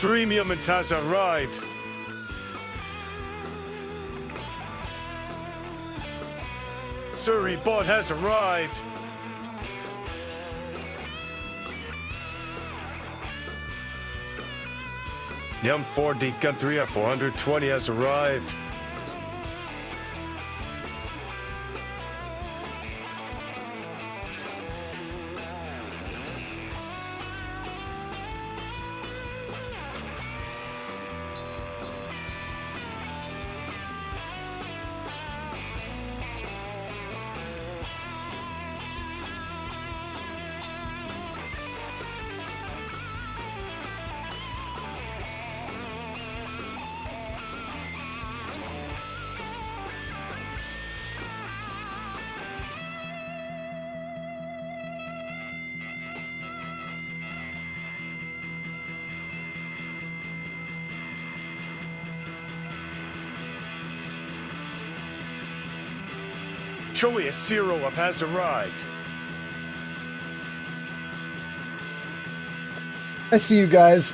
Extreme Humans has arrived. Surrey Bot has arrived. Yum 4D Gun 3 at 420 has arrived. Surely a zero up has arrived. I see you guys.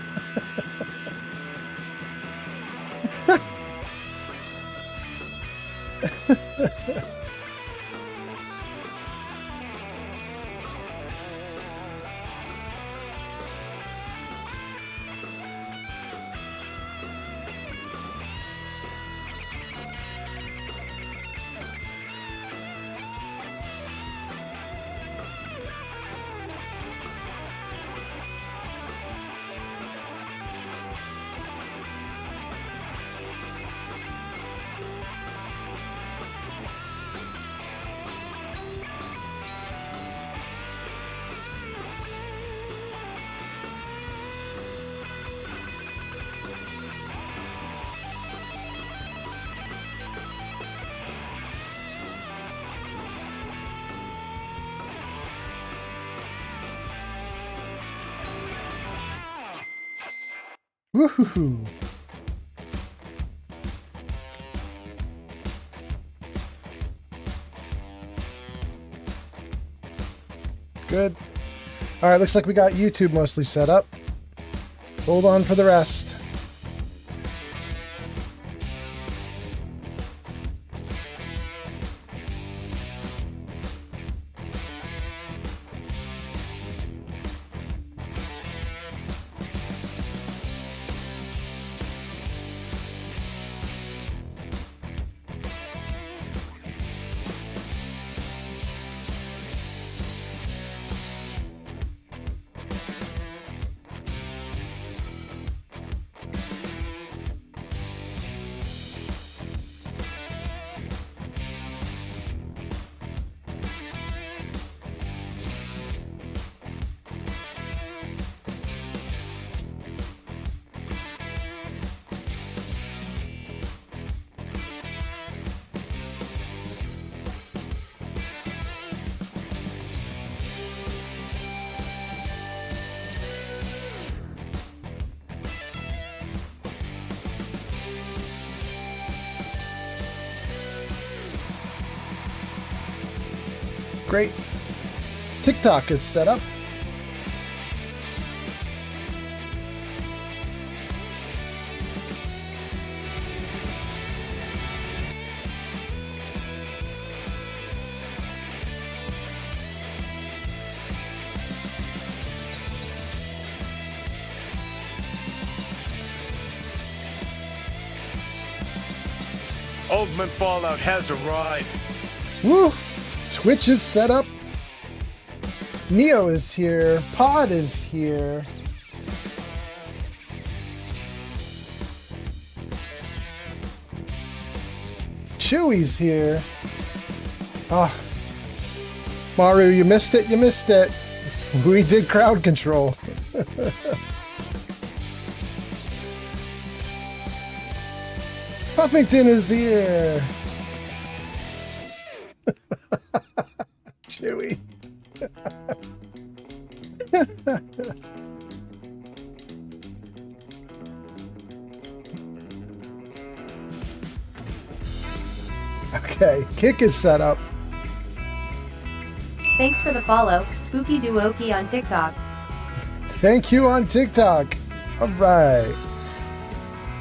Woohoo! Good. All right, looks like we got YouTube mostly set up. Hold on for the rest. Great. TikTok is set up. Oldman Fallout has arrived. Woo! Twitch is set up. Neo is here. Pod is here. Chewy's here. Ah, Maru, you missed it. You missed it. We did crowd control. Puffington is here. Chewy. Okay, Kick is set up. Thanks for the follow, Spooky Duoki on TikTok. Thank you on TikTok. All right.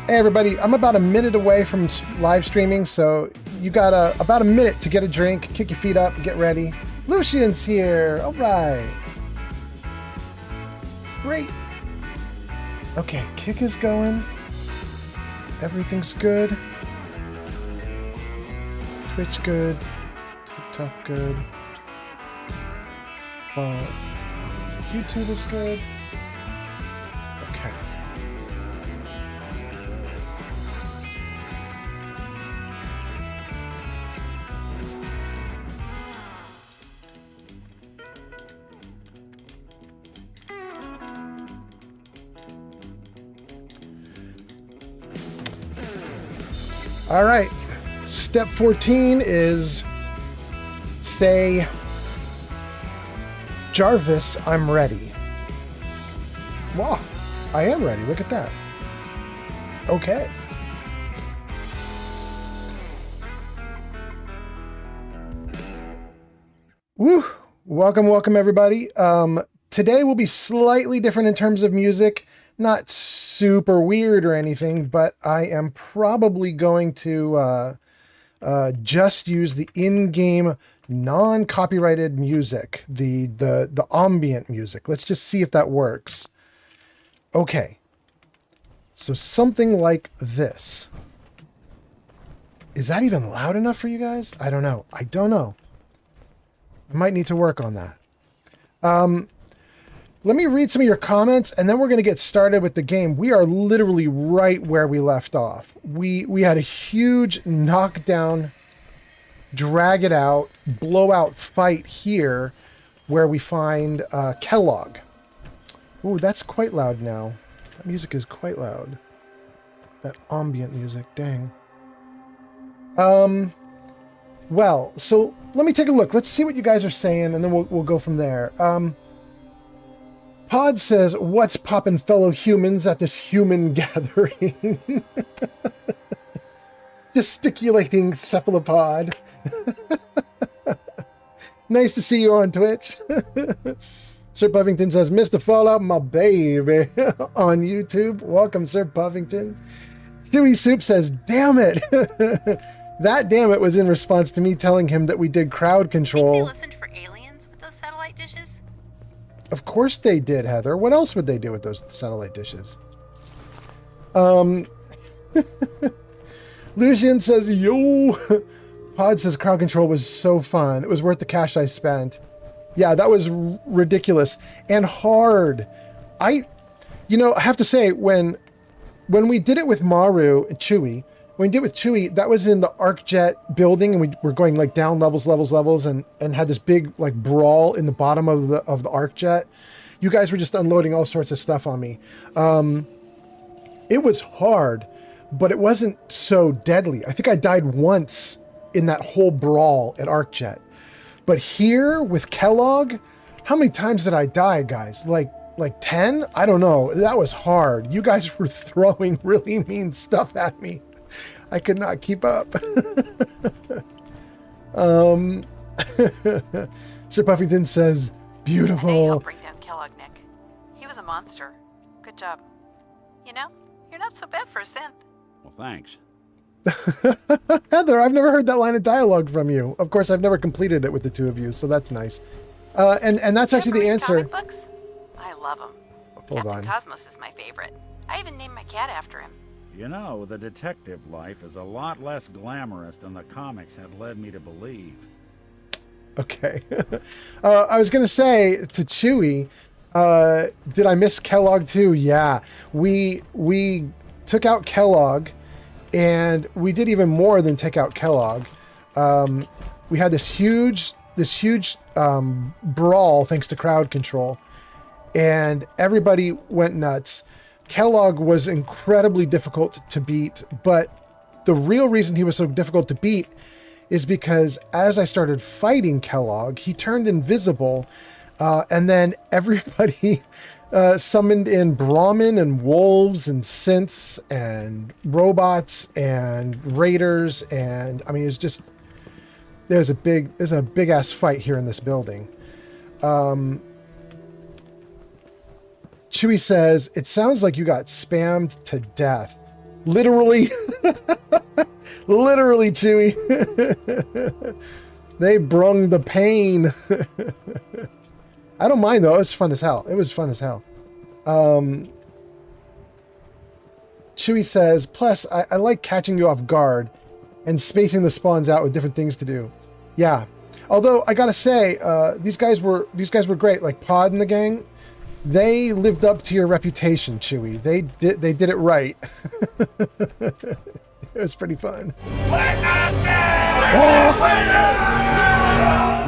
Hey, everybody. I'm about a minute away from live streaming, so you got about a minute to get a drink, kick your feet up, get ready. Lucian's here. All right. Great. Okay, kick is going. Everything's good. Twitch good. TikTok good. YouTube is good. Okay. All right. Step 14 is say, Jarvis, I'm ready. Wow, I am ready. Look at that. Okay. Woo! Welcome, everybody. Today will be slightly different in terms of music. Not super weird or anything, but I am probably going to just use the in-game non-copyrighted music, the ambient music. Let's just see if that works. Okay. So something like this. Is that even loud enough for you guys? I don't know. I might need to work on that. Let me read some of your comments, and then we're going to get started with the game. We are literally right where we left off. We had a huge knockdown, drag it out, blowout fight here where we find Kellogg. Ooh, that's quite loud now. That music is quite loud. That ambient music, dang. Well, so let me take a look. Let's see what you guys are saying, and then we'll go from there. Pod says, what's poppin', fellow humans, at this human gathering? Gesticulating cephalopod. Nice to see you on Twitch. Sir Puffington says, Mr. Fallout, my baby, on YouTube. Welcome, Sir Puffington. Stewie Soup says, damn it. That damn it was in response to me telling him that we did crowd control. Think they listened for aliens with those satellite dishes? Of course they did, Heather. What else would they do with those satellite dishes? Lucian says, yo. Pod says crowd control was so fun. It was worth the cash I spent. Yeah, that was ridiculous and hard. I have to say, when we did it with Maru and Chewie, when we did it with Chewie, that was in the ArcJet building, and we were going like down levels, and had this big like brawl in the bottom of the ArcJet. You guys were just unloading all sorts of stuff on me. It was hard, but it wasn't so deadly. I think I died once in that whole brawl at ArcJet. But here with Kellogg, how many times did I die, guys? Like 10? I don't know. That was hard. You guys were throwing really mean stuff at me. I could not keep up. Sir Puffington says, beautiful. Hey, I'll bring down Kellogg, Nick. He was a monster. Good job. You know, you're not so bad for a synth. Well, thanks. Heather, I've never heard that line of dialogue from you. Of course, I've never completed it with the two of you, so that's nice. And that's actually the answer. Comic books? I love them. Captain Cosmos is my favorite. I even named my cat after him. You know, the detective life is a lot less glamorous than the comics had led me to believe. Okay. I was going to say to Chewie, did I miss Kellogg too? Yeah. We took out Kellogg, and we did even more than take out Kellogg. We had this huge brawl thanks to crowd control, and everybody went nuts. Kellogg was incredibly difficult to beat, but the real reason he was so difficult to beat is because as I started fighting Kellogg, he turned invisible, and then everybody summoned in Brahmin and wolves and synths and robots and raiders, and I mean, it was just, there's a big ass fight here in this building. Chewy says, it sounds like you got spammed to death. Literally. Literally, Chewy. They brung the pain. I don't mind, though. It was fun as hell. It was fun as hell. Chewy says, plus, I like catching you off guard and spacing the spawns out with different things to do. Yeah. Although, I gotta say, these guys were great. Like, Pod and the gang, they lived up to your reputation, Chewy. They did it right. It was pretty fun.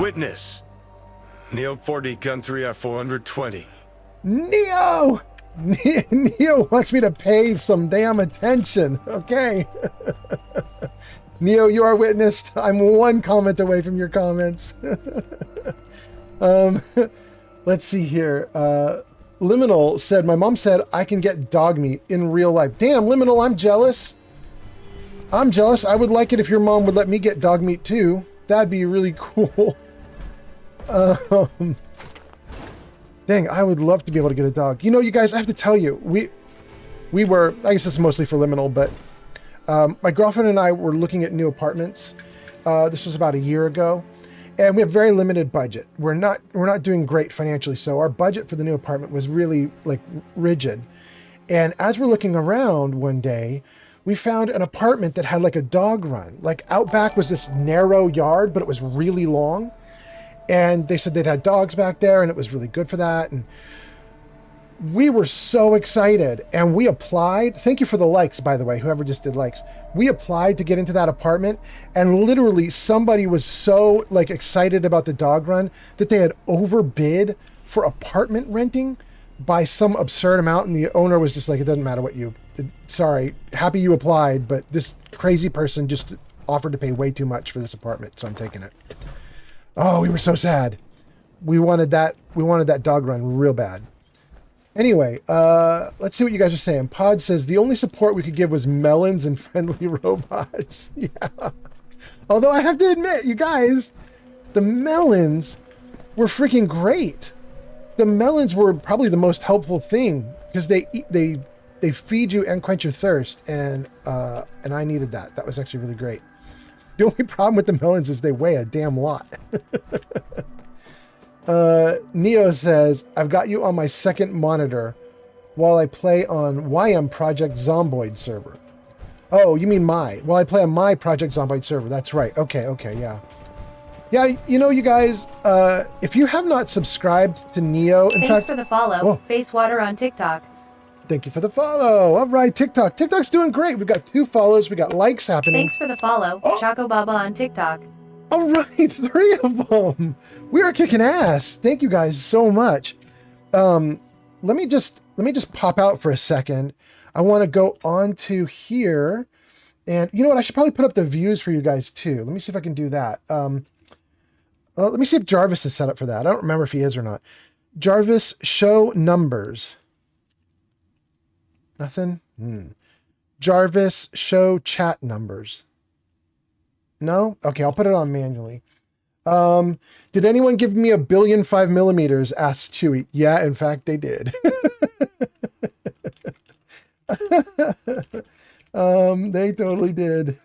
Witness. Neo 4D Gun 3 at 420. Neo! Neo wants me to pay some damn attention. Okay. Neo, you are witnessed. I'm one comment away from your comments. Let's see here. Liminal said, my mom said I can get dog meat in real life. Damn, Liminal, I'm jealous. I'm jealous. I would like it if your mom would let me get dog meat too. That'd be really cool. Dang, I would love to be able to get a dog. You know, you guys, I have to tell you, we were, I guess this is mostly for Liminal, but my girlfriend and I were looking at new apartments. This was about a year ago, and we have very limited budget. We're not doing great financially, so our budget for the new apartment was really like rigid. And as we're looking around one day, we found an apartment that had like a dog run. Like out back was this narrow yard, but it was really long. And they said they'd had dogs back there and it was really good for that. And we were so excited and we applied. Thank you for the likes, by the way, whoever just did likes. We applied to get into that apartment, and literally somebody was so like excited about the dog run that they had overbid for apartment renting by some absurd amount. And the owner was just like, it doesn't matter what you, sorry, happy you applied, but this crazy person just offered to pay way too much for this apartment. So I'm taking it. Oh, we were so sad. We wanted that dog run real bad. Anyway, let's see what you guys are saying. Pod says the only support we could give was melons and friendly robots. Yeah. Although I have to admit, you guys, the melons were freaking great. The melons were probably the most helpful thing because they feed you and quench your thirst, and I needed that. That was actually really great. The only problem with the melons is they weigh a damn lot. Neo says, I've got you on my second monitor while I play on YM Project Zomboid server. Oh, you mean while I play on my Project Zomboid server. That's right. Okay, yeah. Yeah, you know, you guys, if you have not subscribed to Neo... Thanks for the follow, Facewater on TikTok. Thank you for the follow. All right, TikTok. TikTok's doing great. We've got 2 follows. We got likes happening. Thanks for the follow, Choco Baba on TikTok. All right, 3 of them. We are kicking ass. Thank you guys so much. Let me just pop out for a second. I want to go on to here, and you know what? I should probably put up the views for you guys too. Let me see if I can do that. Let me see if Jarvis is set up for that. I don't remember if he is or not. Jarvis, show numbers. Nothing? Jarvis, show chat numbers. No? Okay, I'll put it on manually. Did anyone give me 1 billion 5mm? Asked Chewy. Yeah, in fact, they did. They totally did.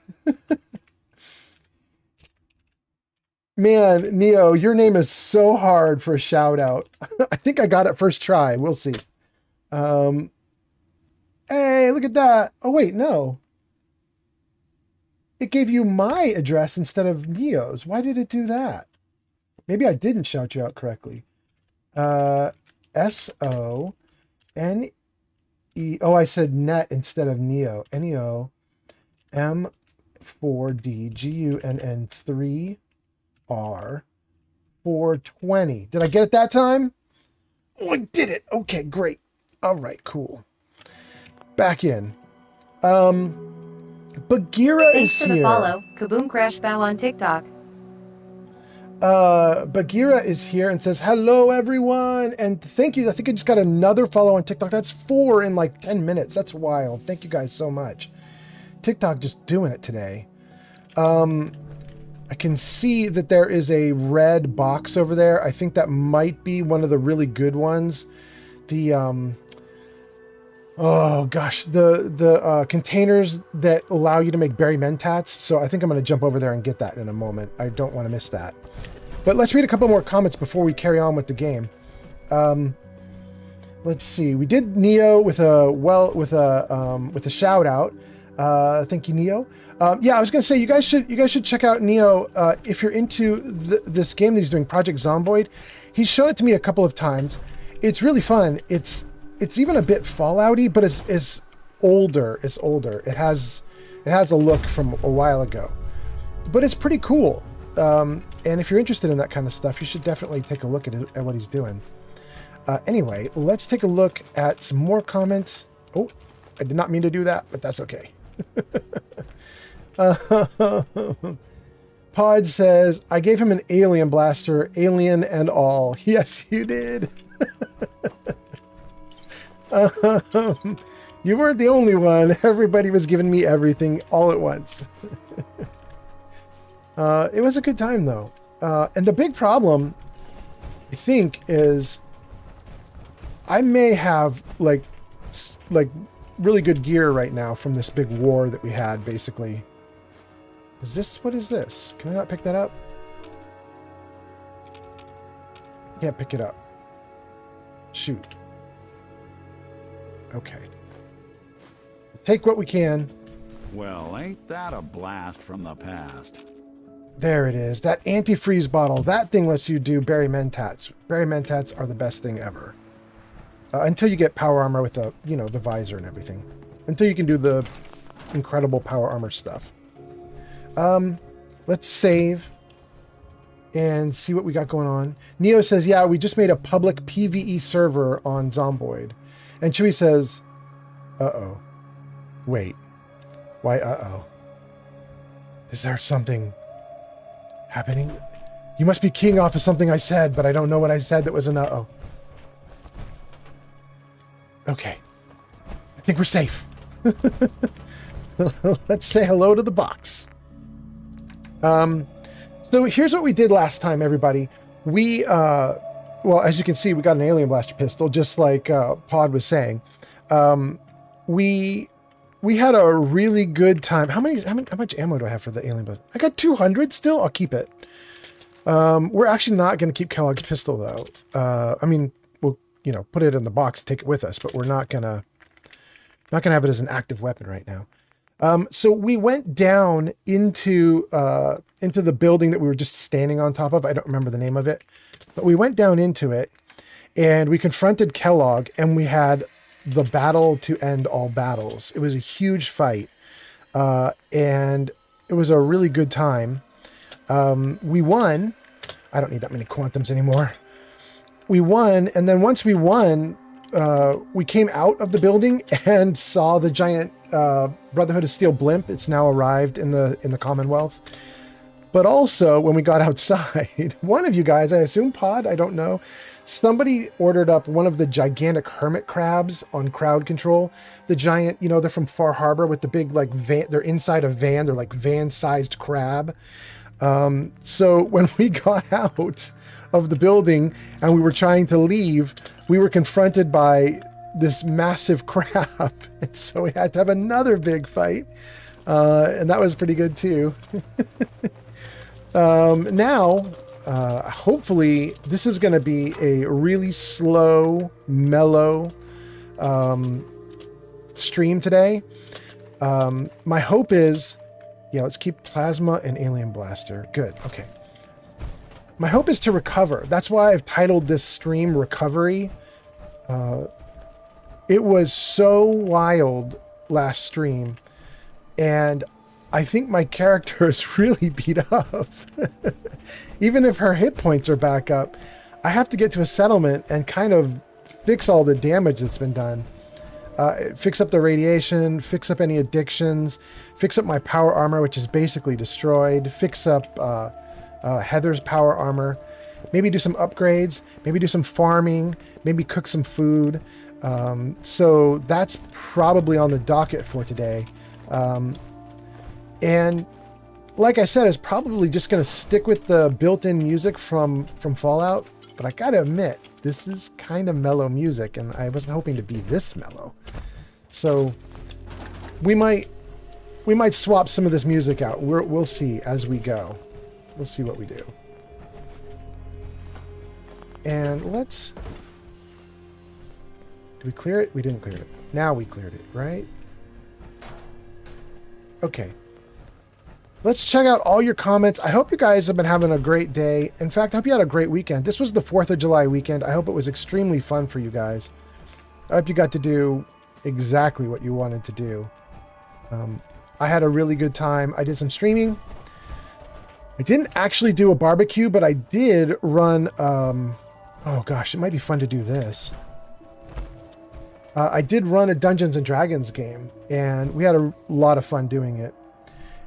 Man, Neo, your name is so hard for a shout out. I think I got it first try. We'll see. Hey, look at that. Oh, wait, no. It gave you my address instead of Neo's. Why did it do that? Maybe I didn't shout you out correctly. S-O-N-E... Oh, I said net instead of Neo. N-E-O M4D-G-U-N-N 3R 420. Did I get it that time? Oh, I did it. Okay, great. All right, cool. Back in. Bagheera Thanks is for here. the follow, Kaboom Crash Bow on TikTok. Bagheera is here and says, hello, everyone. And thank you. I think I just got another follow on TikTok. That's 4 in like 10 minutes. That's wild. Thank you guys so much. TikTok just doing it today. I can see that there is a red box over there. I think that might be one of the really good ones. The Oh gosh, the containers that allow you to make berry mentats. So I think I'm going to jump over there and get that in a moment. I don't want to miss that. But let's read a couple more comments before we carry on with the game. Let's see. We did Neo with a shout out. Thank you, Neo. Yeah, I was going to say you guys should check out Neo if you're into this game that he's doing, Project Zomboid. He's shown it to me a couple of times. It's really fun. It's even a bit Fallout-y, but it's older. It's older. It has a look from a while ago, but it's pretty cool. And if you're interested in that kind of stuff, you should definitely take a look at what he's doing. Anyway, let's take a look at some more comments. Oh, I did not mean to do that, but that's okay. Pod says, I gave him an alien blaster, alien and all. Yes, you did. You weren't the only one. Everybody was giving me everything all at once. It was a good time, though. And the big problem, I think, is I may have like really good gear right now from this big war that we had, basically. What is this? Can I not pick that up? Can't pick it up. Shoot. Okay. Take what we can. Well, ain't that a blast from the past? There it is. That antifreeze bottle. That thing lets you do berry mentats. Berry mentats are the best thing ever. Until you get power armor with the visor and everything. Until you can do the incredible power armor stuff. Let's save and see what we got going on. Neo says, yeah, we just made a public PvE server on Zomboid. And Chewie says, uh-oh. Wait. Why uh-oh? Is there something happening? You must be keying off of something I said, but I don't know what I said that was an uh-oh. Okay. I think we're safe. Let's say hello to the box. So here's what we did last time, everybody. We, well, as you can see, we got an alien blaster pistol, just like Pod was saying. We had a really good time. How much ammo do I have for the alien blaster? I got 200 still. I'll keep it. We're actually not going to keep Kellogg's pistol, though. I mean, we'll put it in the box, take it with us, but we're not gonna have it as an active weapon right now. So we went down into the building that we were just standing on top of. I don't remember the name of it, but we went down into it and we confronted Kellogg and we had the battle to end all battles. It was a huge fight. And it was a really good time. We won. I don't need that many quantums anymore. We won. And then once we won, we came out of the building and saw the giant Brotherhood of Steel blimp. It's now arrived in the Commonwealth. But also, when we got outside, one of you guys, I assume Pod, I don't know, somebody ordered up one of the gigantic hermit crabs on crowd control. The giant, they're from Far Harbor with the big, van. They're inside a van. They're like van-sized crab. So when we got out of the building and we were trying to leave, we were confronted by this massive crab. And so we had to have another big fight. And that was pretty good too. Now, hopefully this is going to be a really slow, mellow, stream today. My hope is, let's keep plasma and alien blaster. Good. Okay. My hope is to recover. That's why I've titled this stream Recovery. It was so wild last stream, and I think my character is really beat up. Even if her hit points are back up, I have to get to a settlement and kind of fix all the damage that's been done. Fix up the radiation, fix up any addictions, fix up my power armor, which is basically destroyed, fix up Heather's power armor, maybe do some upgrades, maybe do some farming, maybe cook some food. So that's probably on the docket for today. And like I said, it's probably just going to stick with the built-in music from Fallout. But I got to admit, this is kind of mellow music, and I wasn't hoping to be this mellow. So we might swap some of this music out. We'll see as we go. We'll see what we do. And let's... Did we clear it? We didn't clear it. Now we cleared it, right? Okay. Let's check out all your comments. I hope you guys have been having a great day. In fact, I hope you had a great weekend. This was the 4th of July weekend. I hope it was extremely fun for you guys. I hope you got to do exactly what you wanted to do. I had a really good time. I did some streaming. I didn't actually do a barbecue, but I did run... oh gosh, it might be fun to do this. I did run a Dungeons and Dragons game, and we had a lot of fun doing it.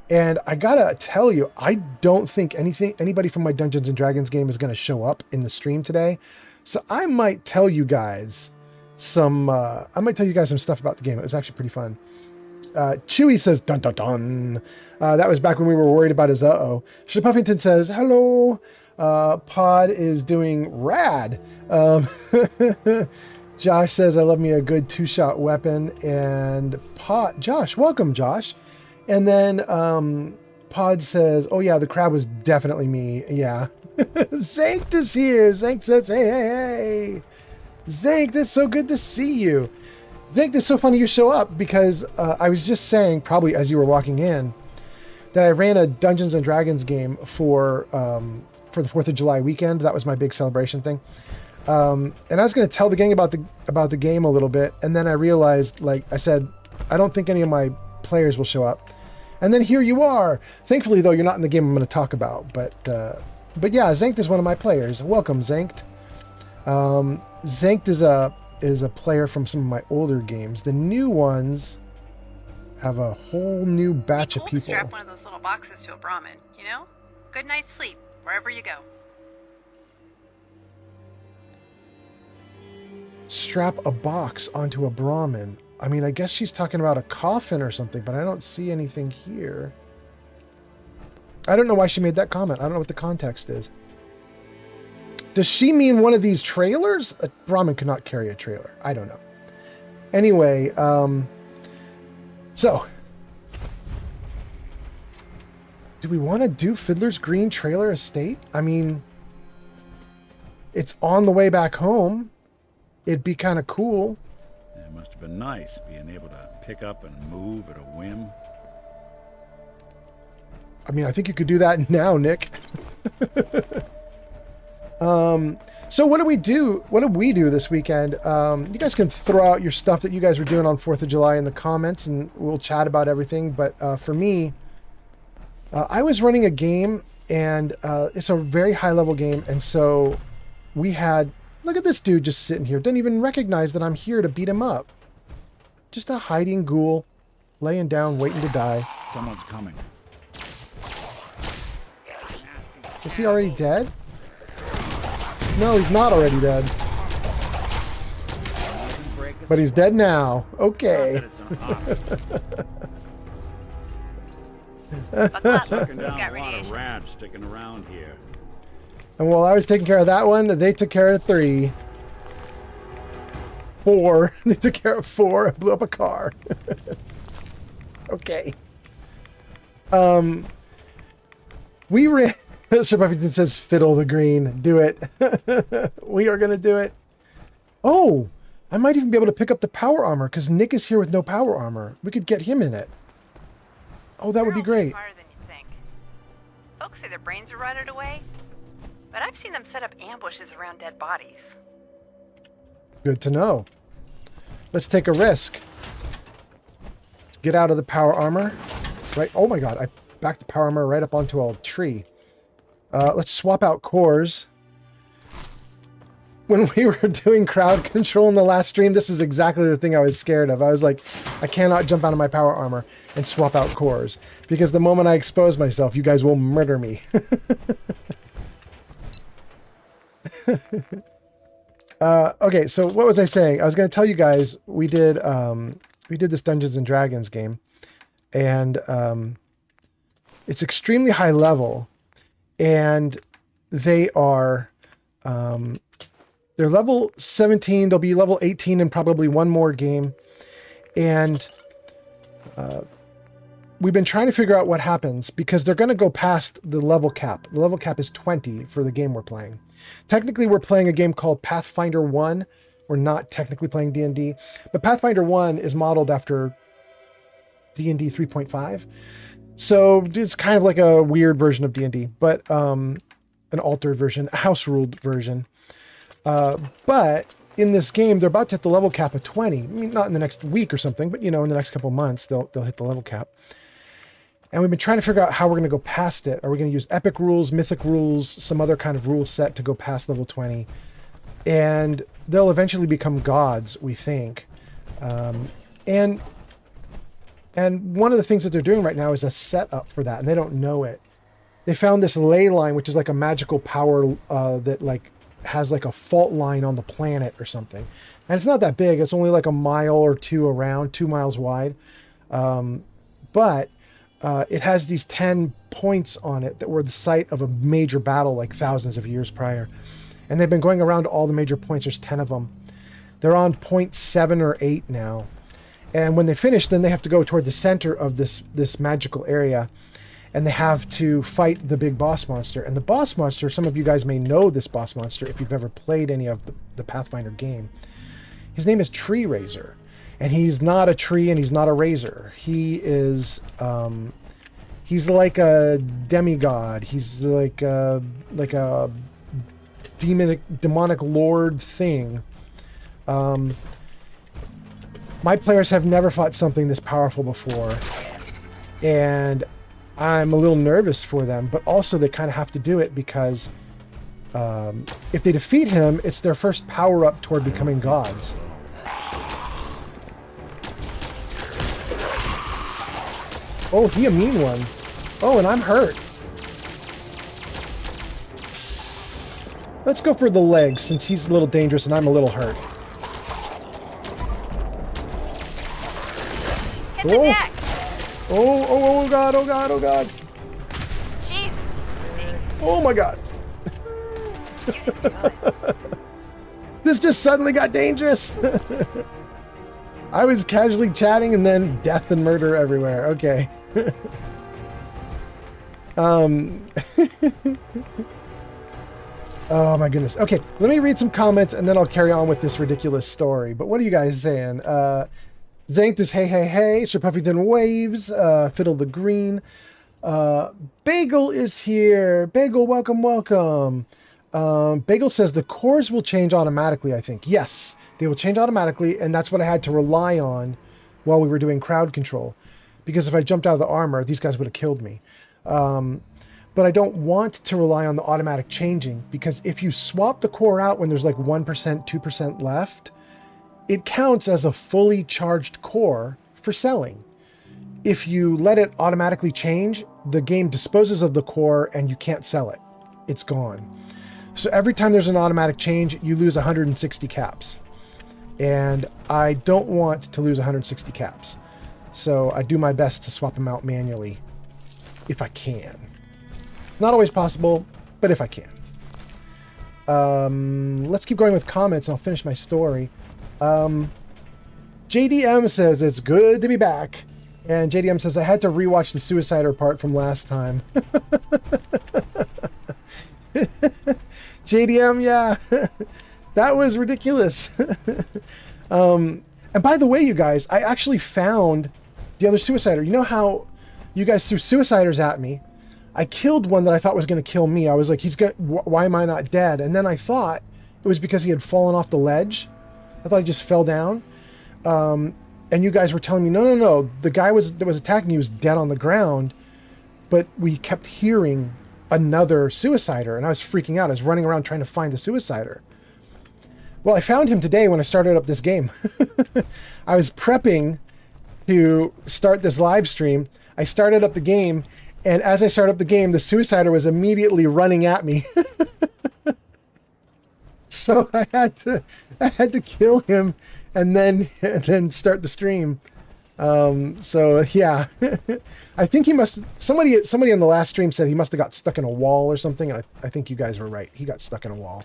And I gotta tell you, I don't think anybody from my Dungeons and Dragons game is gonna show up in the stream today. So I might tell you guys some stuff about the game. It was actually pretty fun. Chewy says, dun dun dun. That was back when we were worried about his uh-oh. Puffington says, hello. Pod is doing rad. Josh says, I love me a good 2-shot weapon. And Josh, welcome, Josh. And then Pod says, oh yeah, the crab was definitely me. Yeah. Zank is here. Zank says, hey, hey, hey. Zank, that's so good to see you. Zank, that's so funny you show up because I was just saying, probably as you were walking in, that I ran a Dungeons and Dragons game for the 4th of July weekend. That was my big celebration thing. And I was going to tell the gang about the game a little bit. And then I realized, like I said, I don't think any of my players will show up. And then here you are. Thankfully, though, you're not in the game I'm going to talk about. But yeah, Zankt is one of my players. Welcome, Zankt. Zankt is a player from some of my older games. The new ones have a whole new batch of people. Strap one of those little boxes to a Brahmin, you know? Good night's sleep, wherever you go. Strap a box onto a Brahmin. I mean, I guess she's talking about a coffin or something, but I don't see anything here. I don't know why she made that comment. I don't know what the context is. Does she mean one of these trailers? A Brahmin could not carry a trailer. I don't know. Anyway, so do we want to do Fiddler's Green Trailer Estate? I mean, it's on the way back home. It'd be kind of cool. It must have been nice being able to pick up and move at a whim. I mean, I think you could do that now, Nick. So what do we do? What did we do this weekend? You guys can throw out your stuff that you guys were doing on 4th of July in the comments and we'll chat about everything. But for me, I was running a game and it's a very high level game. And so we had, look at this dude just sitting here. Doesn't even recognize that I'm here to beat him up. Just a hiding ghoul laying down, waiting to die. Someone's coming. Is he already dead? No, he's not already dead. But he's dead now. Okay. Sucking down a lot of rats sticking around here. And while I was taking care of that one, they took care of 3. 4. They took care of 4 and blew up a car. Okay. We ran... Sir Buffington says, fiddle the green. Do it. We are going to do it. Oh, I might even be able to pick up the power armor because Nick is here with no power armor. We could get him in it. Oh, that would be great. Farther than you think. Folks say their brains are rotted away, but I've seen them set up ambushes around dead bodies. Good to know. Let's take a risk. Let's get out of the power armor. Right. Oh my God. I backed the power armor right up onto a tree. Let's swap out cores. When we were doing crowd control in the last stream, this is exactly the thing I was scared of. I was like, I cannot jump out of my power armor and swap out cores. Because the moment I expose myself, you guys will murder me. Okay, so what was I saying? I was going to tell you guys, we did this Dungeons and Dragons game. And it's extremely high level. And they are, they're level 17. They'll be level 18 in probably one more game. And we've been trying to figure out what happens because they're going to go past the level cap. The level cap is 20 for the game we're playing. Technically, we're playing a game called Pathfinder 1. We're not technically playing D&D, but Pathfinder 1 is modeled after D&D 3.5. So it's kind of like a weird version of D&D, but an altered version, a house-ruled version. But in this game, they're about to hit the level cap of 20. I mean, not in the next week or something, but, you know, in the next couple of months, they'll hit the level cap. And we've been trying to figure out how we're going to go past it. Are we going to use epic rules, mythic rules, some other kind of rule set to go past level 20? And they'll eventually become gods, we think. And one of the things that they're doing right now is a setup for that, and they don't know it. They found this ley line, which is like a magical power that like has like a fault line on the planet or something. And it's not that big. It's only like a mile or two around, 2 miles wide. But it has these 10 points on it that were the site of a major battle like thousands of years prior. And they've been going around all the major points. There's 10 of them. They're on point 7 or 8 now. And when they finish, then they have to go toward the center of this magical area. And they have to fight the big boss monster. And the boss monster, some of you guys may know this boss monster if you've ever played any of the Pathfinder game. His name is Tree Razor. And he's not a tree and he's not a razor. He is, he's like a demigod. He's like a demonic lord thing. My players have never fought something this powerful before. And I'm a little nervous for them, but also they kind of have to do it because if they defeat him, it's their first power up toward becoming gods. Oh, he a mean one. Oh, and I'm hurt. Let's go for the legs since he's a little dangerous and I'm a little hurt. Hit the neck! Oh god, oh god, oh god. Jesus, you stink. Oh my god. You didn't know it. This just suddenly got dangerous. I was casually chatting and then death and murder everywhere. Okay. Oh my goodness. Okay, let me read some comments and then I'll carry on with this ridiculous story. But what are you guys saying? Zanctus, hey, hey, hey. Sir Puffington waves. Fiddle the Green. Bagel is here. Bagel, welcome, welcome. Bagel says the cores will change automatically, I think. Yes, they will change automatically, and that's what I had to rely on while we were doing crowd control. Because if I jumped out of the armor, these guys would have killed me. But I don't want to rely on the automatic changing, because if you swap the core out when there's like 1%, 2% left, it counts as a fully charged core for selling. If you let it automatically change, the game disposes of the core and you can't sell it. It's gone. So every time there's an automatic change, you lose 160 caps. And I don't want to lose 160 caps. So I do my best to swap them out manually, if I can. Not always possible, but if I can. Let's keep going with comments and I'll finish my story. JDM says, it's good to be back. And JDM says, I had to rewatch the Suicider part from last time. JDM, yeah. That was ridiculous. And by the way, you guys, I actually found the other Suicider. You know how you guys threw Suiciders at me? I killed one that I thought was going to kill me. I was like, why am I not dead? And then I thought it was because he had fallen off the ledge. I thought he just fell down. And you guys were telling me, no. The guy that was attacking you was dead on the ground. But we kept hearing another Suicider. And I was freaking out. I was running around trying to find the Suicider. Well, I found him today when I started up this game. I was prepping to start this live stream. I started up the game. And as I started up the game, the Suicider was immediately running at me. So I had to kill him and then start the stream. So yeah, I think he must. Somebody in the last stream said he must have got stuck in a wall or something. And I think you guys were right. He got stuck in a wall.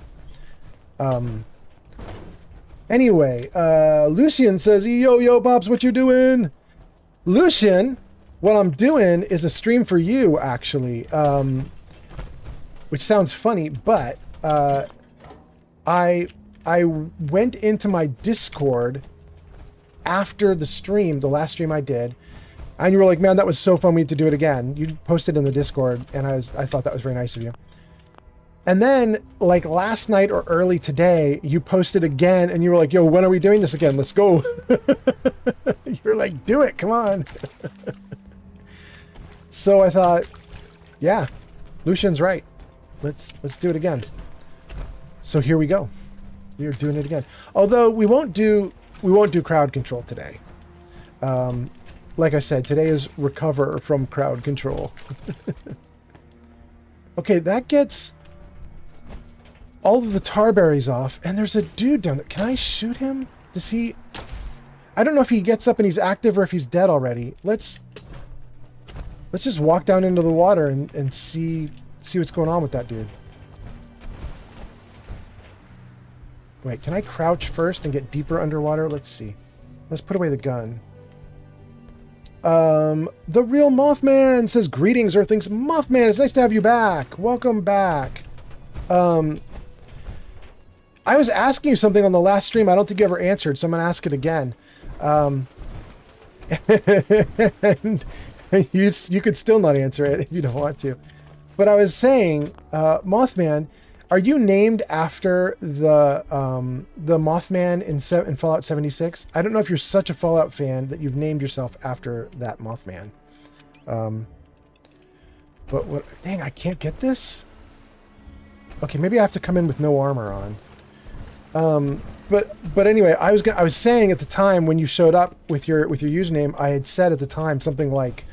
Anyway, Lucian says, yo, Bobs, what you doing? Lucian, what I'm doing is a stream for you, actually. Which sounds funny, but I went into my Discord after the stream, the last stream I did, and you were like, man, that was so fun, we need to do it again. You posted in the Discord, and I thought that was very nice of you. And then, like last night or early today, you posted again, and you were like, yo, when are we doing this again? Let's go. You're like, do it, come on. So I thought, yeah, Lucian's right. Let's do it again. So here we go. We are doing it again. Although we won't do crowd control today. Like I said, today is recover from crowd control. Okay, that gets all of the tar berries off, and there's a dude down there. Can I shoot him? Does he... I don't know if he gets up and he's active or if he's dead already. Let's just walk down into the water and see what's going on with that dude. Wait, can I crouch first and get deeper underwater? Let's see. Let's put away the gun. The Real Mothman says, greetings, Earthlings. Mothman, it's nice to have you back. Welcome back. I was asking you something on the last stream. I don't think you ever answered, so I'm going to ask it again. And you could still not answer it if you don't want to. But I was saying, Mothman, are you named after the Mothman in Fallout 76? I don't know if you're such a Fallout fan that you've named yourself after that Mothman. But what? Dang, I can't get this. Okay, maybe I have to come in with no armor on. But anyway, I was saying at the time when you showed up with your username, I had said at the time something like,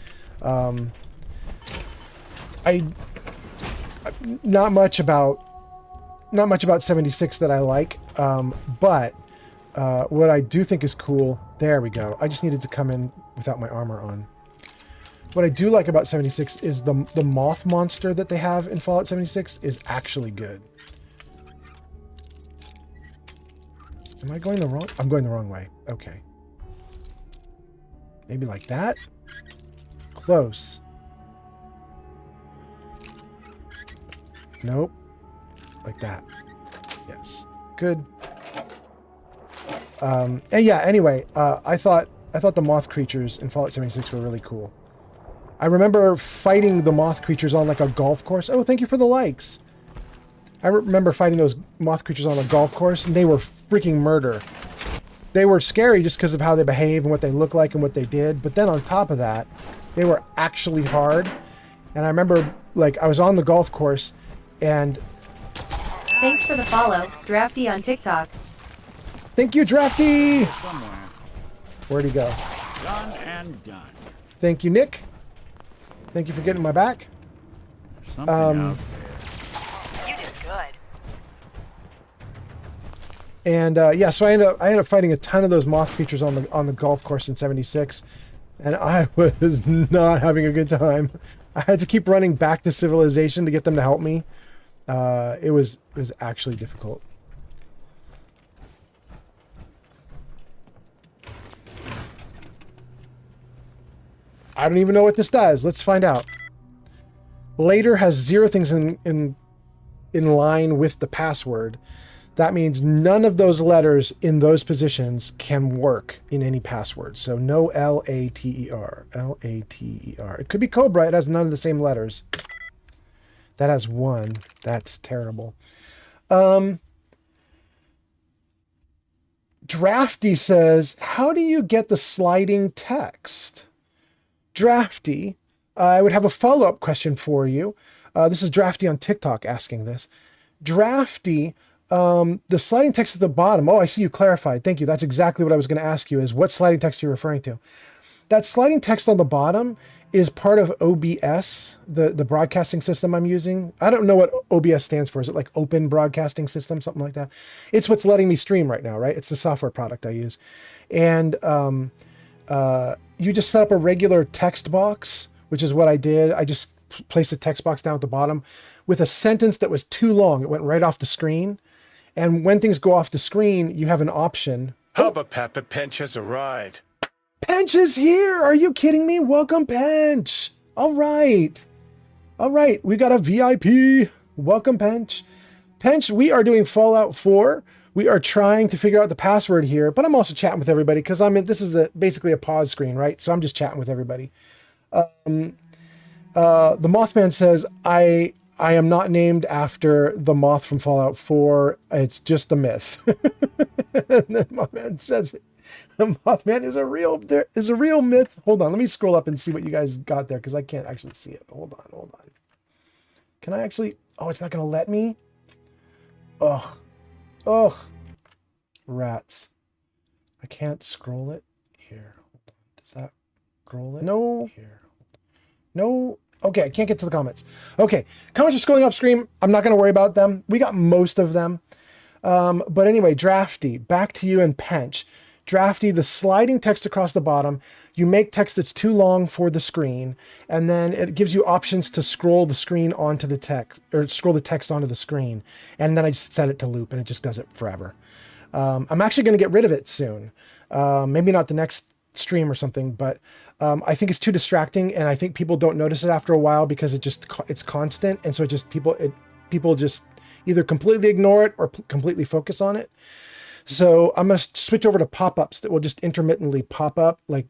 not much about 76 that I like, but what I do think is cool. There we go. I just needed to come in without my armor on. What I do like about 76 is the moth monster that they have in Fallout 76 is actually good. Am I going the wrong? I'm going the wrong way. Okay. Maybe like that? Close. Nope. Like that. Yes. Good. And yeah, anyway, I thought the moth creatures in Fallout 76 were really cool. I remember fighting the moth creatures on like a golf course. Oh, thank you for the likes. I remember fighting those moth creatures on a golf course, and they were freaking murder. They were scary just because of how they behave and what they look like and what they did. But then on top of that, they were actually hard. And I remember, like, I was on the golf course, and... Thanks for the follow, Drafty on TikTok. Thank you, Drafty! Somewhere. Where'd he go? Done and done. Thank you, Nick. Thank you for getting my back. Something out there. You did good. And yeah, so I ended up fighting a ton of those moth creatures on the golf course in 76, and I was not having a good time. I had to keep running back to civilization to get them to help me. It was actually difficult. I don't even know what this does. Let's find out. Later has 0 things in line with the password. That means none of those letters in those positions can work in any password. So no L-A-T-E-R. L-A-T-E-R. It could be Cobra. It has none of the same letters. That has 1. That's terrible. Drafty says, how do you get the sliding text? Drafty, I would have a follow-up question for you. This is Drafty on TikTok asking this. Drafty, the sliding text at the bottom. Oh, I see you clarified. Thank you. That's exactly what I was going to ask you, is what sliding text you're referring to. That sliding text on the bottom is part of OBS, the broadcasting system I'm using. I don't know what OBS stands for. Is it like Open Broadcasting System, something like that? It's what's letting me stream right now, right? It's the software product I use. And you just set up a regular text box, which is what I did. I just placed a text box down at the bottom with a sentence that was too long. It went right off the screen. And when things go off the screen, you have an option. Hubba Papa Pinch has arrived. Pench is here. Are you kidding me? Welcome, Pench. All right. All right. We got a VIP. Welcome, Pench. Pench, we are doing Fallout 4. We are trying to figure out the password here, but I'm also chatting with everybody because this is basically a pause screen, right? So I'm just chatting with everybody. The Mothman says, I am not named after the moth from Fallout 4. It's just a myth. And then Mothman says, the Mothman is a real myth. Hold on, let me scroll up and see what you guys got there because I can't actually see it. Hold on. Can I actually? Oh, it's not going to let me? Ugh. Rats. I can't scroll it. Here. Hold on. Does that scroll it? No. Here. No. Okay, I can't get to the comments. Okay, comments are scrolling off screen. I'm not going to worry about them. We got most of them. But anyway, Drafty, back to you and Pench. Drafty, the sliding text across the bottom, you make text that's too long for the screen, and then it gives you options to scroll the screen onto the text, or scroll the text onto the screen. And then I just set it to loop, and it just does it forever. I'm actually going to get rid of it soon. Maybe not the next stream or something, but I think it's too distracting, and I think people don't notice it after a while because it's constant, and so people just either completely ignore it or completely focus on it. So I'm going to switch over to pop-ups that will just intermittently pop up like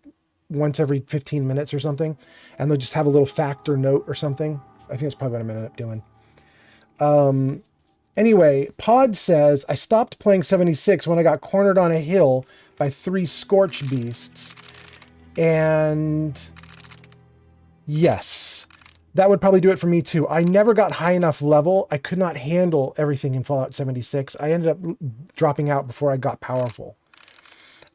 once every 15 minutes or something, and they'll just have a little fact or note or something. I think that's probably what I'm going to end up doing. Anyway, Pod says, I stopped playing 76 when I got cornered on a hill by 3 scorch beasts. And yes, that would probably do it for me too. I never got high enough level. I could not handle everything in Fallout 76. I ended up dropping out before I got powerful.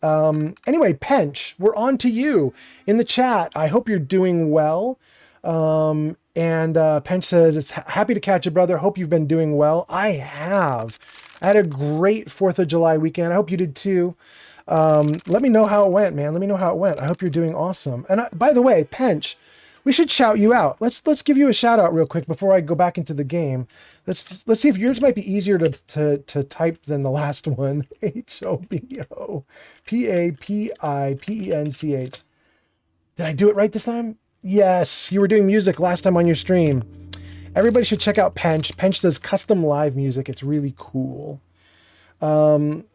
Anyway, Pench, we're on to you in the chat. I hope you're doing well. And Pench says, it's happy to catch you, brother. Hope you've been doing well. I have. I had a great 4th of July weekend. I hope you did too. Let me know how it went, man. Let me know how it went. I hope you're doing awesome. And by the way, Pench, we should shout you out. Let's give you a shout out real quick before I go back into the game. Let's see if yours might be easier to type than the last one. HOBOPAPIPENCH. Did I do it right this time? Yes, you were doing music last time on your stream. Everybody should check out Pench. Pench does custom live music. It's really cool. Mothman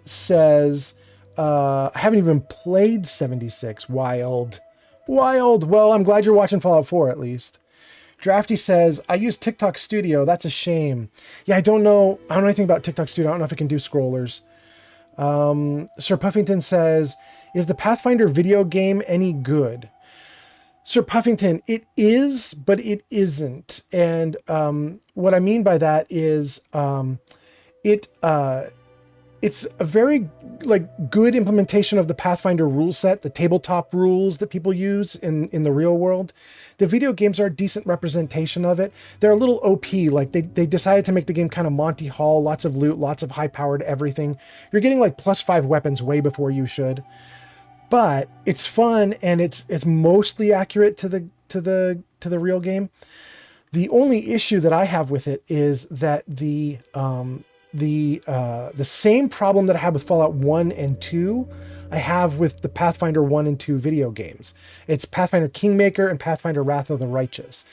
says, I haven't even played 76. Wild. Well, I'm glad you're watching Fallout 4 at least. Drafty says, I use TikTok Studio. That's a shame. Yeah, I don't know anything about TikTok Studio. I don't know if it can do scrollers. Sir Puffington says, is the Pathfinder video game any good? Sir Puffington, it is, but it isn't. And what I mean by that is it's a very good implementation of the Pathfinder rule set, the tabletop rules that people use in the real world. The video games are a decent representation of it. They're a little OP, like they decided to make the game kind of Monty Hall, lots of loot, lots of high-powered everything. You're getting like +5 weapons way before you should. But it's fun, and it's mostly accurate to the real game. The only issue that I have with it is that the same problem that I had with Fallout 1 and 2, I have with the Pathfinder 1 and 2 video games. It's Pathfinder Kingmaker and Pathfinder Wrath of the Righteous.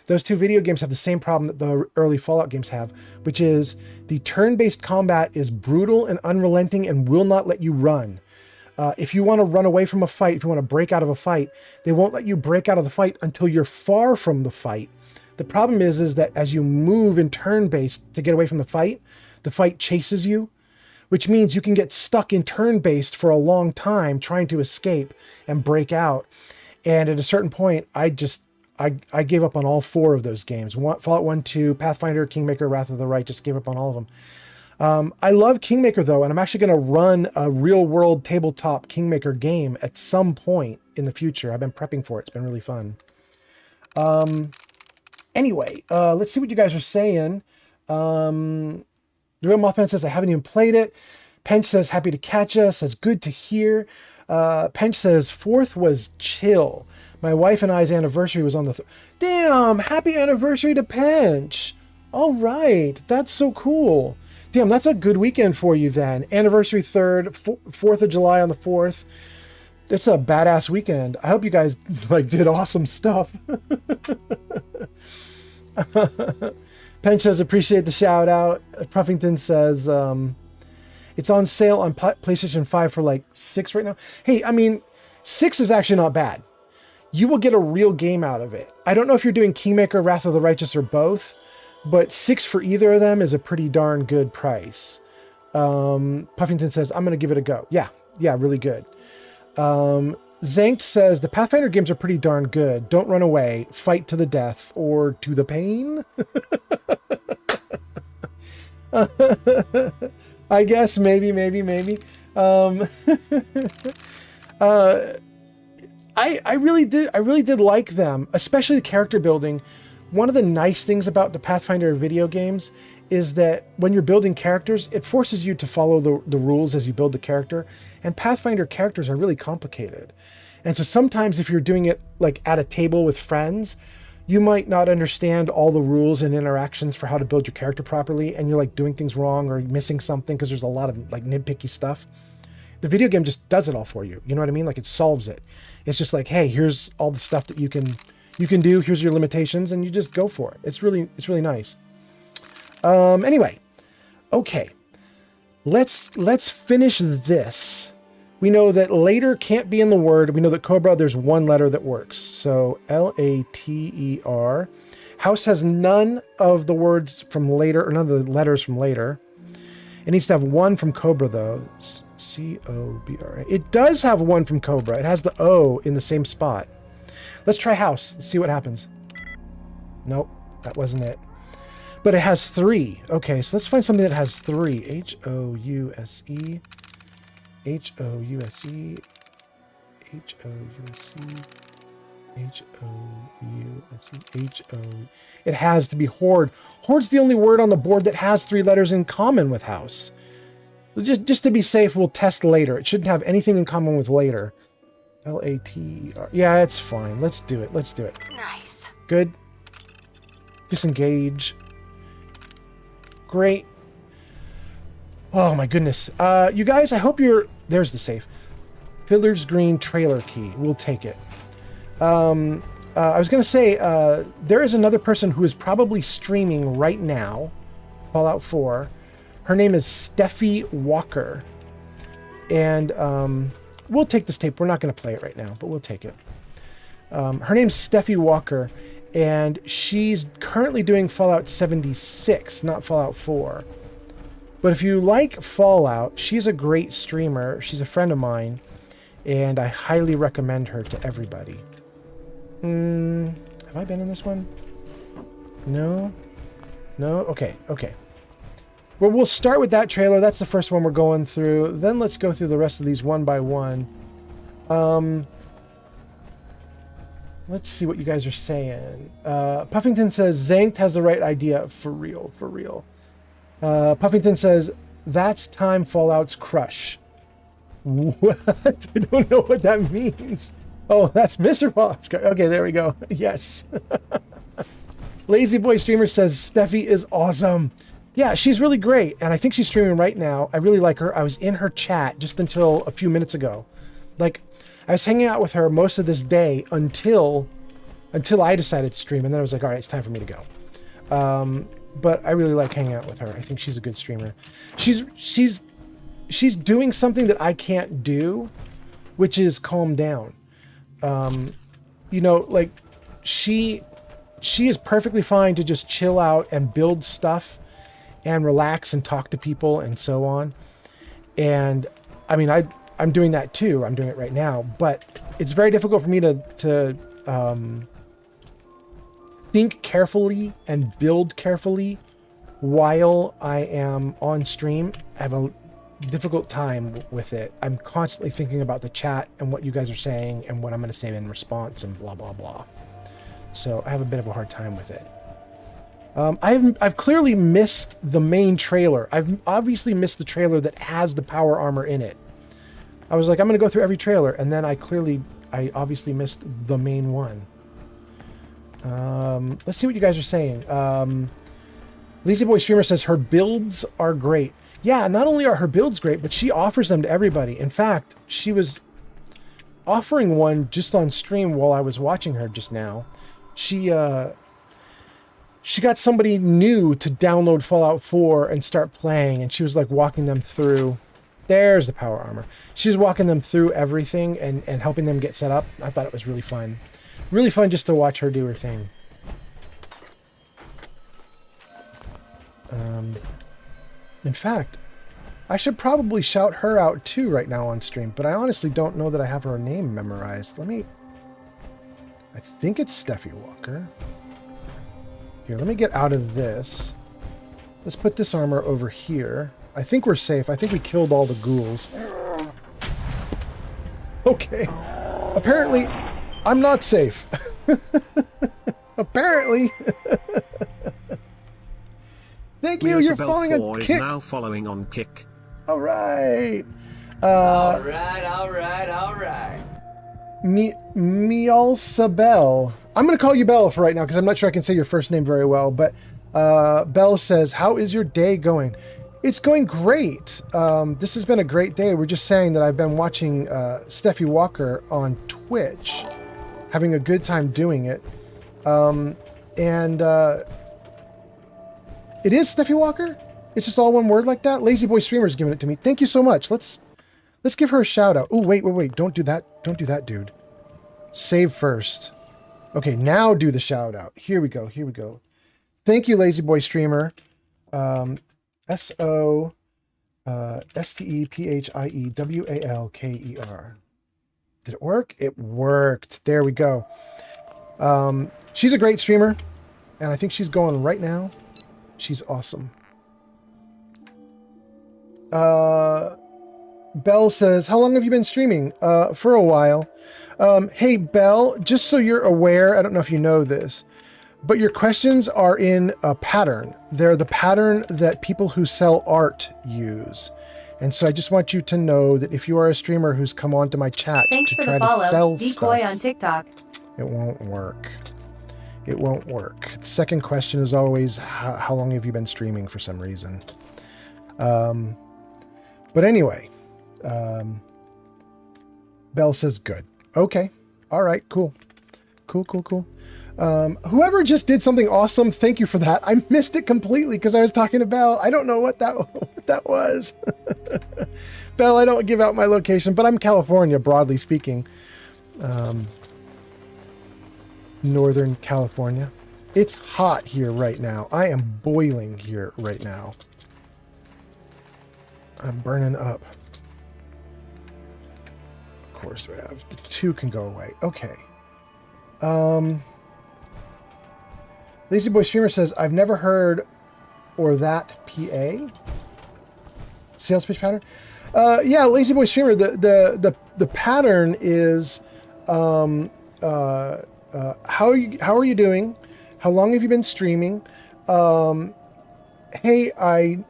Those 2 video games have the same problem that the early Fallout games have, which is the turn-based combat is brutal and unrelenting and will not let you run. If you want to run away from a fight, if you want to break out of a fight, they won't let you break out of the fight until you're far from the fight. The problem is that as you move in turn-based to get away from the fight chases you, which means you can get stuck in turn-based for a long time trying to escape and break out. And at a certain point, I gave up on all 4 of those games. Fallout 1, 2, Pathfinder, Kingmaker, Wrath of the Righteous, gave up on all of them. I love Kingmaker though, and I'm actually going to run a real-world tabletop Kingmaker game at some point in the future. I've been prepping for it. It's been really fun. Anyway, let's see what you guys are saying. The Real Mothman says, I haven't even played it. Pench says, happy to catch us. Says, good to hear. Pench says, 4th was chill. My wife and I's anniversary was on the... Damn! Happy anniversary to Pench! All right. That's so cool. Damn, that's a good weekend for you then. Anniversary 3rd, 4th of July on the 4th. It's a badass weekend. I hope you guys like did awesome stuff. Penn says, appreciate the shout out. Puffington says, it's on sale on PlayStation 5 for like $6 right now. Hey, I mean, $6 is actually not bad. You will get a real game out of it. I don't know if you're doing Kingmaker, Wrath of the Righteous, or both, but $6 for either of them is a pretty darn good price. Puffington says, I'm going to give it a go. Yeah, really good. Zankt says, the Pathfinder games are pretty darn good. Don't run away. Fight to the death or to the pain. I guess maybe. I really did like them, especially the character building. One of the nice things about the Pathfinder video games is that when you're building characters, it forces you to follow the rules as you build the character. And Pathfinder characters are really complicated. And so sometimes if you're doing it like at a table with friends, you might not understand all the rules and interactions for how to build your character properly. And you're like doing things wrong or missing something because there's a lot of like nitpicky stuff. The video game just does it all for you. You know what I mean? Like it solves it. It's just like, hey, here's all the stuff that you can do. Here's your limitations, and you just go for it. It's really nice. Anyway, okay. Let's finish this. We know that later can't be in the word. We know that Cobra, there's one letter that works. So Later. House has none of the words from later, or none of the letters from later. It needs to have one from Cobra, though. Cobra. It does have one from Cobra. It has the O in the same spot. Let's try house. Let's see what happens. Nope, that wasn't it. But it has 3. Okay, so let's find something that has 3. House. House. It has to be Horde. Horde's the only word on the board that has 3 letters in common with house. Just to be safe, we'll test later. It shouldn't have anything in common with later. Later. Yeah, it's fine. Let's do it. Nice. Good. Disengage. Great. Oh my goodness. You guys, I hope there's the safe. Fiddler's Green trailer key. We'll take it. I was going to say, there is another person who is probably streaming right now, Fallout 4. Her name is Steffi Walker. And we'll take this tape. We're not going to play it right now, but we'll take it. Her name's Steffi Walker, and she's currently doing Fallout 76, not Fallout 4. But if you like Fallout, she's a great streamer. She's a friend of mine, and I highly recommend her to everybody. Have I been in this one? No? Okay. Well, we'll start with that trailer. That's the first one we're going through. Then let's go through the rest of these one by one. Let's see what you guys are saying. Puffington says, Zankt has the right idea. For real. Puffington says, that's time Fallout's crush. What? I don't know what that means. Oh, that's Mr. Fallout. Okay, there we go. Yes. Lazy Boy Streamer says, Steffi is awesome. Yeah, she's really great, and I think she's streaming right now. I really like her. I was in her chat just until a few minutes ago. Like, I was hanging out with her most of this day until I decided to stream, and then I was like, all right, it's time for me to go. But I really like hanging out with her. I think she's a good streamer. She's doing something that I can't do, which is calm down. You know, like, she is perfectly fine to just chill out and build stuff and relax and talk to people and so on. And I mean, I'm doing that too. I'm doing it right now, but it's very difficult for me to think carefully and build carefully while I am on stream. I have a difficult time with it. I'm constantly thinking about the chat and what you guys are saying and what I'm going to say in response and blah, blah, blah. So I have a bit of a hard time with it. I've clearly missed the main trailer. I've obviously missed the trailer that has the power armor in it. I was like, I'm going to go through every trailer, and then I obviously missed the main one. Let's see what you guys are saying. Lazy Boy Streamer says her builds are great. Yeah, not only are her builds great, but she offers them to everybody. In fact, she was offering one just on stream while I was watching her just now. She got somebody new to download Fallout 4 and start playing, and she was like walking them through. There's the power armor. She's walking them through everything and helping them get set up. I thought it was really fun. Really fun just to watch her do her thing. In fact, I should probably shout her out too right now on stream, but I honestly don't know that I have her name memorized. I think it's Steffi Walker. Here, let me get out of this. Let's put this armor over here. I think we're safe. I think we killed all the ghouls. Okay. Apparently, I'm not safe. Apparently. Thank you. You're following on Kick. Now following on Kick. All right. All right. Mialsa Bell. I'm going to call you Bell for right now because I'm not sure I can say your first name very well. But Bell says, how is your day going? It's going great. This has been a great day. We're just saying that I've been watching Steffi Walker on Twitch, having a good time doing it. It is Steffi Walker? It's just all one word like that? Lazy Boy Streamer's giving it to me. Thank you so much. Let's give her a shout out. Oh, wait. Don't do that. Don't do that, dude. Save first. Okay, now do the shout out. Here we go. Thank you, Lazy Boy Streamer. SOSTEPHIEWALKER. Did it work? It worked. There we go. She's a great streamer, and I think she's going right now. She's awesome. Bell says, how long have you been streaming? For a while. Hey, Bell, just so you're aware, I don't know if you know this, but your questions are in a pattern. They're the pattern that people who sell art use. And so I just want you to know that if you are a streamer who's come onto my chat Thanks to for try the to follow. sell Decoy stuff, on TikTok. it won't work. It won't work. The second question is always, how long have you been streaming for some reason? But anyway, Bell says good. Okay. All right. Cool. Whoever just did something awesome, thank you for that. I missed it completely because I was talking to Bell. I don't know what that was. Bell, I don't give out my location, but I'm California, broadly speaking. Northern California. It's hot here right now. I am boiling here right now. I'm burning up. Of course we have. The 2 can go away. Okay. Lazy Boy Streamer says, I've never heard or that PA. Sales pitch pattern? Yeah, Lazy Boy Streamer, the pattern is how are you doing? How long have you been streaming? Hey, I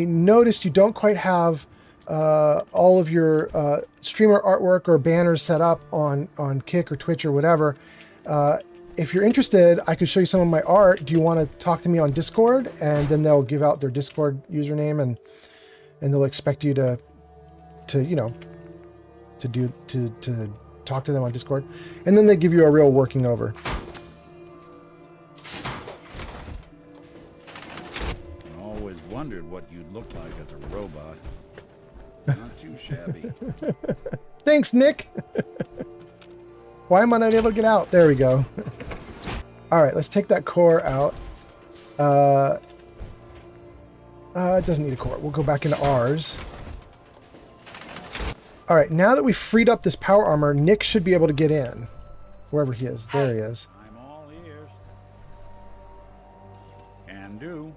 noticed you don't quite have all of your streamer artwork or banners set up on Kick or Twitch or whatever. If you're interested, I could show you some of my art. Do you want to talk to me on Discord? And then they'll give out their Discord username and they'll expect you to talk to them on Discord. And then they give you a real working over. I always wondered what you'd look like as a robot. Not too shabby. Thanks, Nick. Why am I not able to get out? There we go. All right, let's take that core out. It doesn't need a core. We'll go back into ours. All right, now that we've freed up this power armor, Nick should be able to get in. Wherever he is. There he is. I'm all ears. Can do.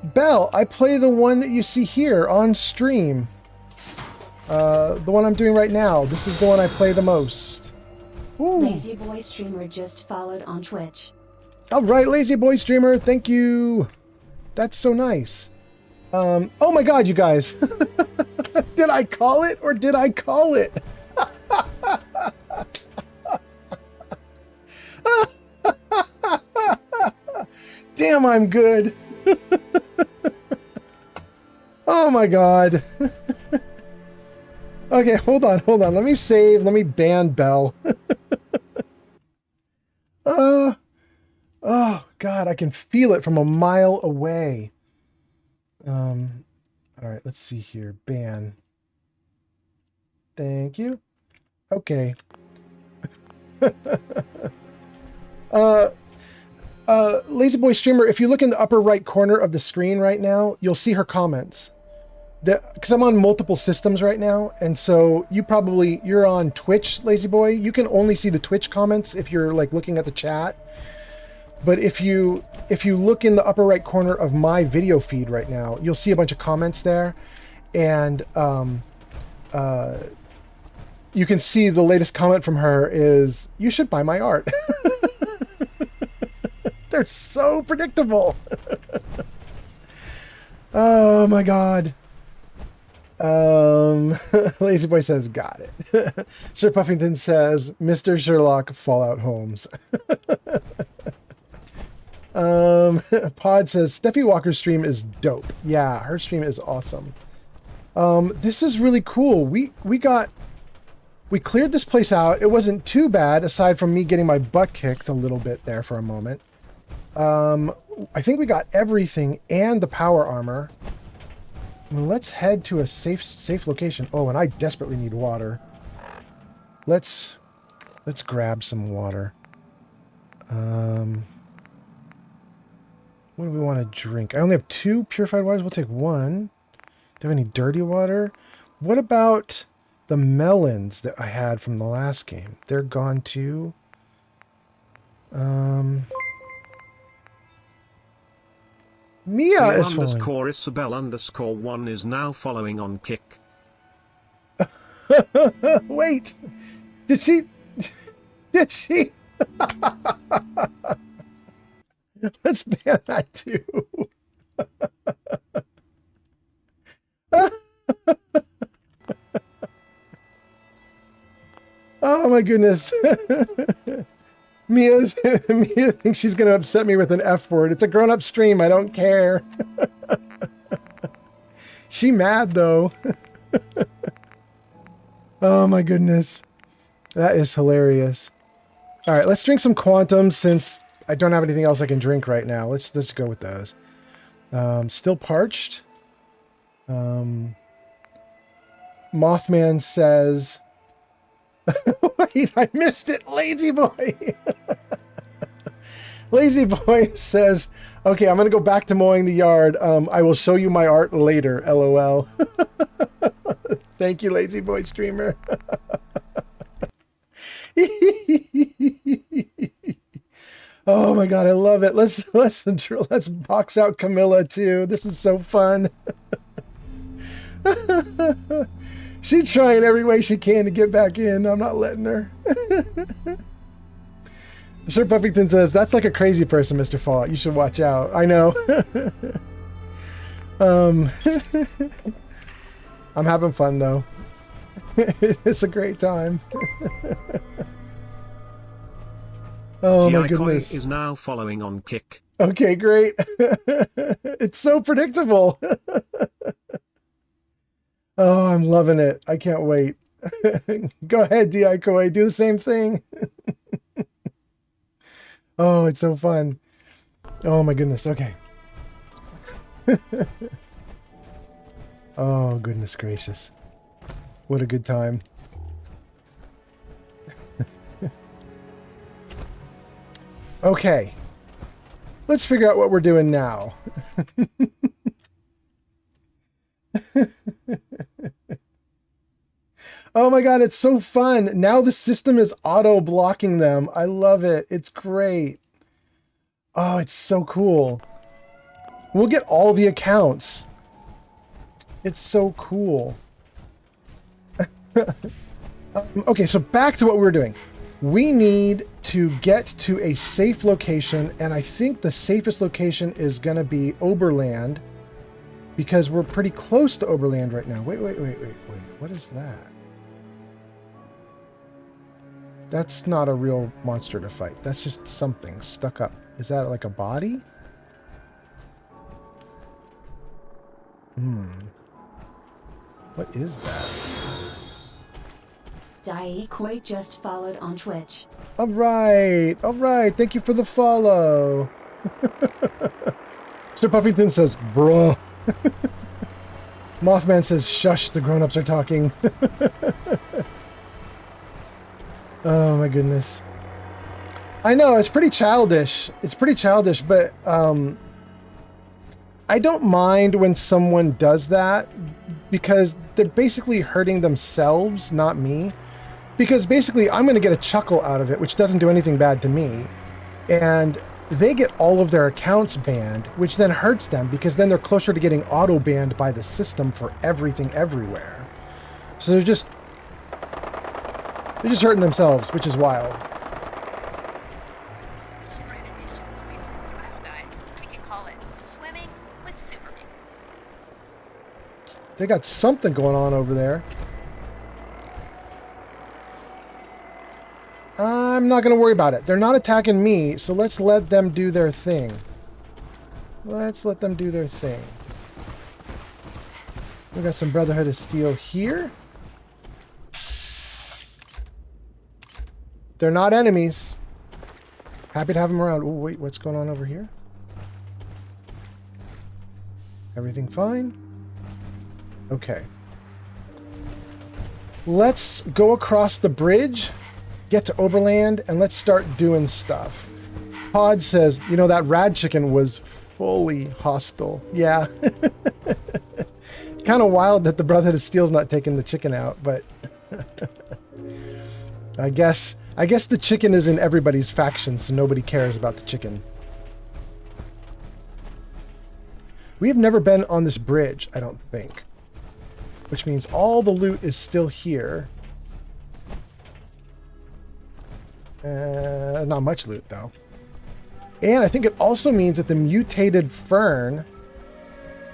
Bell, I play the one that you see here on stream. The one I'm doing right now. This is the one I play the most. Ooh. Lazy Boy Streamer just followed on Twitch. All right, Lazy Boy Streamer, thank you. That's so nice. Oh my God, you guys. Did I call it or did I call it? Damn, I'm good. Oh my god. Okay, hold on. Let me save. Let me ban Bell. Oh god, I can feel it from a mile away. All right, let's see here. Ban. Thank you. Okay. Lazy Boy Streamer, if you look in the upper right corner of the screen right now, you'll see her comments. Because I'm on multiple systems right now, and so you're on Twitch, Lazy Boy. You can only see the Twitch comments if you're like looking at the chat. But if you look in the upper right corner of my video feed right now, you'll see a bunch of comments there, and you can see the latest comment from her is, "You should buy my art." They're so predictable. Oh my god. Lazy Boy says, got it. Sir Puffington says, Mr. Sherlock Fallout Holmes. Pod says, Steffi Walker's stream is dope. Yeah, her stream is awesome. This is really cool. We cleared this place out. It wasn't too bad, aside from me getting my butt kicked a little bit there for a moment. I think we got everything and the power armor. Let's head to a safe location. Oh, and I desperately need water. Let's grab some water. What do we want to drink? I only have 2 purified waters. We'll take 1. Do you have any dirty water? What about the melons that I had from the last game? They're gone too. Mia is following. Isabel_1 is now following on Kick. Wait, did she? Let's ban that too. Oh my goodness. Mia thinks she's going to upset me with an F word. It's a grown-up stream. I don't care. She mad, though. Oh, my goodness. That is hilarious. All right, let's drink some Quantum since I don't have anything else I can drink right now. Let's go with those. Still parched. Mothman says... Wait, I missed it. Lazy Boy. Lazy Boy says, okay, I'm going to go back to mowing the yard. I will show you my art later. LOL. Thank you, Lazy Boy streamer. Oh my god, I love it. Let's box out Camilla too. This is so fun. She's trying every way she can to get back in. I'm not letting her. Sure, Puffington says, that's like a crazy person, Mr. Fallout. You should watch out. I know. I'm having fun, though. It's a great time. Oh, my goodness. Is now following on Kick. Okay, great. It's so predictable. Oh, I'm loving it. I can't wait. Go ahead, Diakoi. Do the same thing. Oh, it's so fun. Oh, my goodness. Okay. Oh, goodness gracious. What a good time. Okay. Let's figure out what we're doing now. Oh my god, it's so fun. Now the system is auto-blocking them. I love it. It's great. Oh, it's so cool. We'll get all the accounts. It's so cool. Okay, so back to what we were doing. We need to get to a safe location, and I think the safest location is going to be Oberland, because we're pretty close to Oberland right now. Wait. What is that? That's not a real monster to fight. That's just something stuck up. Is that like a body? What is that? Daikoi just followed on Twitch. All right. Thank you for the follow. Mr. Puffington says, bruh. Mothman says, shush, the grown-ups are talking. Oh my goodness. I know, it's pretty childish. But I don't mind when someone does that because they're basically hurting themselves, not me. Because basically I'm going to get a chuckle out of it, which doesn't do anything bad to me. And they get all of their accounts banned, which then hurts them because then they're closer to getting auto-banned by the system for everything everywhere. So they're just hurting themselves, which is wild. They got something going on over there. I'm not going to worry about it. They're not attacking me, so let's let them do their thing. We got some Brotherhood of Steel here. They're not enemies. Happy to have them around. Oh, wait, what's going on over here? Everything fine? Okay. Let's go across the bridge, get to Oberland, and let's start doing stuff. Pod says, you know, that rad chicken was fully hostile. Yeah. Kind of wild that the Brotherhood of Steel's not taking the chicken out, but I guess the chicken is in everybody's faction, so nobody cares about the chicken. We have never been on this bridge, I don't think. Which means all the loot is still here. Not much loot, though. And I think it also means that the mutated fern,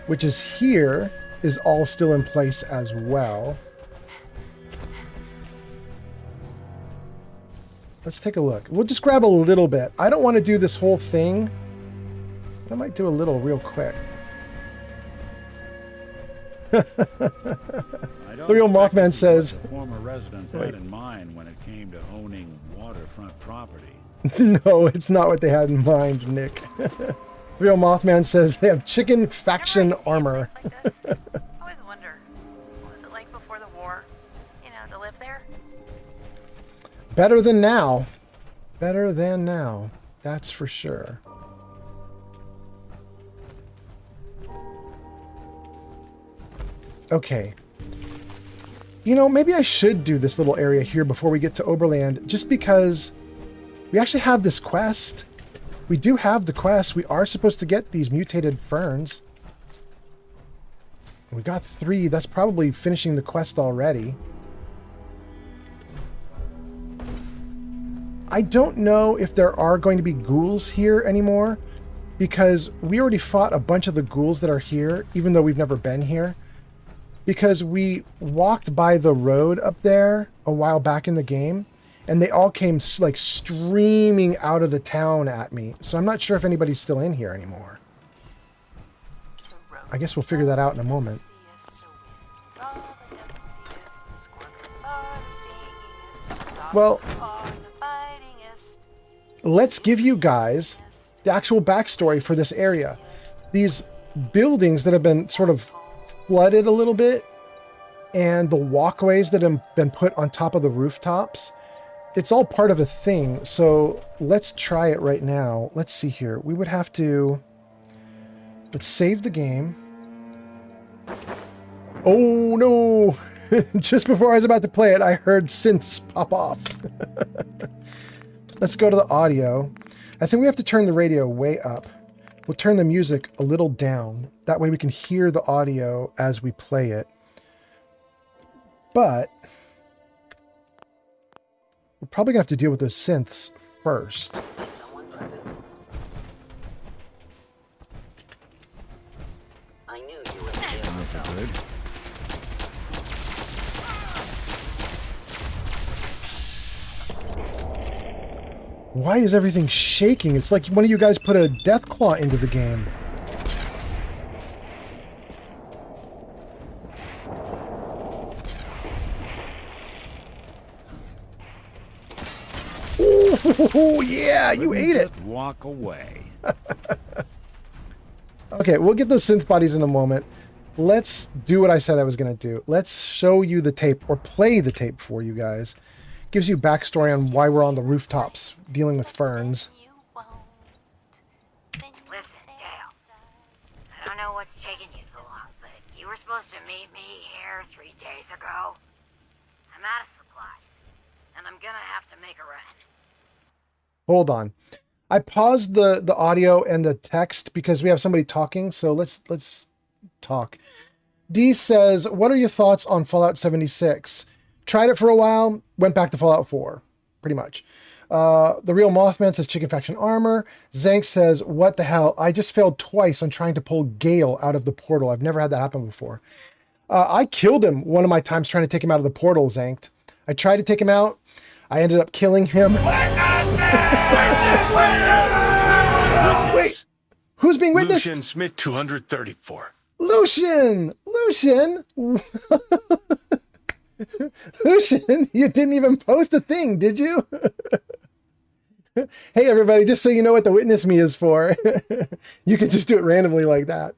which is here, is all still in place as well. Let's take a look. We'll just grab a little bit. I don't want to do this whole thing. I might do a little real quick. The real Mothman says, the former residents had in mind when it came to owning waterfront property. No, it's not what they had in mind, Nick. The real Mothman says they have chicken faction armor. I always wonder, what was it like before the war? You know, to live there? Better than now. Better than now. That's for sure. Okay. You know, maybe I should do this little area here before we get to Oberland, just because we actually have this quest. We do have the quest. We are supposed to get these mutated ferns. We got 3. That's probably finishing the quest already. I don't know if there are going to be ghouls here anymore, because we already fought a bunch of the ghouls that are here, even though we've never been here. Because we walked by the road up there a while back in the game, and they all came like streaming out of the town at me. So I'm not sure if anybody's still in here anymore. I guess we'll figure that out in a moment. Well, let's give you guys the actual backstory for this area. These buildings that have been sort of flooded a little bit, and the walkways that have been put on top of the rooftops, it's all part of a thing. So let's try it right now. Let's see here. We would have to, let's save the game. Oh no. Just before I was about to play it, I heard synths pop off. Let's go to the audio. I think we have to turn the radio way up. We'll turn the music a little down. That way we can hear the audio as we play it. But we're probably going to have to deal with those synths first. Is someone present? I knew you would kill yourself. Good. Why is everything shaking? It's like one of you guys put a death claw into the game. Oh, yeah, you ate it. Just walk away. Okay, we'll get those synth bodies in a moment. Let's do what I said I was going to do. Let's show you the tape, or play the tape for you guys. Gives you backstory on why we're on the rooftops dealing with ferns. You won't. Then you Listen, say Dale. I don't know what's taking you so long, but you were supposed to meet me here 3 days ago. I'm out of supplies, and I'm gonna have to make a run. Hold on. I paused the audio and the text because we have somebody talking, so let's talk. D says, what are your thoughts on Fallout 76? Tried it for a while, went back to Fallout 4, pretty much. The Real Mothman says Chicken Faction Armor. Zank says, what the hell? I just failed twice on trying to pull Gale out of the portal. I've never had that happen before. I killed him one of my times trying to take him out of the portal, Zanked. I tried to take him out. I ended up killing him. Wait, who's being witnessed? Lucian Smith 234. Lucian! Lucian, you didn't even post a thing, did you? Hey, everybody, just so you know what the witness me is for. You could just do it randomly like that.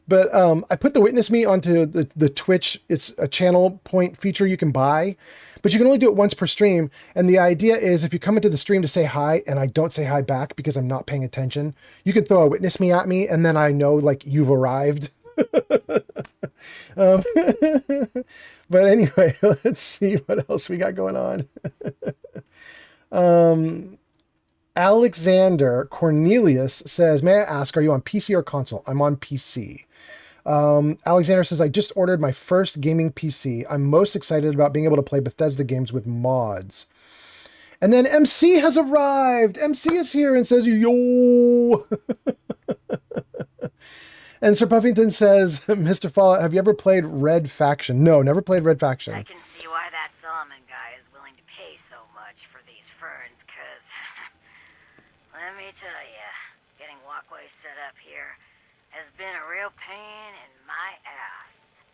But I put the witness me onto the Twitch. It's a channel point feature you can buy, but you can only do it once per stream. And the idea is if you come into the stream to say hi and I don't say hi back because I'm not paying attention, you can throw a witness me at me and then I know like you've arrived. But anyway, let's see what else we got going on. Alexander Cornelius says, may I ask, are you on PC or console? I'm on PC. Alexander says, I just ordered my first gaming PC. I'm most excited about being able to play Bethesda games with mods. And then MC has arrived. MC is here and says, yo. And Sir Puffington says, Mr. Fallout, have you ever played Red Faction? No, never played Red Faction. I can see why that Solomon guy is willing to pay so much for these ferns, cause let me tell ya, getting walkways set up here has been a real pain in my ass.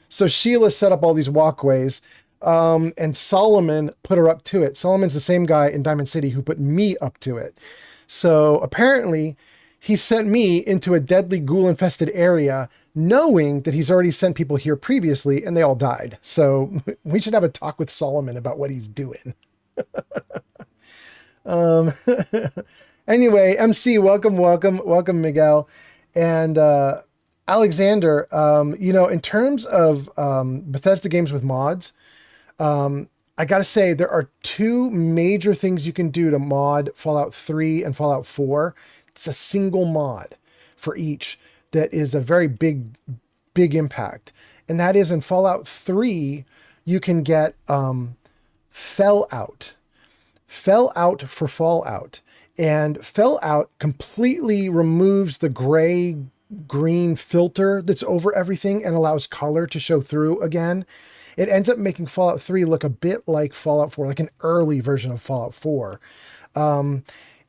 So Sheila set up all these walkways, and Solomon put her up to it. Solomon's the same guy in Diamond City who put me up to it. So apparently he sent me into a deadly ghoul-infested area knowing that he's already sent people here previously and they all died. So we should have a talk with Solomon about what he's doing. Anyway, MC, welcome, Miguel. And Alexander, in terms of Bethesda games with mods, I got to say there are two major things you can do to mod Fallout 3 and Fallout 4. It's a single mod for each that is a very big impact. And that is in Fallout 3, you can get Fell Out for Fallout. And Fell Out completely removes the gray-green filter that's over everything and allows color to show through again. It ends up making Fallout 3 look a bit like Fallout 4, like an early version of Fallout 4.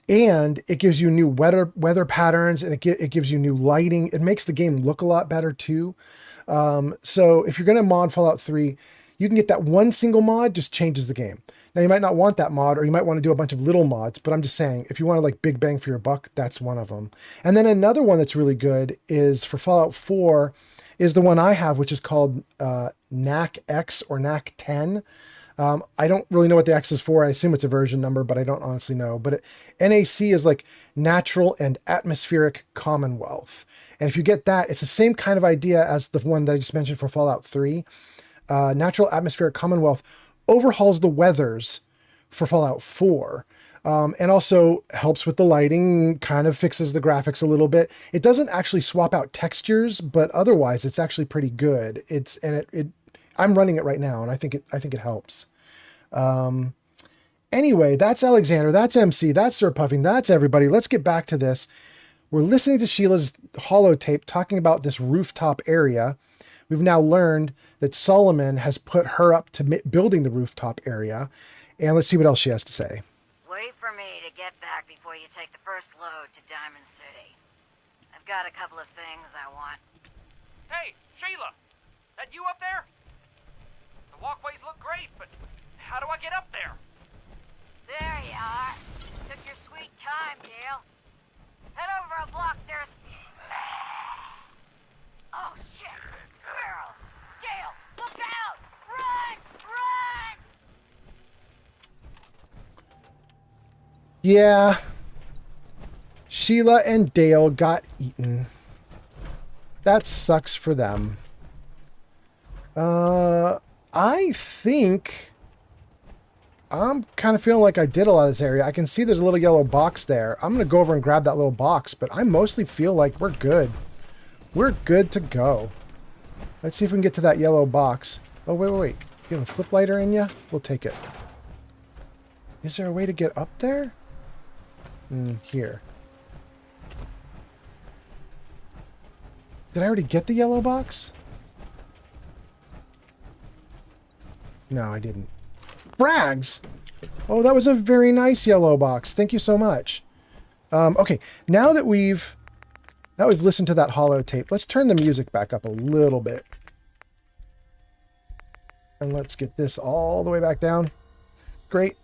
And it gives you new weather patterns, and it gives you new lighting. It makes the game look a lot better too. So if you're going to mod Fallout 3, you can get that one single mod, just changes the game. Now you might not want that mod, or you might want to do a bunch of little mods, but I'm just saying, if you want to like big bang for your buck, that's one of them. And then another one that's really good is for Fallout 4 is the one I have, which is called NAC X or NAC 10. I don't really know what the X is for. I assume it's a version number, but I don't honestly know. But NAC is like Natural and Atmospheric Commonwealth. And if you get that, it's the same kind of idea as the one that I just mentioned for Fallout 3. Natural Atmospheric Commonwealth overhauls the weathers for Fallout 4. And also helps with the lighting, kind of fixes the graphics a little bit. It doesn't actually swap out textures, but otherwise it's actually pretty good. I'm running it right now, and I think it helps. Anyway, that's Alexander, that's MC, that's Sir Puffing, that's everybody. Let's get back to this. We're listening to Sheila's holotape talking about this rooftop area. We've now learned that Solomon has put her up to building the rooftop area, and let's see what else she has to say. Wait for me to get back before you take the first load to Diamond City. I've got a couple of things I want. Hey, Sheila! That you up there? The walkways look great, but how do I get up there? There you are. Took your sweet time, Dale. Head over a block, there's... Oh, shit. Girls. Dale, look out! Run! Run! Yeah. Sheila and Dale got eaten. That sucks for them. I think I'm kind of feeling like I did a lot of this area. I can see there's a little yellow box there. I'm going to go over and grab that little box, but I mostly feel like we're good. We're good to go. Let's see if we can get to that yellow box. Oh, wait. You have a flip lighter in you? We'll take it. Is there a way to get up there? Here. Did I already get the yellow box? No, I didn't. Brags! Oh, that was a very nice yellow box. Thank you so much. Okay, now that we've listened to that holotape, let's turn the music back up a little bit. And let's get this all the way back down. Great.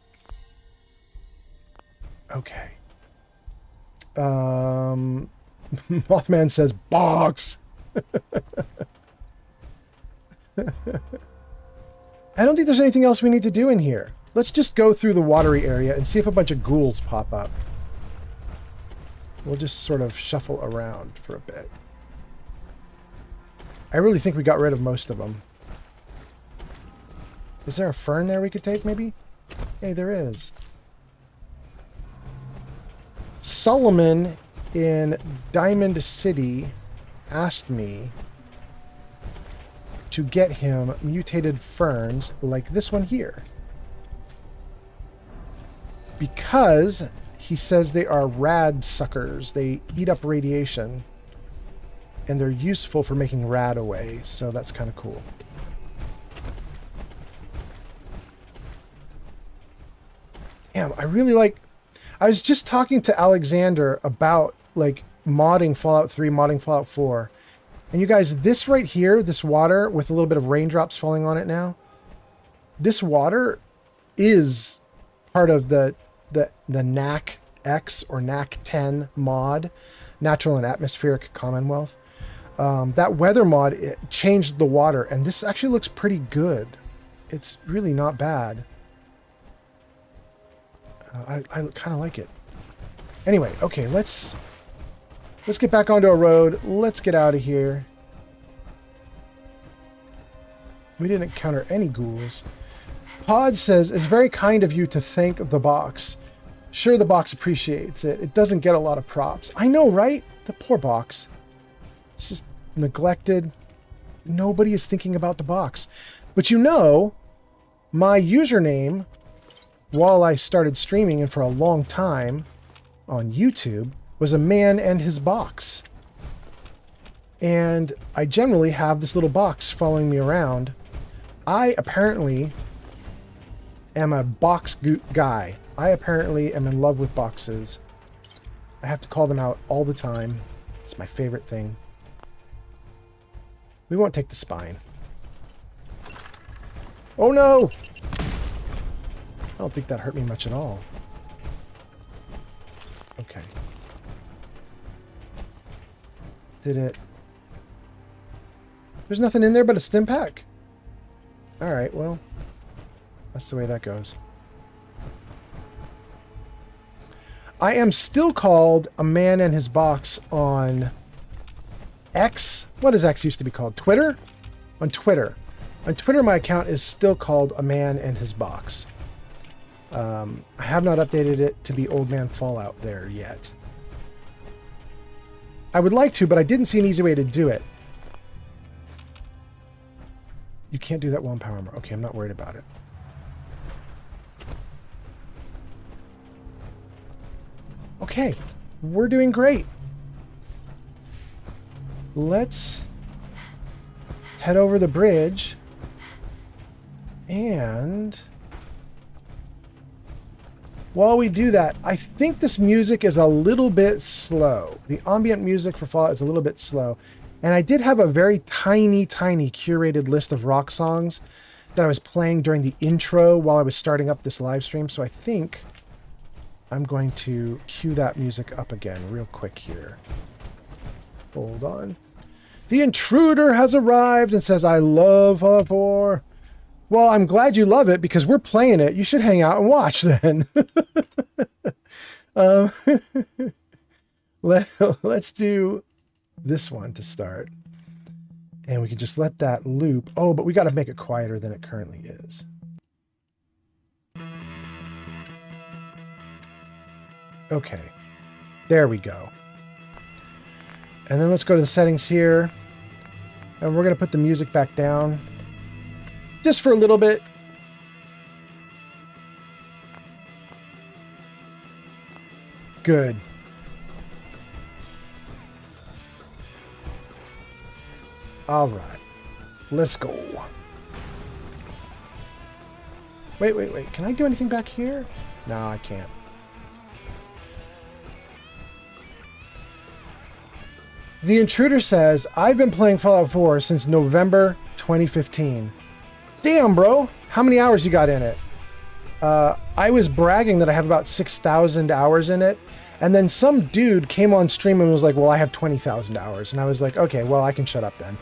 Okay. Mothman says, box! I don't think there's anything else we need to do in here. Let's just go through the watery area and see if a bunch of ghouls pop up. We'll just sort of shuffle around for a bit. I really think we got rid of most of them. Is there a fern there we could take, maybe? Hey, there is. Solomon in Diamond City asked me to get him mutated ferns like this one here. Because he says they are rad suckers. They eat up radiation. And they're useful for making rad away. So that's kind of cool. Damn, I really like... I was just talking to Alexander about, like, modding Fallout 3, modding Fallout 4. And you guys, this right here, this water with a little bit of raindrops falling on it now, this water is part of the NAC X or NAC 10 mod, Natural and Atmospheric Commonwealth. That weather mod, it changed the water, and this actually looks pretty good. It's really not bad. I kind of like it. Anyway, okay, let's get back onto a road. Let's get out of here. We didn't encounter any ghouls. Pod says, it's very kind of you to thank the box. Sure, the box appreciates it. It doesn't get a lot of props. I know, right? The poor box. It's just neglected. Nobody is thinking about the box. But you know, my username, while I started streaming and for a long time on YouTube, was a man and his box. And I generally have this little box following me around. I apparently am a box guy. I apparently am in love with boxes. I have to call them out all the time. It's my favorite thing. We won't take the spine. Oh no! I don't think that hurt me much at all. Okay. Did it... There's nothing in there but a stim pack. Alright, well, that's the way that goes. I am still called a man and his box on X. What does X used to be called? Twitter? On Twitter. On Twitter, my account is still called a man and his box. I have not updated it to be Old Man Fallout there yet. I would like to, but I didn't see an easy way to do it. You can't do that while in power armor. Okay, I'm not worried about it. Okay, we're doing great. Let's head over the bridge and... While we do that, I think this music is a little bit slow. The ambient music for Fallout is a little bit slow. And I did have a very tiny curated list of rock songs that I was playing during the intro while I was starting up this live stream. So I think I'm going to cue that music up again real quick here. Hold on. The intruder has arrived and says, I love Fallout 4. Well, I'm glad you love it because we're playing it. You should hang out and watch then. Let's do this one to start. And we can just let that loop. Oh, but we got to make it quieter than it currently is. Okay. There we go. And then let's go to the settings here. And we're going to put the music back down. Just for a little bit. Good. All right. Let's go. Wait. Can I do anything back here? No, I can't. The intruder says, I've been playing Fallout 4 since November 2015. Damn, bro. How many hours you got in it? I was bragging that I have about 6,000 hours in it. And then some dude came on stream and was like, well, I have 20,000 hours. And I was like, okay, well, I can shut up then.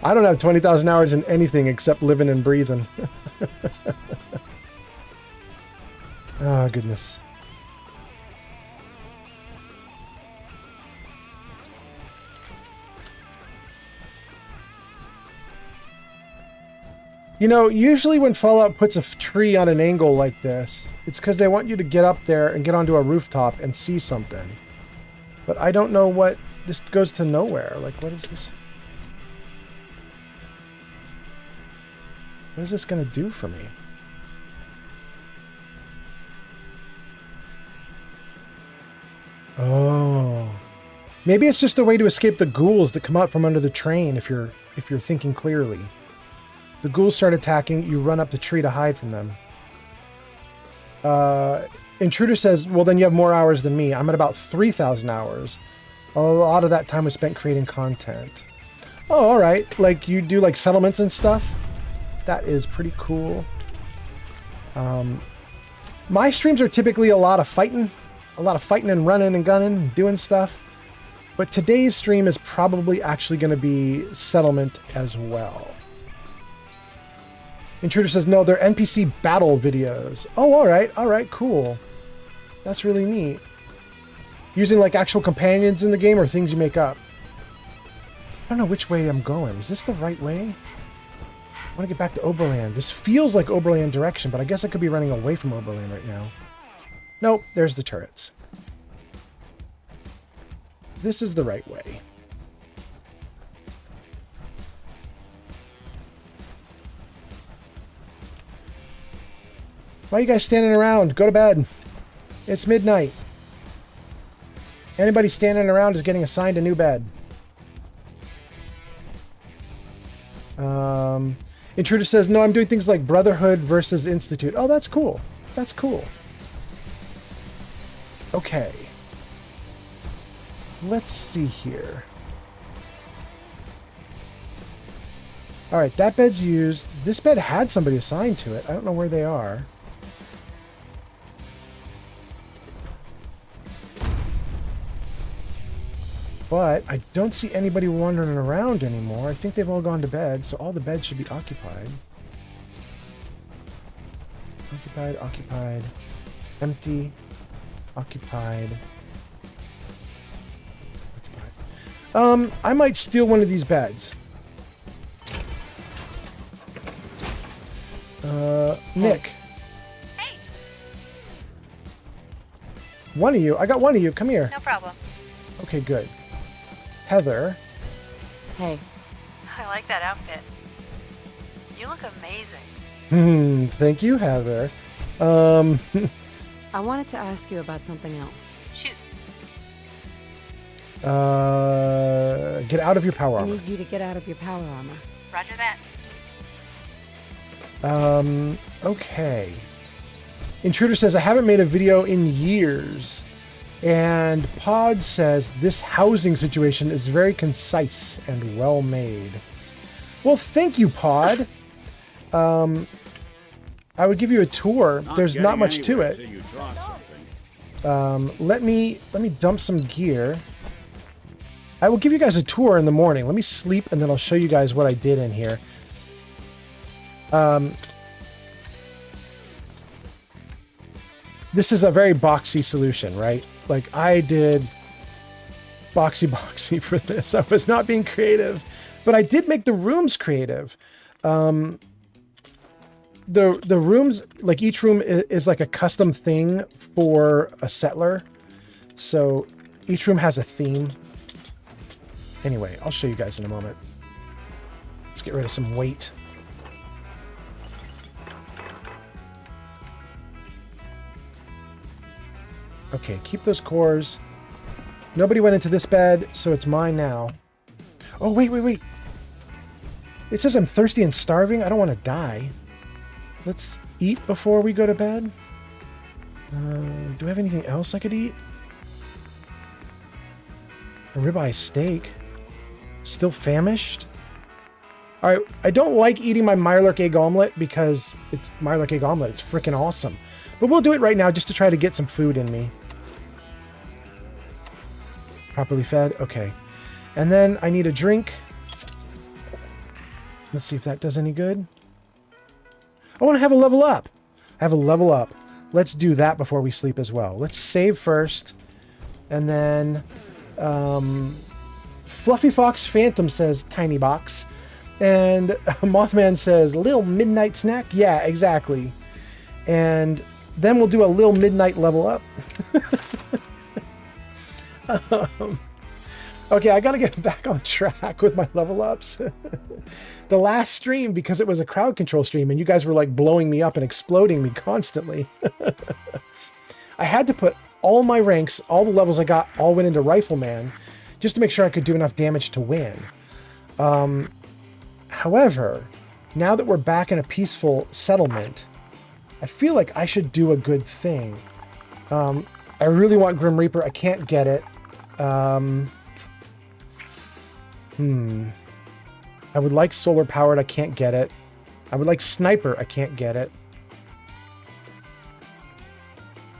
I don't have 20,000 hours in anything except living and breathing. Oh, goodness. You know, usually when Fallout puts a tree on an angle like this, it's because they want you to get up there and get onto a rooftop and see something. But I don't know what... This goes to nowhere. Like, what is this? What is this going to do for me? Oh. Maybe it's just a way to escape the ghouls that come out from under the train if you're thinking clearly. The ghouls start attacking, you run up the tree to hide from them. Intruder says, well, then you have more hours than me. I'm at about 3,000 hours. A lot of that time was spent creating content. Oh, all right. Like, you do, like, settlements and stuff? That is pretty cool. My streams are typically a lot of fighting. A lot of fighting and running and gunning and doing stuff. But today's stream is probably actually going to be settlement as well. Intruder says, no, they're NPC battle videos. Oh, all right, cool. That's really neat. Using like actual companions in the game or things you make up. I don't know which way I'm going. Is this the right way? I want to get back to Oberland. This feels like Oberland direction, but I guess I could be running away from Oberland right now. Nope, there's the turrets. This is the right way. Why are you guys standing around? Go to bed. It's midnight. Anybody standing around is getting assigned a new bed. Intruder says, no, I'm doing things like Brotherhood versus Institute. Oh, that's cool. That's cool. Okay. Let's see here. Alright, that bed's used. This bed had somebody assigned to it. I don't know where they are. But I don't see anybody wandering around anymore. I think they've all gone to bed, so all the beds should be occupied. Occupied. Empty. Occupied. I might steal one of these beds. Nick. Hey. One of you. I got one of you. Come here. No problem. Okay, good. Heather. Hey. I like that outfit. You look amazing. Thank you, Heather. I wanted to ask you about something else. Shoot. Get out of your power I armor. need you to get out of your power armor. Roger that. Okay. Intruder says, I haven't made a video in years. And Pod says, this housing situation is very concise and well made. Well, thank you, Pod. I would give you a tour. There's not getting much to anywhere it. till you draw something. Let me dump some gear. I will give you guys a tour in the morning. Let me sleep, and then I'll show you guys what I did in here. This is a very boxy solution, right? Like, I did boxy for this. I was not being creative, but I did make the rooms creative. The rooms, like each room is like a custom thing for a settler. So each room has a theme. Anyway, I'll show you guys in a moment. Let's get rid of some weight. Okay, keep those cores. Nobody went into this bed, so it's mine now. Oh, wait. It says I'm thirsty and starving. I don't want to die. Let's eat before we go to bed. Do I have anything else I could eat? A ribeye steak. Still famished? Alright, I don't like eating my Mirelurk egg omelet because it's Mirelurk egg omelet. It's freaking awesome. But we'll do it right now just to try to get some food in me. Properly fed? Okay. And then I need a drink. Let's see if that does any good. I want to have a level up. I have a level up. Let's do that before we sleep as well. Let's save first. And then... Fluffy Fox Phantom says tiny box. And Mothman says little midnight snack. Yeah, exactly. And then we'll do a little midnight level up. Okay, I gotta get back on track with my level ups. The last stream, because it was a crowd control stream and you guys were like blowing me up and exploding me constantly. I had to put all my ranks, all the levels I got, all went into Rifleman just to make sure I could do enough damage to win. However, now that we're back in a peaceful settlement, I feel like I should do a good thing. I really want Grim Reaper. I can't get it. I would like solar powered. I can't get it. I would like sniper. I can't get it.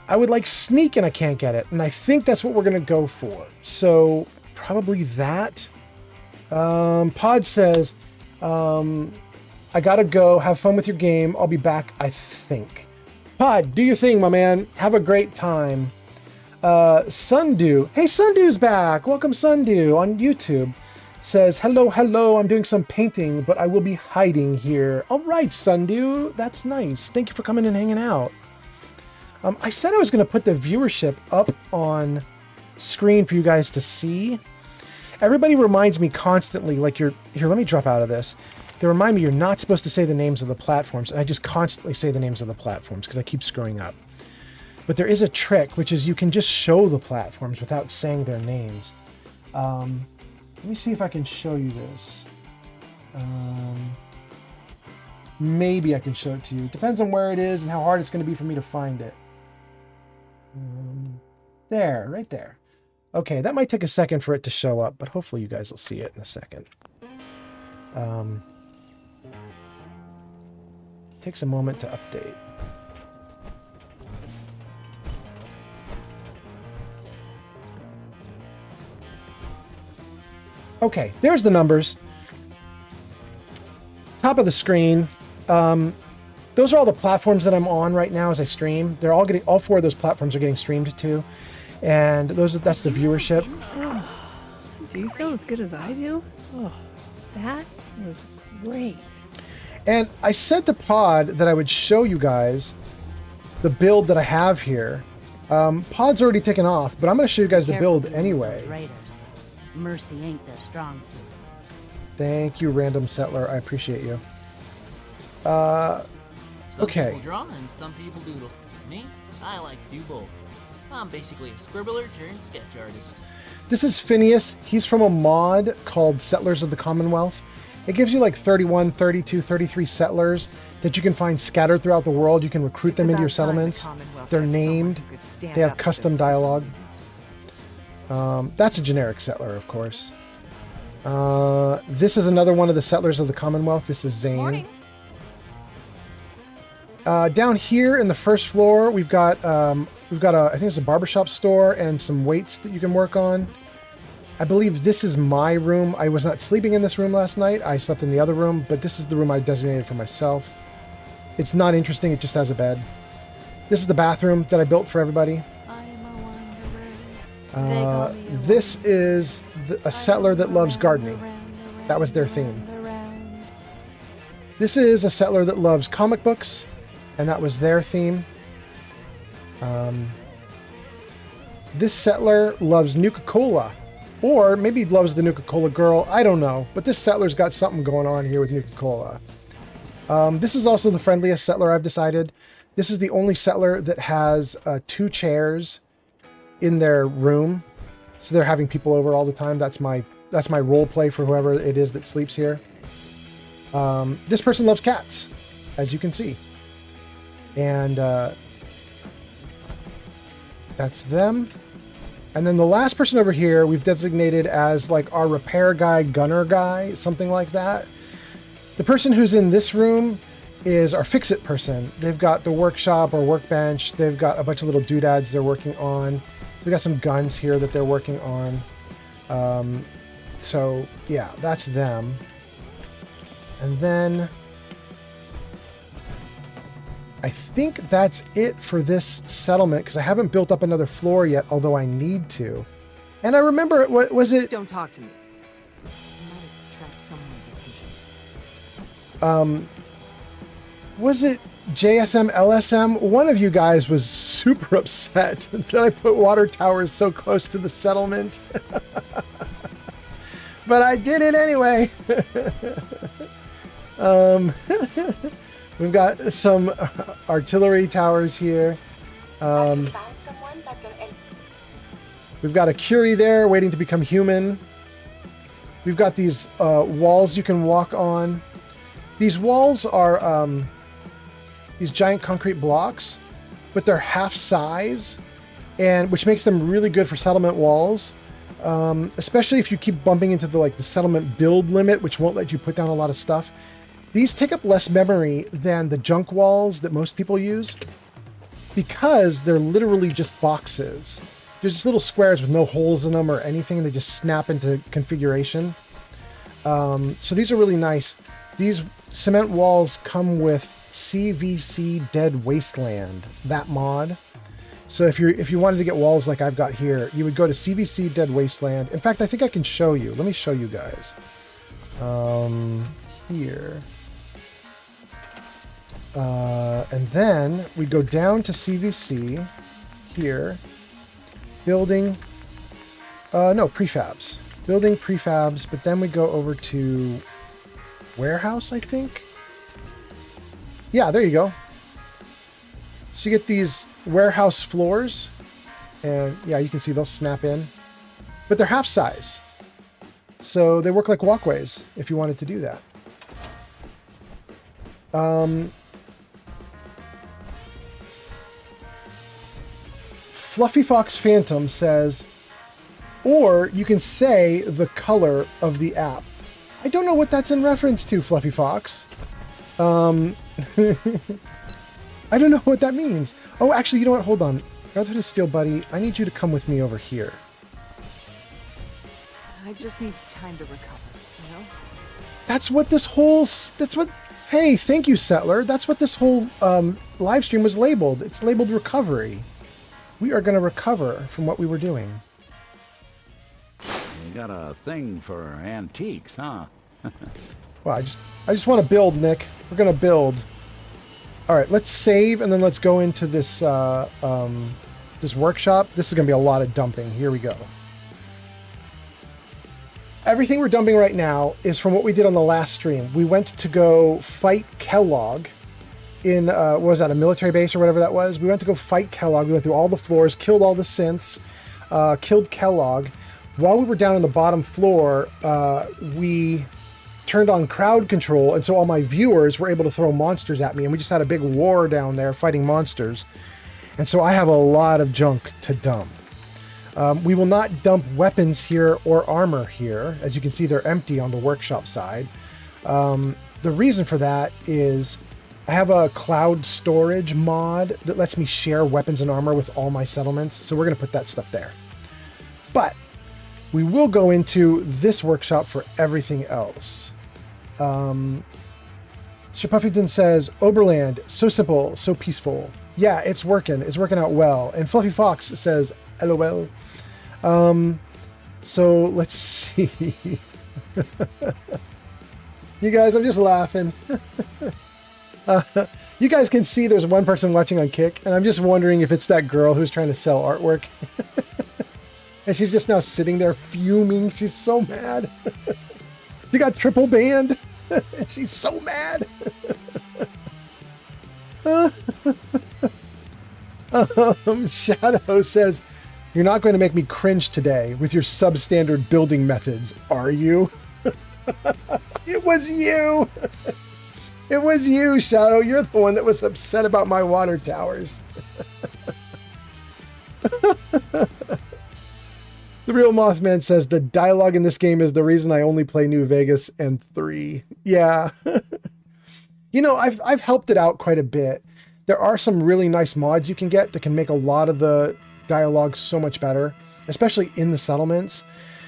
I would like sneak and I can't get it. And I think that's what we're going to go for. So probably that. Pod says, I gotta go. Have fun with your game. I'll be back, I think. Pod, do your thing, my man. Have a great time. Sundew. Hey, Sundew's back. Welcome, Sundew, on YouTube. Says, hello, I'm doing some painting, but I will be hiding here. All right, Sundew. That's nice. Thank you for coming and hanging out. I said I was going to put the viewership up on screen for you guys to see. Everybody reminds me constantly, like here, let me drop out of this. They remind me you're not supposed to say the names of the platforms, and I just constantly say the names of the platforms because I keep screwing up. But there is a trick, which is you can just show the platforms without saying their names. Let me see if I can show you this. Maybe I can show it to you. It depends on where it is and how hard it's going to be for me to find it. There, right there. Okay, that might take a second for it to show up, but hopefully you guys will see it in a second. Takes a moment to update. Okay, there's the numbers. Top of the screen. Those are all the platforms that I'm on right now as I stream. They're all getting, all four of those platforms are getting streamed to, and that's the viewership. Oh, do you feel as good as I do? Oh, that was great. And I said to Pod that I would show you guys the build that I have here. Pod's already taken off, but I'm going to show you guys the build anyway. Mercy ain't their strong suit. Thank you, Random Settler. I appreciate you. Some okay. people draw and some people doodle. Me, I like to do both. I'm basically a scribbler turned sketch artist. This is Phineas. He's from a mod called Settlers of the Commonwealth. It gives you like 31, 32, 33 settlers that you can find scattered throughout the world. You can recruit them into your settlements. They're named. They have custom dialogue. That's a generic settler, of course. This is another one of the Settlers of the Commonwealth. This is Zane. Morning. Down here in the first floor, we've got I think it's a barbershop store and some weights that you can work on. I believe this is my room. I was not sleeping in this room last night. I slept in the other room, but this is the room I designated for myself. It's not interesting. It just has a bed. This is the bathroom that I built for everybody. This is a settler that loves gardening. That was their theme. This is a settler that loves comic books, and that was their theme. This settler loves Nuka-Cola, or maybe he loves the Nuka-Cola girl. I don't know, but this settler's got something going on here with Nuka-Cola. This is also the friendliest settler, I've decided. This is the only settler that has 2 chairs in their room, so they're having people over all the time. That's my role play for whoever it is that sleeps here. This person loves cats, as you can see, and that's them. And then the last person over here we've designated as like our repair guy, gunner guy, something like that. The person who's in this room is our fix-it person. They've got the workshop or workbench. They've got a bunch of little doodads they're working on. They've got some guns here that they're working on. So yeah, that's them. And then I think that's it for this settlement, because I haven't built up another floor yet, although I need to. And I remember, what was it? Don't talk to me. I might attract someone's attention. Was it JSM, LSM? One of you guys was super upset that I put water towers so close to the settlement. But I did it anyway. We've got some artillery towers here. We've got a Curie there waiting to become human. We've got these walls you can walk on. These walls are these giant concrete blocks, but they're half size, and which makes them really good for settlement walls. Especially if you keep bumping into the settlement build limit, which won't let you put down a lot of stuff. These take up less memory than the junk walls that most people use, because they're literally just boxes. They're just little squares with no holes in them or anything. They just snap into configuration. So these are really nice. These cement walls come with CVC Dead Wasteland, that mod. So if you wanted to get walls like I've got here, you would go to CVC Dead Wasteland. In fact, I think I can show you. Let me show you guys. Here. And then we go down to CVC here. Building. No, prefabs. Building prefabs, but then we go over to warehouse, I think. Yeah, there you go. So you get these warehouse floors, and yeah, you can see they'll snap in, but they're half size, so they work like walkways if you wanted to do that. Fluffy Fox Phantom says, or you can say the color of the app. I don't know what that's in reference to, Fluffy Fox. I don't know what that means. Oh, actually, you know what? Hold on. Rather than Steel Buddy, I need you to come with me over here. I just need time to recover, you know? That's what this whole... Hey, thank you, Settler. That's what this whole live stream was labeled. It's labeled recovery. We are going to recover from what we were doing. You got a thing for antiques, huh? Well, I just want to build, Nick. We're going to build. All right, let's save, and then let's go into this this workshop. This is going to be a lot of dumping. Here we go. Everything we're dumping right now is from what we did on the last stream. We went to go fight Kellogg in, what was that, a military base or whatever that was? We went to go fight Kellogg. We went through all the floors, killed all the synths, killed Kellogg. While we were down on the bottom floor, we turned on crowd control, and so all my viewers were able to throw monsters at me, and we just had a big war down there fighting monsters. And so I have a lot of junk to dump. We will not dump weapons here or armor here. As you can see, they're empty on the workshop side. The reason for that is I have a cloud storage mod that lets me share weapons and armor with all my settlements, so we're going to put that stuff there. But we will go into this workshop for everything else. Sir Puffington says, Oberland, so simple, so peaceful. Yeah, it's working. It's working out well. And Fluffy Fox says, LOL. So let's see. You guys, I'm just laughing. You guys can see there's one person watching on Kick, and I'm just wondering if it's that girl who's trying to sell artwork. And she's just now sitting there fuming. She's so mad. She got triple banned. She's so mad. Shadow says, you're not going to make me cringe today with your substandard building methods, are you? It was you. It was you, Shadow. You're the one that was upset about my water towers. The Real Mothman says, the dialogue in this game is the reason I only play New Vegas and 3. Yeah. You know, I've helped it out quite a bit. There are some really nice mods you can get that can make a lot of the dialogue so much better, especially in the settlements.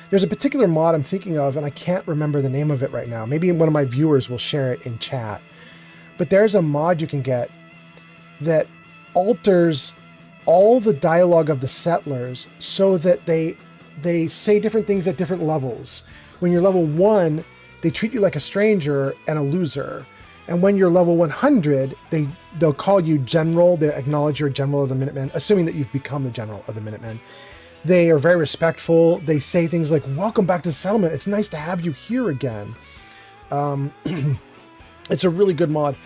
There's a particular mod I'm thinking of, and I can't remember the name of it right now. Maybe one of my viewers will share it in chat. But there's a mod you can get that alters all the dialogue of the settlers so that they say different things at different levels. When you're level 1, they treat you like a stranger and a loser. And when you're level 100, they'll call you general. They acknowledge you're general of the Minutemen, assuming that you've become the general of the Minutemen. They are very respectful. They say things like, welcome back to the settlement. It's nice to have you here again. It's a really good mod.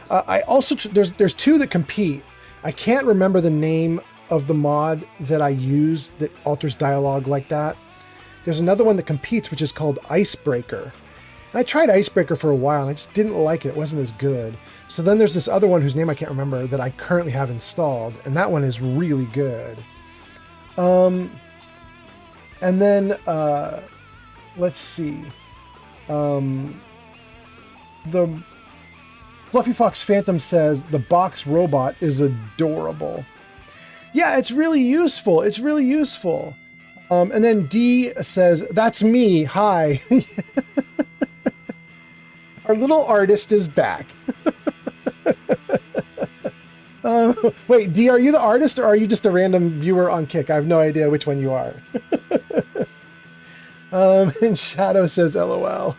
I also, there's 2 that compete. I can't remember the name of the mod that I use that alters dialogue like that. There's another one that competes, which is called Icebreaker. And I tried Icebreaker for a while, and I just didn't like it. It wasn't as good. So then there's this other one whose name I can't remember that I currently have installed, and that one is really good. And then, let's see. The Fluffy Fox Phantom says, the box robot is adorable. Yeah, it's really useful. It's really useful. And then D says, that's me. Hi. Our little artist is back. Wait, D, are you the artist or are you just a random viewer on Kick? I have no idea which one you are. And Shadow says, LOL.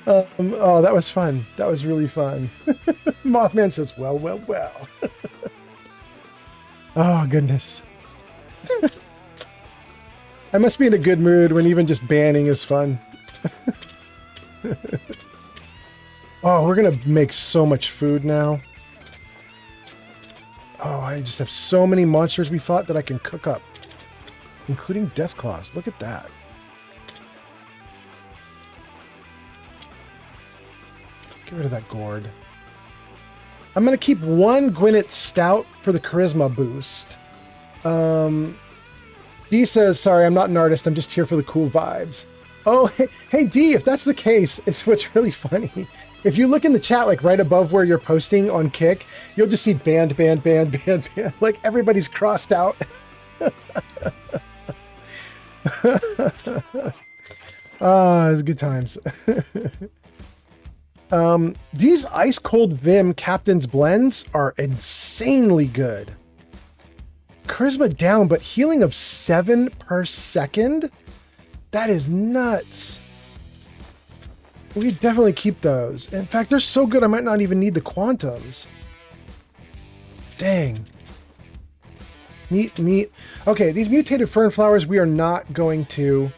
Oh, that was fun. That was really fun. Mothman says, well, well, well. Oh, goodness. I must be in a good mood when even just banning is fun. Oh, we're going to make so much food now. Oh, I just have so many monsters we fought that I can cook up. Including Deathclaws. Look at that. Get rid of that gourd. I'm going to keep 1 Gwyneth Stout for the charisma boost. D says, sorry, I'm not an artist. I'm just here for the cool vibes. Oh, hey, D, if that's the case, it's what's really funny. If you look in the chat, like right above where you're posting on Kick, you'll just see banned. Like everybody's crossed out. It's good times. These Ice Cold Vim Captain's Blends are insanely good. Charisma down, but healing of 7 per second? That is nuts. We could definitely keep those. In fact, they're so good I might not even need the quantums. Dang. Neat. Okay, these mutated fern flowers, we're not going to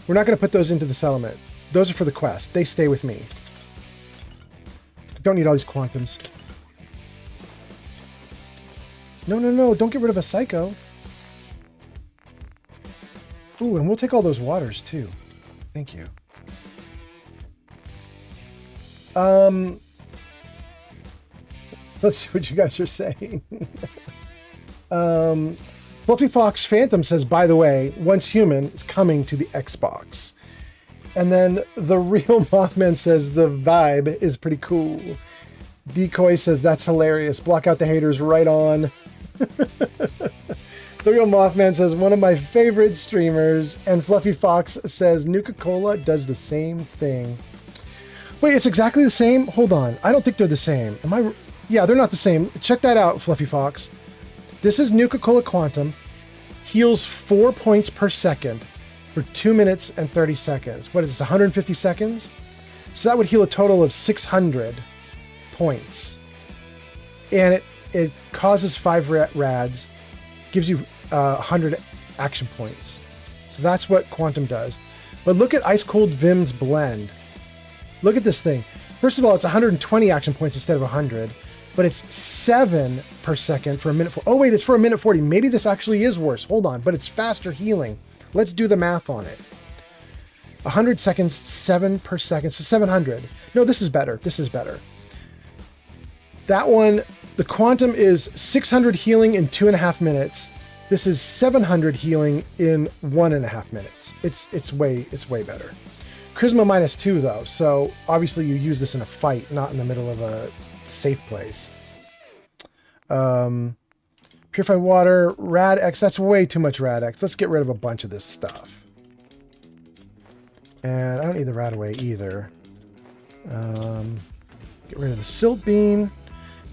put those into the settlement. Those are for the quest. They stay with me. Don't need all these quantums. No, don't get rid of a psycho. Ooh, and we'll take all those waters too. Thank you. Let's see what you guys are saying. Fluffy Fox Phantom says, by the way, Once Human is coming to the Xbox. And then the real Mothman says the vibe is pretty cool. Decoy says that's hilarious. Block out the haters, right on. The real Mothman says one of my favorite streamers. And Fluffy Fox says Nuka-Cola does the same thing. Wait, it's exactly the same? Hold on. I don't think they're the same. Am I? Yeah, they're not the same. Check that out, Fluffy Fox. This is Nuka-Cola Quantum. Heals 4 points per second for 2 minutes and 30 seconds. What is this, 150 seconds? So that would heal a total of 600 points. And it causes 5 rads, gives you 100 action points. So that's what Quantum does. But look at Ice Cold Vim's blend. Look at this thing. First of all, it's 120 action points instead of 100, but it's 7 per second for a minute. Oh wait, it's for a minute 40. Maybe this actually is worse. Hold on, but it's faster healing. Let's do the math on it. 100 seconds, 7 per second, so 700. No, this is better. This is better. That one, the Quantum is 600 healing in 2.5 minutes. This is 700 healing in 1.5 minutes. It's way better. Charisma -2 though, so obviously you use this in a fight, not in the middle of a safe place. Purified water, Rad X, that's way too much Rad X. Let's get rid of a bunch of this stuff. And I don't need the Rad away either. Get rid of the Silt Bean.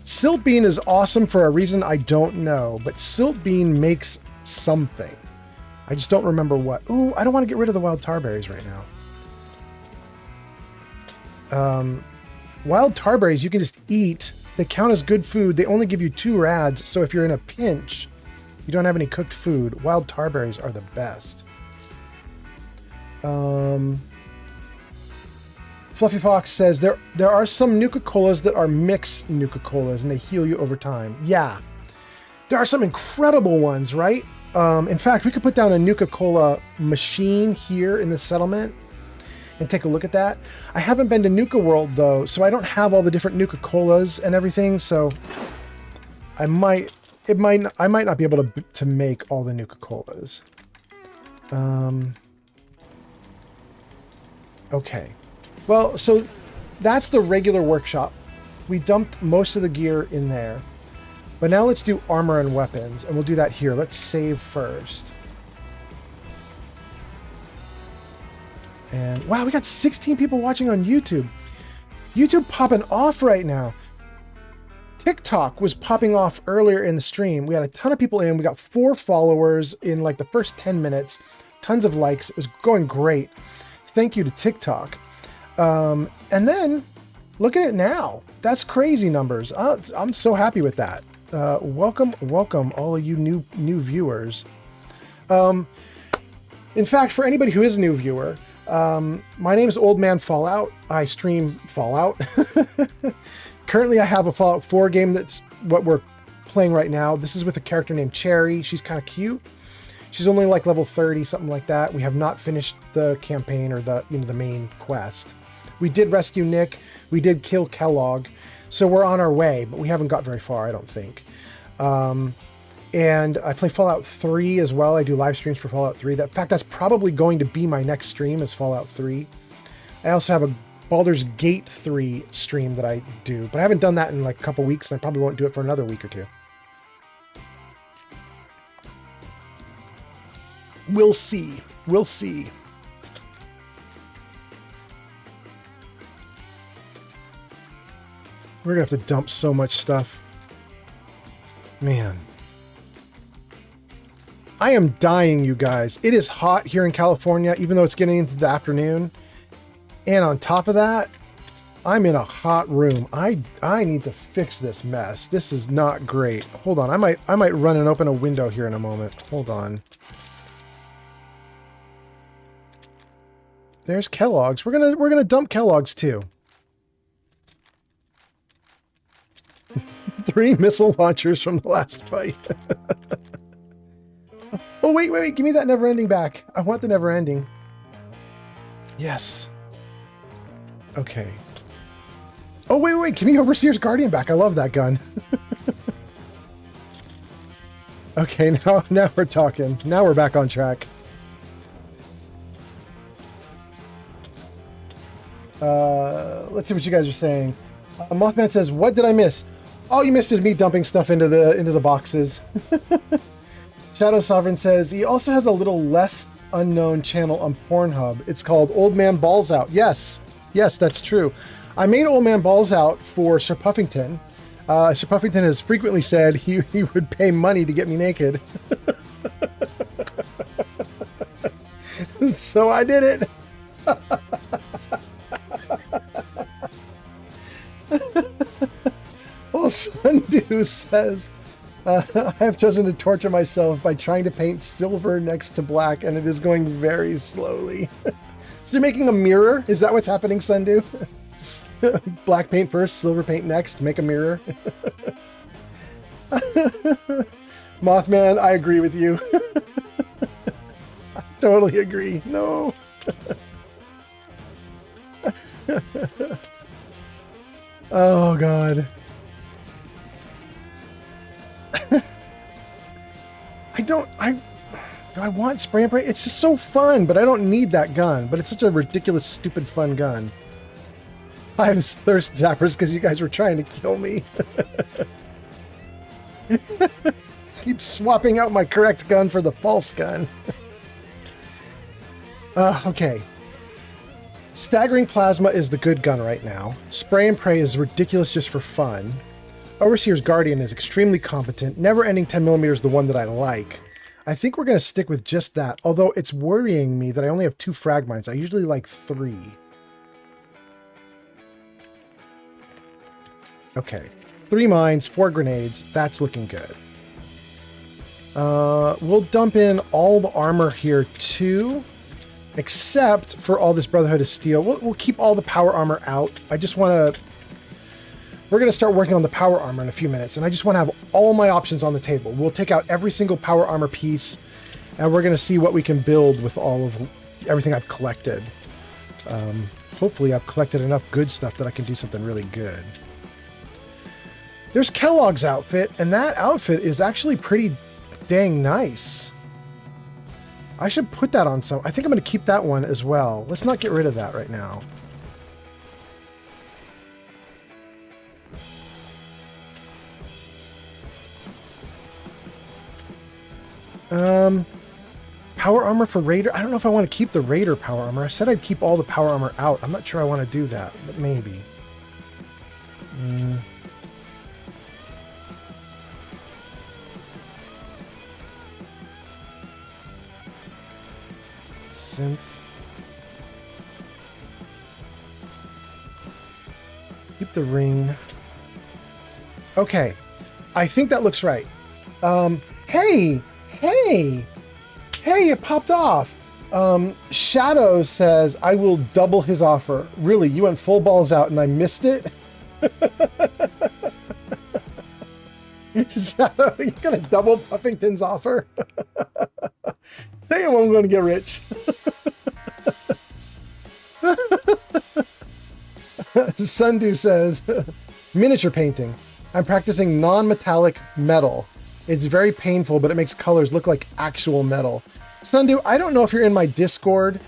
Silt Bean is awesome for a reason I don't know, but Silt Bean makes something. I just don't remember what. Ooh, I don't want to get rid of the wild tarberries right now. Wild tarberries you can just eat. They count as good food. They only give you 2 rads, so if you're in a pinch, you don't have any cooked food. Wild tarberries are the best. Fluffy Fox says there are some Nuka-Colas that are mixed Nuka-Colas and they heal you over time. Yeah, there are some incredible ones, right? In fact, we could put down a Nuka-Cola machine here in the settlement and take a look at that. I haven't been to Nuka World though, so I don't have all the different Nuka-Colas and everything, so I might not be able to make all the Nuka-Colas. Okay. Well, so that's the regular workshop. We dumped most of the gear in there. But now let's do armor and weapons, and we'll do that here. Let's save first. And wow, we got 16 people watching on YouTube. YouTube popping off right now. TikTok was popping off earlier in the stream. We had a ton of people in. We got 4 followers in like the first 10 minutes. Tons of likes. It was going great. Thank you to TikTok. And then look at it now. That's crazy numbers. I'm so happy with that. Welcome all of you new viewers. In fact, for anybody who is a new viewer, my name is Old Man Fallout. I stream Fallout. Currently I have a Fallout 4 game that's what we're playing right now. This is with a character named Cherry. She's kind of cute. She's only like level 30, something like that. We have not finished the campaign or the main quest. We did rescue Nick. We did kill Kellogg. So we're on our way, but we haven't got very far, I don't think. And I play Fallout 3 as well. I do live streams for Fallout 3. In fact, that's probably going to be my next stream is Fallout 3. I also have a Baldur's Gate 3 stream that I do, but I haven't done that in like a couple weeks, and I probably won't do it for another week or 2. We'll see. We'll see. We're gonna have to dump so much stuff. Man. I am dying, you guys. It is hot here in California, even though it's getting into the afternoon. And on top of that, I'm in a hot room. I need to fix this mess. This is not great. Hold on. I might run and open a window here in a moment. Hold on. There's Kellogg's. We're gonna dump Kellogg's too. 3 missile launchers from the last fight. Oh, wait. Give me that never-ending back. I want the never-ending. Yes. Okay. Oh, wait. Give me Overseer's Guardian back. I love that gun. Okay, now we're talking. Now we're back on track. Let's see what you guys are saying. Mothman says, "What did I miss?" All you missed is me dumping stuff into the boxes. Shadow Sovereign says he also has a little less unknown channel on Pornhub. It's called Old Man Balls Out. Yes, that's true. I made Old Man Balls Out for Sir Puffington. Sir Puffington has frequently said he would pay money to get me naked. So I did it. Well, Sundew says, I have chosen to torture myself by trying to paint silver next to black, and it is going very slowly. So you're making a mirror? Is that what's happening, Sundew? Black paint first, silver paint next, make a mirror. Mothman, I agree with you. I totally agree. No. Oh, God. Do I want spray and pray? It's just so fun, but I don't need that gun. But it's such a ridiculous, stupid, fun gun. I was thirst zappers because you guys were trying to kill me. Keep swapping out my correct gun for the false gun. Okay. Staggering Plasma is the good gun right now. Spray and Pray is ridiculous just for fun. Overseer's Guardian is extremely competent. Never Ending 10mm is the one that I like. I think we're going to stick with just that, although it's worrying me that I only have 2 frag mines. I usually like 3. Okay. 3 mines, 4 grenades. That's looking good. We'll dump in all the armor here too, except for all this Brotherhood of Steel. We'll keep all the power armor out. I just want to... We're going to start working on the power armor in a few minutes, and I just want to have all my options on the table. We'll take out every single power armor piece, and we're going to see what we can build with all of everything I've collected. Hopefully I've collected enough good stuff that I can do something really good. There's Kellogg's outfit, and that outfit is actually pretty dang nice. I should put that on some... I think I'm going to keep that one as well. Let's not get rid of that right now. Power armor for Raider. I don't know if I want to keep the Raider power armor. I said I'd keep all the power armor out. I'm not sure I want to do that, but maybe. Synth. Keep the ring. Okay. I think that looks right. Hey, it popped off. Shadow says, I will double his offer. Really, you went full balls out and I missed it? Shadow, you're going to double Puffington's offer? Damn, I'm going to get rich. Sundew says, miniature painting. I'm practicing non-metallic metal. It's very painful, but it makes colors look like actual metal. Sundew, I don't know if you're in my Discord.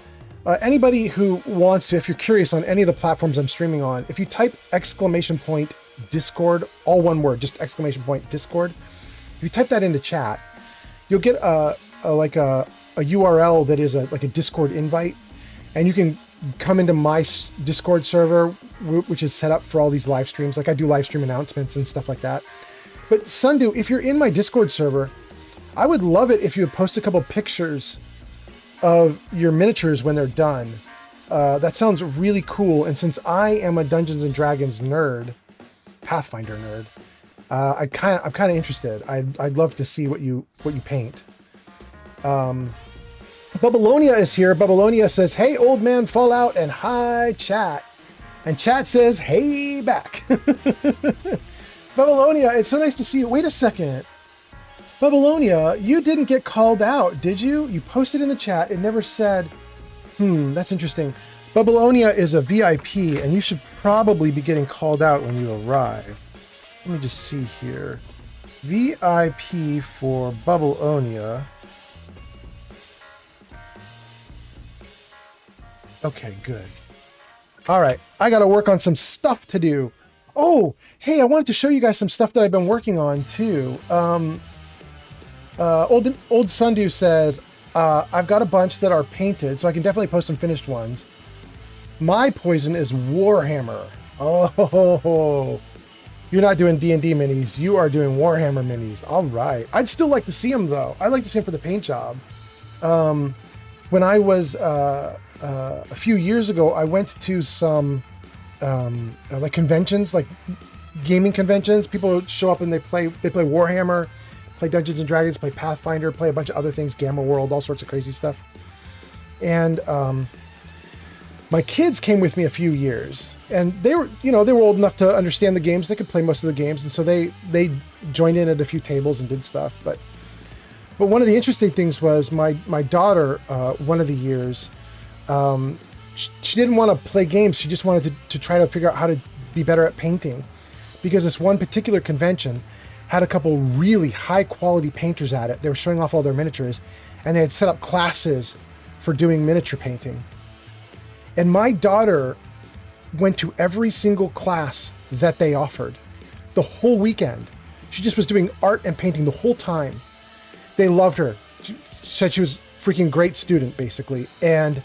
Anybody who wants to, if you're curious on any of the platforms I'm streaming on, if you type !Discord, all one word, just !Discord, if you type that into chat, you'll get a URL that is like a Discord invite, and you can come into my Discord server, which is set up for all these live streams. Like I do live stream announcements and stuff like that. But Sundew, if you're in my Discord server, I would love it if you would post a couple pictures of your miniatures when they're done. That sounds really cool. And since I am a Dungeons and Dragons nerd, Pathfinder nerd, I'm kind of interested. I'd love to see what you paint. Babylonia is here. Babylonia says, "Hey, old man Fallout," and hi, chat. And chat says, "Hey, back." Babylonia, it's so nice to see you. Wait a second. Babylonia, you didn't get called out, did you? You posted in the chat. It never said, that's interesting. Babylonia is a VIP, and you should probably be getting called out when you arrive. Let me just see here. VIP for Babylonia. Okay, good. All right, I got to work on some stuff to do. Oh, hey, I wanted to show you guys some stuff that I've been working on too. Old Sundew says, I've got a bunch that are painted, so I can definitely post some finished ones. My poison is Warhammer. Oh, you're not doing D&D minis. You are doing Warhammer minis. All right. I'd still like to see them, though. I'd like to see them for the paint job. When I was, a few years ago, I went to some, like conventions, like gaming conventions. People would show up and they play Warhammer, play Dungeons and Dragons, play Pathfinder, play a bunch of other things, Gamma World, all sorts of crazy stuff. And, my kids came with me a few years, and they were old enough to understand the games. They could play most of the games, and so they joined in at a few tables and did stuff. But one of the interesting things was my daughter, one of the years, she didn't want to play games. She just wanted to try to figure out how to be better at painting, because this one particular convention had a couple really high quality painters at it. They were showing off all their miniatures, and they had set up classes for doing miniature painting. And my daughter went to every single class that they offered the whole weekend. She just was doing art and painting the whole time. They loved her. She said she was a freaking great student, basically. And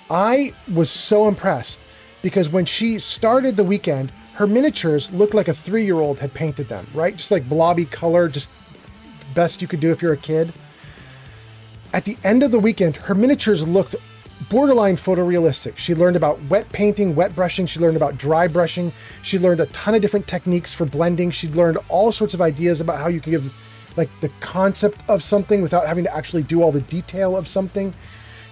I was so impressed, because when she started the weekend, her miniatures looked like a 3-year-old had painted them, right? Just like blobby color, just best you could do if you're a kid. At the end of the weekend, her miniatures looked borderline photorealistic. She learned about wet painting, wet brushing. She learned about dry brushing. She learned a ton of different techniques for blending. She learned all sorts of ideas about how you can give like the concept of something without having to actually do all the detail of something.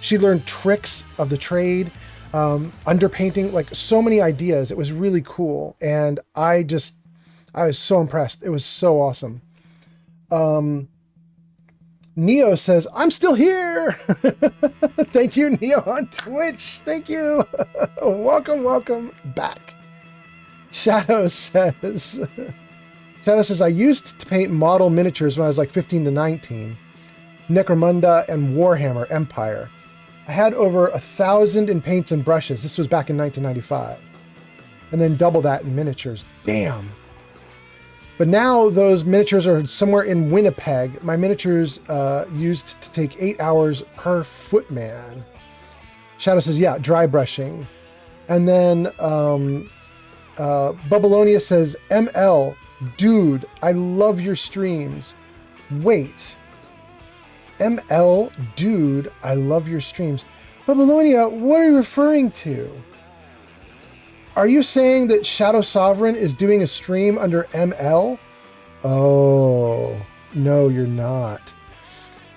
She learned tricks of the trade, underpainting, like so many ideas. It was really cool. And I was so impressed. It was so awesome. Neo says, I'm still here. Thank you, Neo, on Twitch. Thank you. Welcome back. Shadow says, I used to paint model miniatures when I was like 15 to 19. Necromunda and Warhammer Empire. I had over 1,000 in paints and brushes. This was back in 1995. And then double that in miniatures. Damn. But now those miniatures are somewhere in Winnipeg. My miniatures used to take 8 hours per footman. Shadow says, yeah, dry brushing. And then Babylonia says, ML, dude, I love your streams. Wait. ML, dude, I love your streams. Babylonia, what are you referring to? Are you saying that Shadow Sovereign is doing a stream under ML? Oh, no, you're not.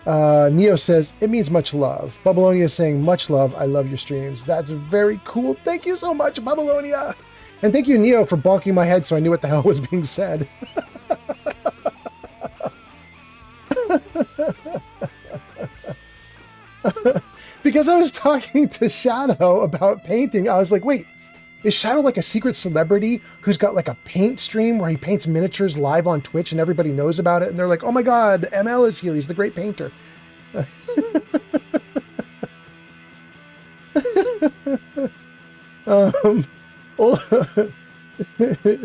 Neo says, it means much love. Babylonia is saying, much love, I love your streams. That's very cool. Thank you so much, Babylonia. And thank you, Neo, for bonking my head so I knew what the hell was being said. Because I was talking to Shadow about painting, I was like, wait, is Shadow like a secret celebrity who's got like a paint stream where he paints miniatures live on Twitch and everybody knows about it? And they're like, oh my God, ML is here. He's the great painter.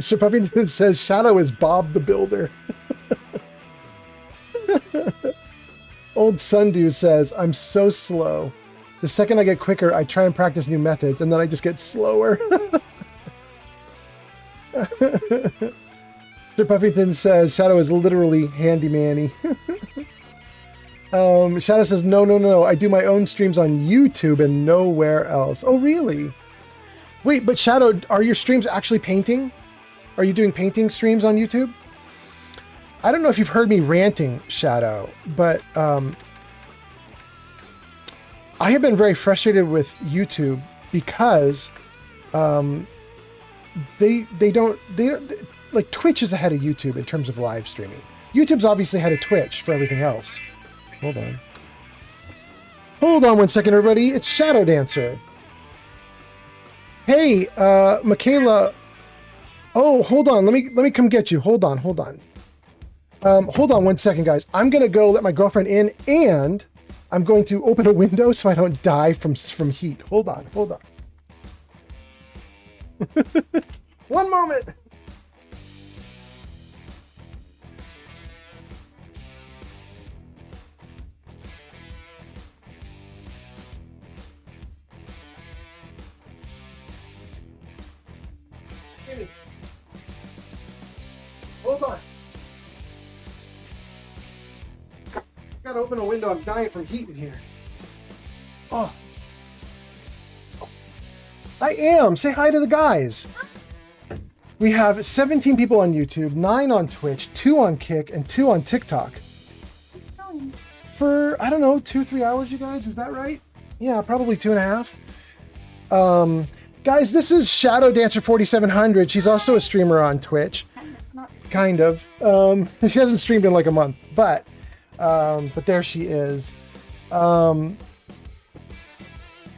Sir Puffington says Shadow is Bob the Builder. Old Sundew says, I'm so slow. The second I get quicker, I try and practice new methods, and then I just get slower. Sir Puffington says, Shadow is literally handy-manny. Shadow says, no. I do my own streams on YouTube and nowhere else. Oh, really? Wait, but Shadow, are your streams actually painting? Are you doing painting streams on YouTube? I don't know if you've heard me ranting, Shadow, but I have been very frustrated with YouTube because they don't like Twitch is ahead of YouTube in terms of live streaming. YouTube's obviously ahead of Twitch for everything else. Hold on 1 second, everybody. It's Shadow Dancer. Hey, Michaela. Oh, hold on. Let me come get you. Hold on. Hold on 1 second, guys. I'm gonna go let my girlfriend in, and I'm going to open a window so I don't die from heat. Hold on. One moment. Hold on. Gotta open a window. I'm dying from heat in here. Oh. I am. Say hi to the guys. We have 17 people on YouTube, 9 on Twitch, 2 on Kick, and 2 on TikTok. For, I don't know, 2-3 hours, you guys? Is that right? Yeah, probably 2.5. Guys, this is Shadow Dancer 4700. She's also a streamer on Twitch. Kind of. She hasn't streamed in like a month, but there she is. Oh,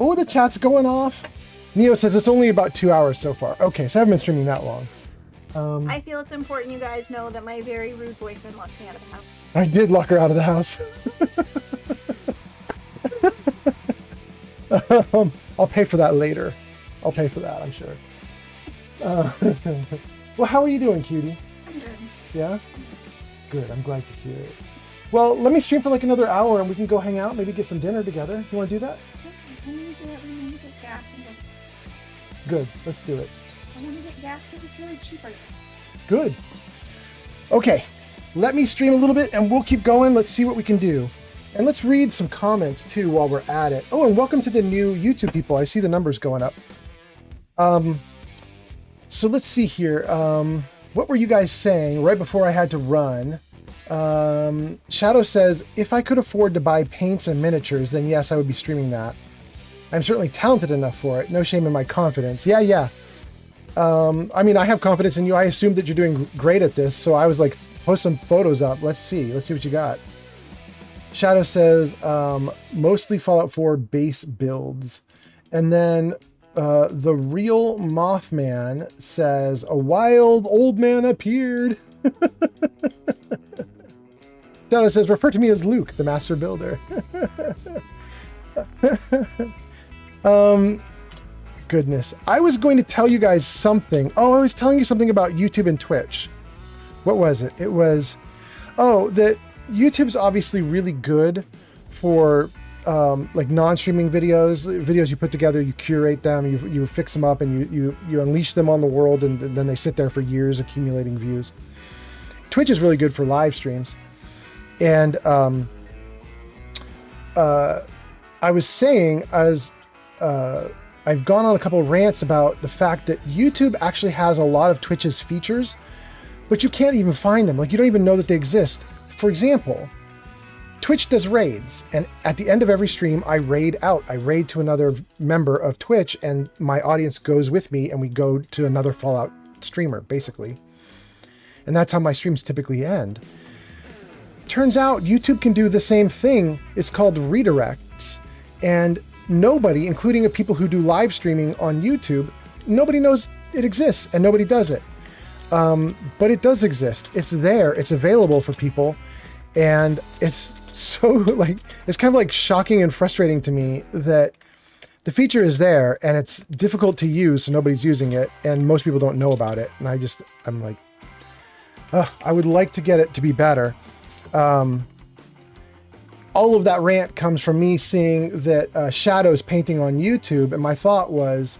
the chat's going off. Neo says it's only about 2 hours so far. Okay, so I haven't been streaming that long. I feel it's important you guys know that my very rude boyfriend locked me out of the house. I did lock her out of the house. I'll pay for that later. I'll pay for that, I'm sure. Well, how are you doing, cutie? I'm good. Yeah? Good, I'm glad to hear it. Well, let me stream for like another hour and we can go hang out, maybe get some dinner together. You want to do that? I need to get gas and go. Good, let's do it. I want to get gas because it's really cheaper. Good. Okay, let me stream a little bit and we'll keep going. Let's see what we can do. And let's read some comments too while we're at it. Oh, and welcome to the new YouTube people. I see the numbers going up. So let's see here. What were you guys saying right before I had to run? Shadow says, if I could afford to buy paints and miniatures, then yes, I would be streaming that. I'm certainly talented enough for it. No shame in my confidence. Yeah. I mean, I have confidence in you. I assumed that you're doing great at this. So I was like, post some photos up. Let's see what you got. Shadow says, mostly Fallout 4 base builds. And then the real Mothman says, a wild old man appeared. Shadow says, refer to me as Luke, the master builder. Goodness. I was going to tell you guys something. Oh, I was telling you something about YouTube and Twitch. What was it? It was, that YouTube's obviously really good for like non-streaming videos you put together, you curate them, you fix them up, and you unleash them on the world, and then they sit there for years accumulating views. Twitch is really good for live streams. And I was saying, I've gone on a couple of rants about the fact that YouTube actually has a lot of Twitch's features, but you can't even find them. Like, you don't even know that they exist. For example, Twitch does raids, and at the end of every stream, I raid out. I raid to another member of Twitch, and my audience goes with me, and we go to another Fallout streamer, basically. And that's how my streams typically end. Turns out YouTube can do the same thing. It's called redirects, and nobody, including the people who do live streaming on YouTube, nobody knows it exists, and nobody does it. But it does exist. It's there. It's available for people. And it's so like, it's kind of like shocking and frustrating to me that the feature is there and it's difficult to use, so nobody's using it, and most people don't know about it. And I'm like, I would like to get it to be better. All of that rant comes from me seeing that Shadow's painting on YouTube, and my thought was,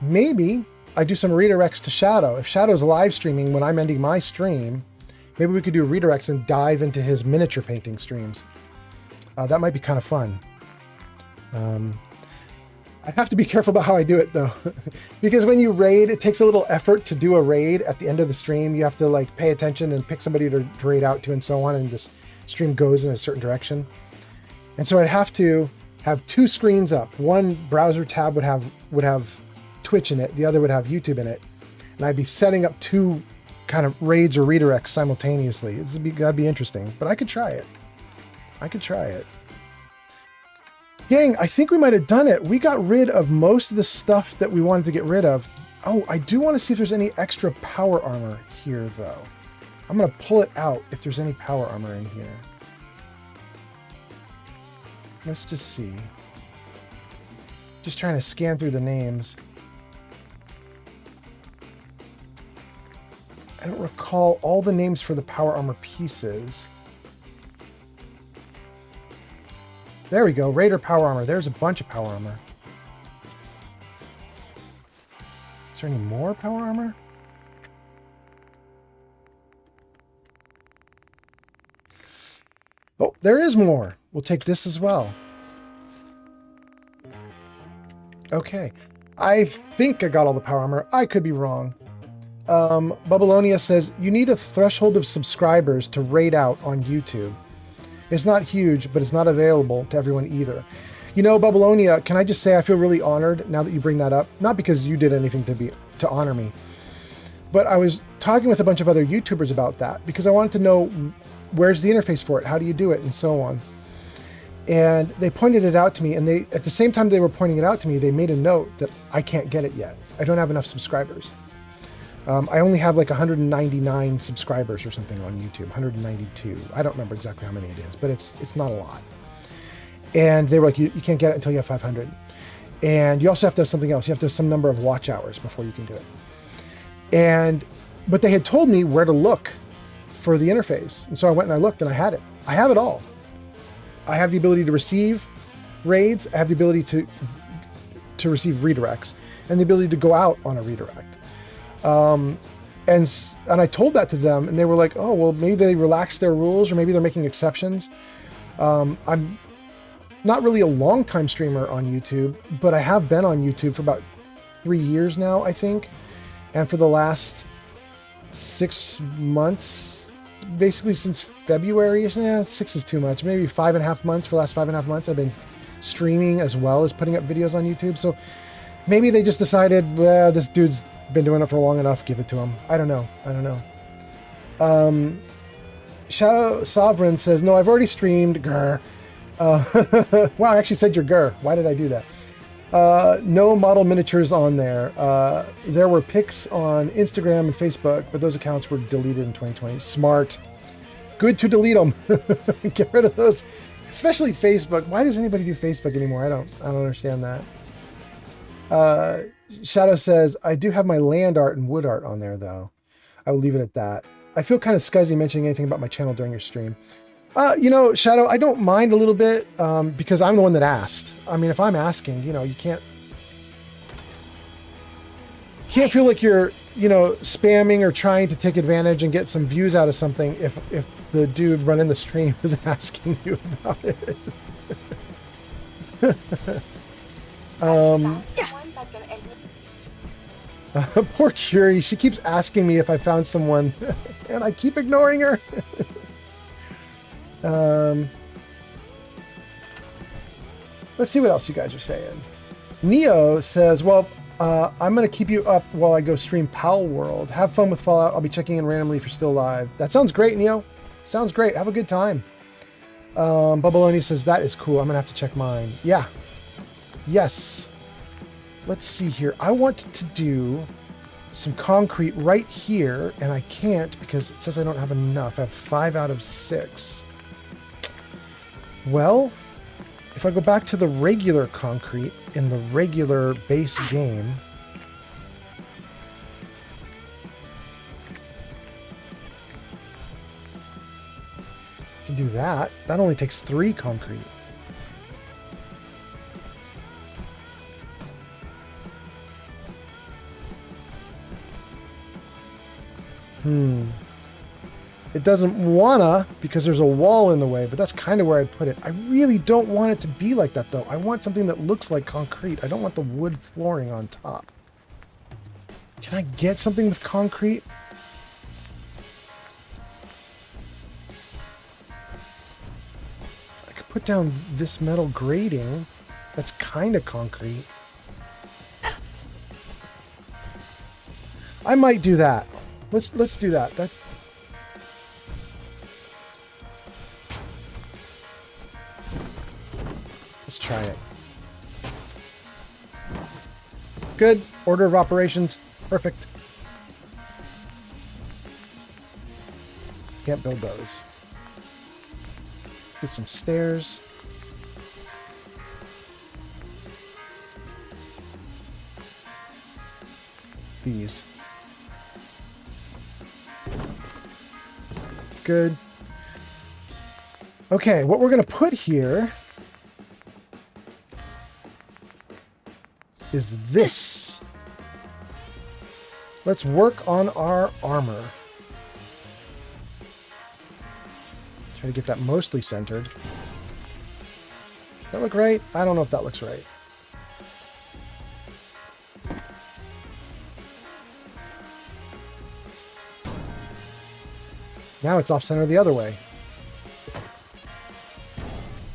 maybe I do some redirects to Shadow. If Shadow's live streaming when I'm ending my stream, maybe we could do redirects and dive into his miniature painting streams. That might be kind of fun. I have to be careful about how I do it though, because when you raid, it takes a little effort to do a raid at the end of the stream. You have to like pay attention and pick somebody to raid out to and so on, and this stream goes in a certain direction. And so I'd have to have 2 screens up. One browser tab would have Twitch in it, the other would have YouTube in it. And I'd be setting up 2 kind of raids or redirects simultaneously. That'd be interesting, but I could try it. Gang, I think we might have done it. We got rid of most of the stuff that we wanted to get rid of. Oh, I do want to see if there's any extra power armor here, though. I'm going to pull it out if there's any power armor in here. Let's just see. Just trying to scan through the names. I don't recall all the names for the power armor pieces. There we go. Raider power armor. There's a bunch of power armor. Is there any more power armor? Oh, there is more. We'll take this as well. Okay. I think I got all the power armor. I could be wrong. Babylonia says, you need a threshold of subscribers to raid out on YouTube. It's not huge, but it's not available to everyone either. You know, Babylonia, can I just say I feel really honored now that you bring that up? Not because you did anything to honor me, but I was talking with a bunch of other YouTubers about that because I wanted to know where's the interface for it, how do you do it, and so on. And they pointed it out to me, and at the same time they were pointing it out to me, they made a note that I can't get it yet. I don't have enough subscribers. I only have like 199 subscribers or something on YouTube, 192. I don't remember exactly how many it is, but it's not a lot. And they were like, you can't get it until you have 500. And you also have to have something else. You have to have some number of watch hours before you can do it. But they had told me where to look for the interface. And so I went and I looked and I had it. I have it all. I have the ability to receive raids. I have the ability to receive redirects and the ability to go out on a redirect. And I told that to them and they were like, oh, well, maybe they relaxed their rules or maybe they're making exceptions. I'm not really a long-time streamer on YouTube, but I have been on YouTube for about 3 years now, I think. And for the last 6 months, basically since February, 6 is too much, maybe 5.5 months, for the last 5.5 months, I've been streaming as well as putting up videos on YouTube. So maybe they just decided, well, this dude's been doing it for long enough, give it to him. I don't know. Shadow Sovereign says, no, I've already streamed. Grr. Wow, I actually said you're grr. Why did I do that? No model miniatures on there. There were pics on Instagram and Facebook, but those accounts were deleted in 2020. Smart. Good to delete them. Get rid of those, especially Facebook. Why does anybody do Facebook anymore? I don't understand that. Shadow says, I do have my land art and wood art on there, though. I will leave it at that. I feel kind of scuzzy mentioning anything about my channel during your stream. You know, Shadow, I don't mind a little bit because I'm the one that asked. I mean, if I'm asking, you know, you can't feel like you're, you know, spamming or trying to take advantage and get some views out of something if the dude running the stream is asking you about it. Poor Curie, she keeps asking me if I found someone, and I keep ignoring her. Let's see what else you guys are saying. Neo says, well, I'm going to keep you up while I go stream Pal World. Have fun with Fallout. I'll be checking in randomly if you're still alive. That sounds great, Neo. Sounds great. Have a good time. Bubbaloni says, that is cool. I'm going to have to check mine. Yeah. Yes. Let's see here. I want to do some concrete right here, and I can't because it says I don't have enough. I have 5 out of 6. Well, if I go back to the regular concrete in the regular base game, I can do that. That only takes 3 concrete. It doesn't wanna because there's a wall in the way, but that's kind of where I'd put it. I really don't want it to be like that though. I want something that looks like concrete. I don't want the wood flooring on top. Can I get something with concrete? I could put down this metal grating. That's kind of concrete. I might do that. Let's do that. Let's try it. Good. Order of operations. Perfect. Can't build those. Get some stairs. These. good. Okay, what we're going to put here is this. Let's work on our armor. Try to get that mostly centered. Does that look right? I don't know if that looks right. Now it's off center the other way.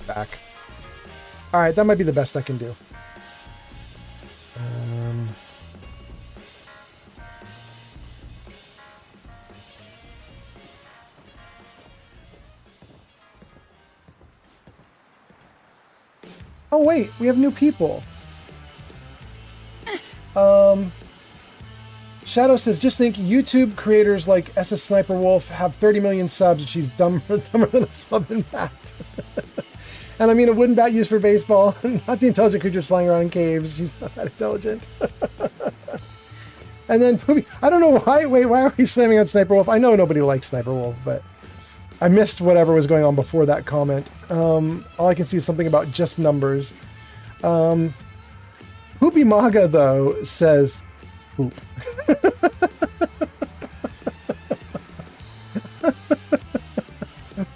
Back. Alright, that might be the best I can do. Oh wait, we have new people. Shadow says, just think YouTube creators like SS Sniper Wolf have 30 million subs and she's dumber than a flubbing bat. And I mean a wooden bat used for baseball, not the intelligent creatures flying around in caves. She's not that intelligent. And then Poopy, I don't know why, wait, why are we slamming on Sniper Wolf? I know nobody likes Sniper Wolf, but I missed whatever was going on before that comment. All I can see is something about just numbers. Poopy Maga, though, says, poop.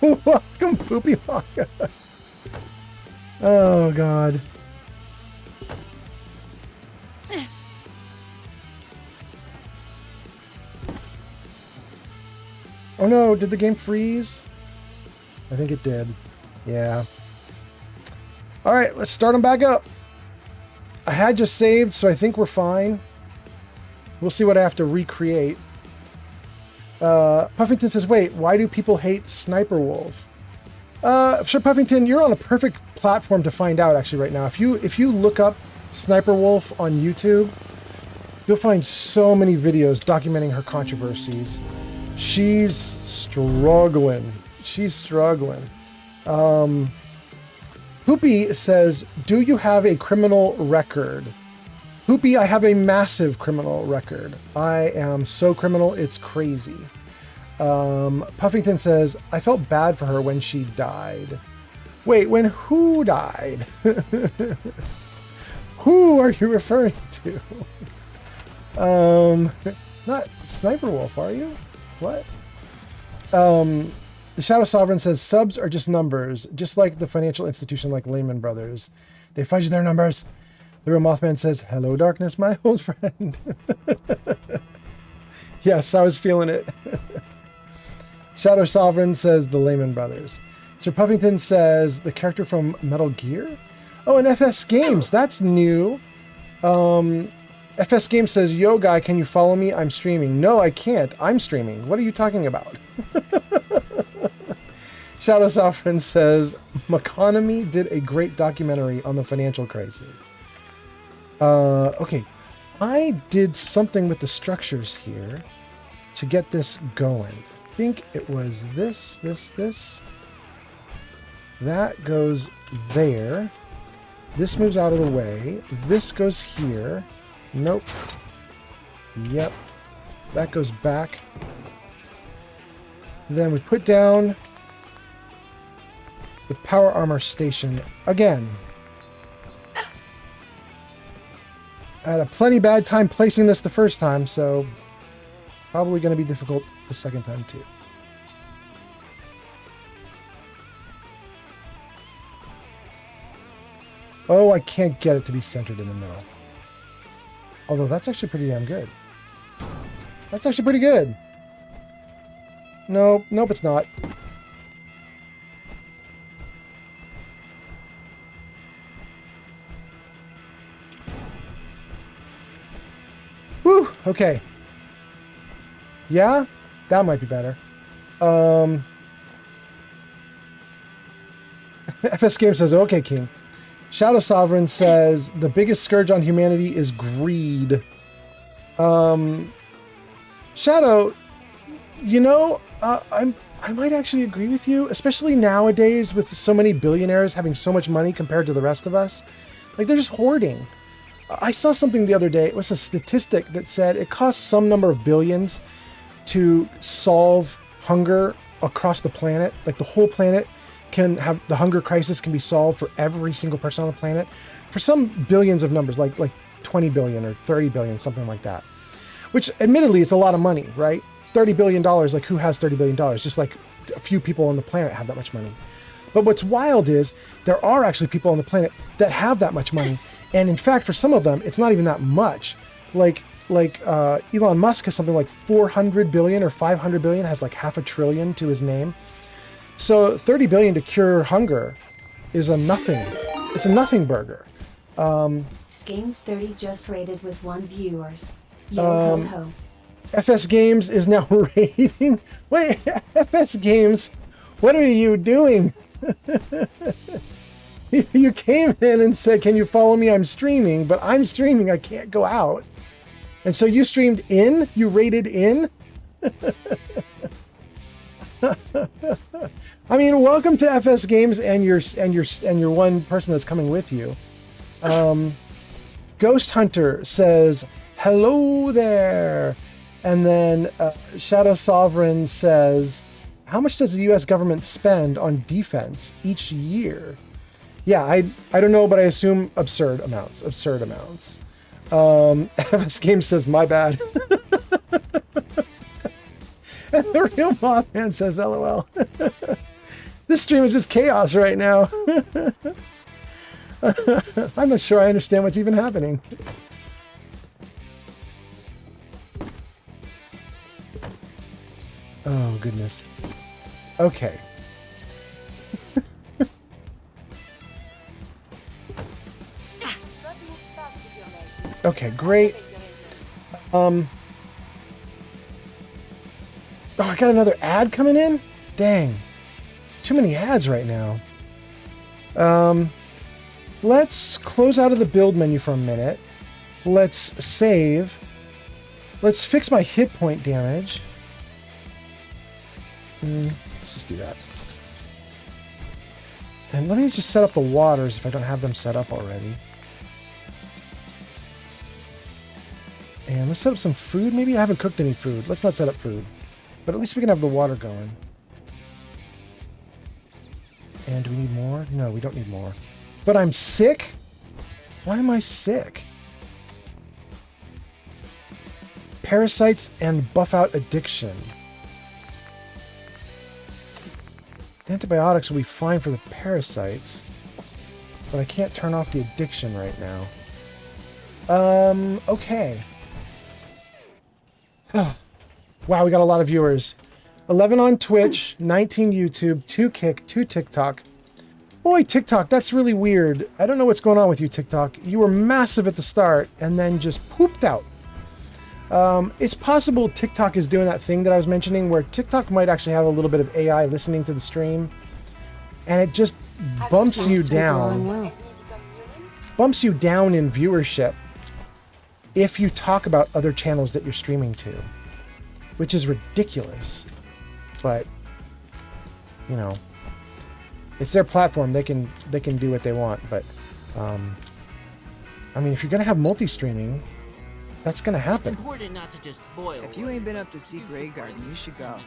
Welcome, Poopy Maga. Oh, God. Oh no, did the game freeze? I think it did. Yeah. Alright, let's start them back up. I had just saved, so I think we're fine. We'll see what I have to recreate. Puffington says, wait, why do people hate Sniper Wolf? Sure, Puffington, you're on a perfect platform to find out actually right now. If you look up Sniper Wolf on YouTube, you'll find so many videos documenting her controversies. She's struggling. She's struggling. Poopy says, do you have a criminal record? Poopy, I have a massive criminal record. I am so criminal, it's crazy. Puffington says, I felt bad for her when she died. Wait, when who died? Who are you referring to? Not Sniper Wolf, are you? What? The Shadow Sovereign says, subs are just numbers, just like the financial institution like Lehman Brothers. They fudge their numbers. The Real Mothman says, hello, darkness, my old friend. Yes, I was feeling it. Shadow Sovereign says, the Lehman Brothers. Sir Puffington says, the character from Metal Gear? Oh, and FS Games, that's new. FS Games says, yo, guy, can you follow me? I'm streaming. No, I can't. I'm streaming. What are you talking about? Shadow Sovereign says, McConomy did a great documentary on the financial crisis. Okay. I did something with the structures here to get this going. I think it was this. That goes there. This moves out of the way. This goes here. Nope. Yep. That goes back. Then we put down the power armor station again. I had a plenty bad time placing this the first time, so probably going to be difficult the second time too. Oh, I can't get it to be centered in the middle. Although that's actually pretty damn good. That's actually pretty good. Nope, it's not. Whew, okay. Yeah, that might be better. FS Game says, okay, King. Shadow Sovereign says, the biggest scourge on humanity is greed. Shadow, you know, I might actually agree with you, especially nowadays with so many billionaires having so much money compared to the rest of us. Like, they're just hoarding. I saw something the other day. It was a statistic that said it costs some number of billions to solve hunger across the planet, like the whole planet can have the hunger crisis can be solved for every single person on the planet for some billions of numbers, like 20 billion or 30 billion, something like that. Which admittedly is a lot of money, right? $30 billion, like who has $30 billion? Just like a few people on the planet have that much money. But what's wild is there are actually people on the planet that have that much money. And in fact, for some of them, it's not even that much. Like Elon Musk has something like 400 billion or 500 billion, has like $500 billion to his name. So 30 billion to cure hunger is a nothing. It's a nothing burger. Games 30 just rated with 1 viewers. Yo ho ho. FS Games is now rating. Wait, FS Games, what are you doing? You came in and said, "Can you follow me? I'm streaming," but I'm streaming. I can't go out. And so you streamed in? You rated in? I mean, welcome to FS Games and your one person that's coming with you. Ghost Hunter says, "Hello there." And then Shadow Sovereign says, "How much does the US government spend on defense each year?" Yeah, I don't know, but I assume absurd amounts. FS Games says, "My bad." And the real Mothman says, "LOL." This stream is just chaos right now. I'm not sure I understand what's even happening. Oh, goodness. Okay. Okay, great. Oh, I got another ad coming in? Dang. Too many ads right now. Let's close out of the build menu for a minute. Let's save. Let's fix my hit point damage. Let's just do that. And let me just set up the waters if I don't have them set up already. And let's set up some food. Maybe I haven't cooked any food. Let's not set up food. But at least we can have the water going. And do we need more? No, we don't need more. But I'm sick? Why am I sick? Parasites and buff out addiction. Antibiotics will be fine for the parasites. But I can't turn off the addiction right now. Okay. Wow, we got a lot of viewers. 11 on Twitch, 19 YouTube, 2 Kick, 2 TikTok. Boy, TikTok, that's really weird. I don't know what's going on with you, TikTok. You were massive at the start and then just pooped out. It's possible TikTok is doing that thing that I was mentioning where TikTok might actually have a little bit of AI listening to the stream and it just bumps you down. Bumps you down in viewership if you talk about other channels that you're streaming to, which is ridiculous. But, you know, it's their platform. They can do what they want. But, I mean, if you're going to have multi-streaming, that's going to happen. It's important not to just boil. If you ain't been up to see Grey Garden, you should go.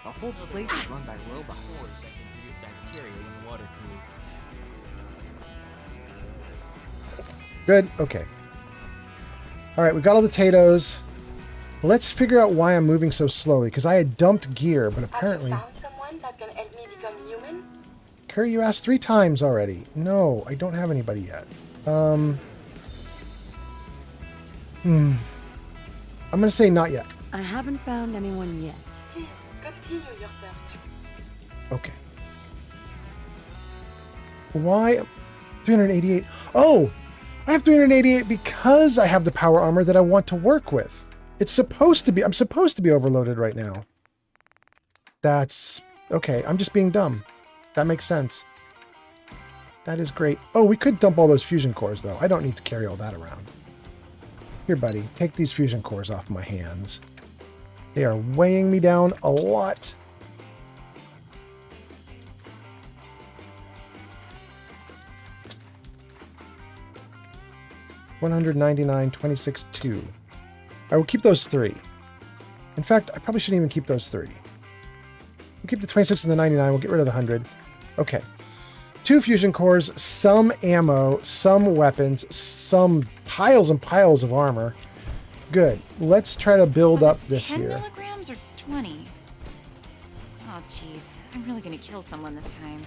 The whole place is run by robots. Bacteria when water cools. Good. Okay. All right, we got all the potatoes. Let's figure out why I'm moving so slowly, because I had dumped gear, but apparently... Have you found someone that can help me become human? Curry, you asked 3 times already. No, I don't have anybody yet. I'm going to say not yet. I haven't found anyone yet. Please, continue your search. Okay. Why 388? Oh! I have 388 because I have the power armor that I want to work with. It's supposed to be, I'm supposed to be overloaded right now. That's, okay, I'm just being dumb. That makes sense. That is great. Oh, we could dump all those fusion cores though. I don't need to carry all that around. Here, buddy, take these fusion cores off my hands. They are weighing me down a lot. $199, 26.2. I will keep those 3. In fact, I probably shouldn't even keep those 3. We'll keep the 26 and the 99. We'll get rid of the 100. Okay. 2 fusion cores, some ammo, some weapons, some piles and piles of armor. Good. Let's try to build up this 10 here. milligrams or 20? Oh, jeez. I'm really gonna kill someone this time.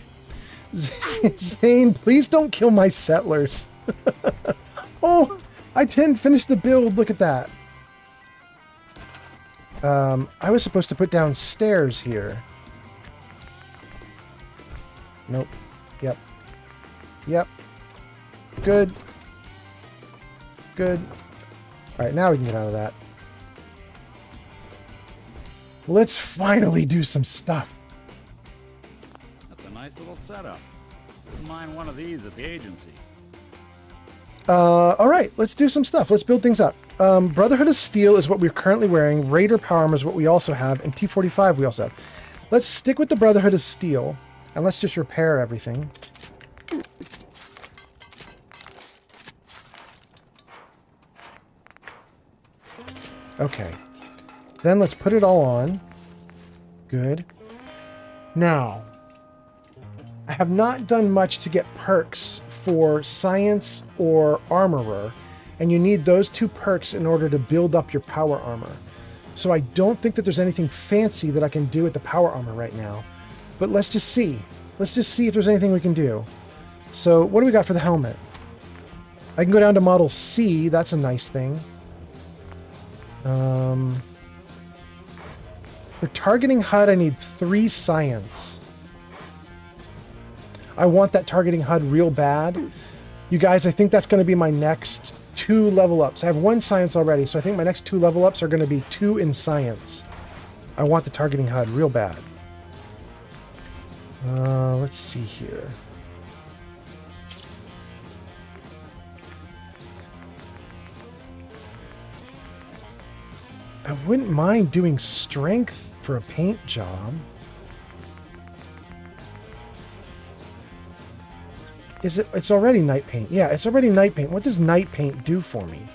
Zane, please don't kill my settlers. Oh, I didn't finish the build. Look at that. I was supposed to put down stairs here. Nope. Yep. Yep. Good. Good. Alright, now we can get out of that. Let's finally do some stuff. That's a nice little setup. Wouldn't mind one of these at the agency. Alright, let's do some stuff. Let's build things up. Brotherhood of Steel is what we're currently wearing. Raider Power Armor is what we also have. And T-45 we also have. Let's stick with the Brotherhood of Steel. And let's just repair everything. Okay. Then let's put it all on. Good. Now, I have not done much to get perks for Science or Armorer, and you need those 2 perks in order to build up your power armor. So I don't think that there's anything fancy that I can do with the power armor right now. But let's just see. Let's just see if there's anything we can do. So what do we got for the helmet? I can go down to Model C. That's a nice thing. For targeting HUD, I need 3 Science. I want that targeting HUD real bad. You guys, I think that's going to be my next 2 level ups. I have 1 Science already, so I think my next 2 level ups are going to be 2 in Science. I want the targeting HUD real bad. Let's see here. I wouldn't mind doing strength for a paint job. Is it? It's already night paint. Yeah, it's already night paint. What does night paint do for me?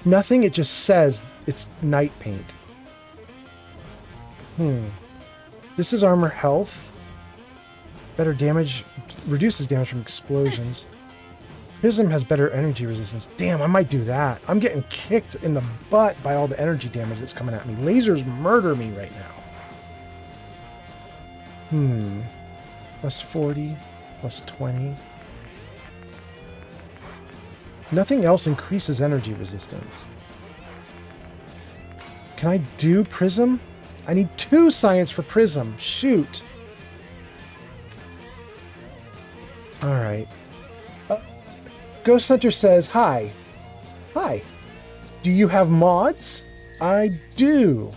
Nothing. It just says it's night paint. This is armor health. Better damage. Reduces damage from explosions. Prism has better energy resistance. Damn, I might do that. I'm getting kicked in the butt by all the energy damage that's coming at me. Lasers murder me right now. Plus 40. Plus 20. Nothing else increases energy resistance. Can I do Prism? I need 2 Science for Prism. Shoot. Alright. Ghost Hunter says, hi. Hi. Do you have mods? I do.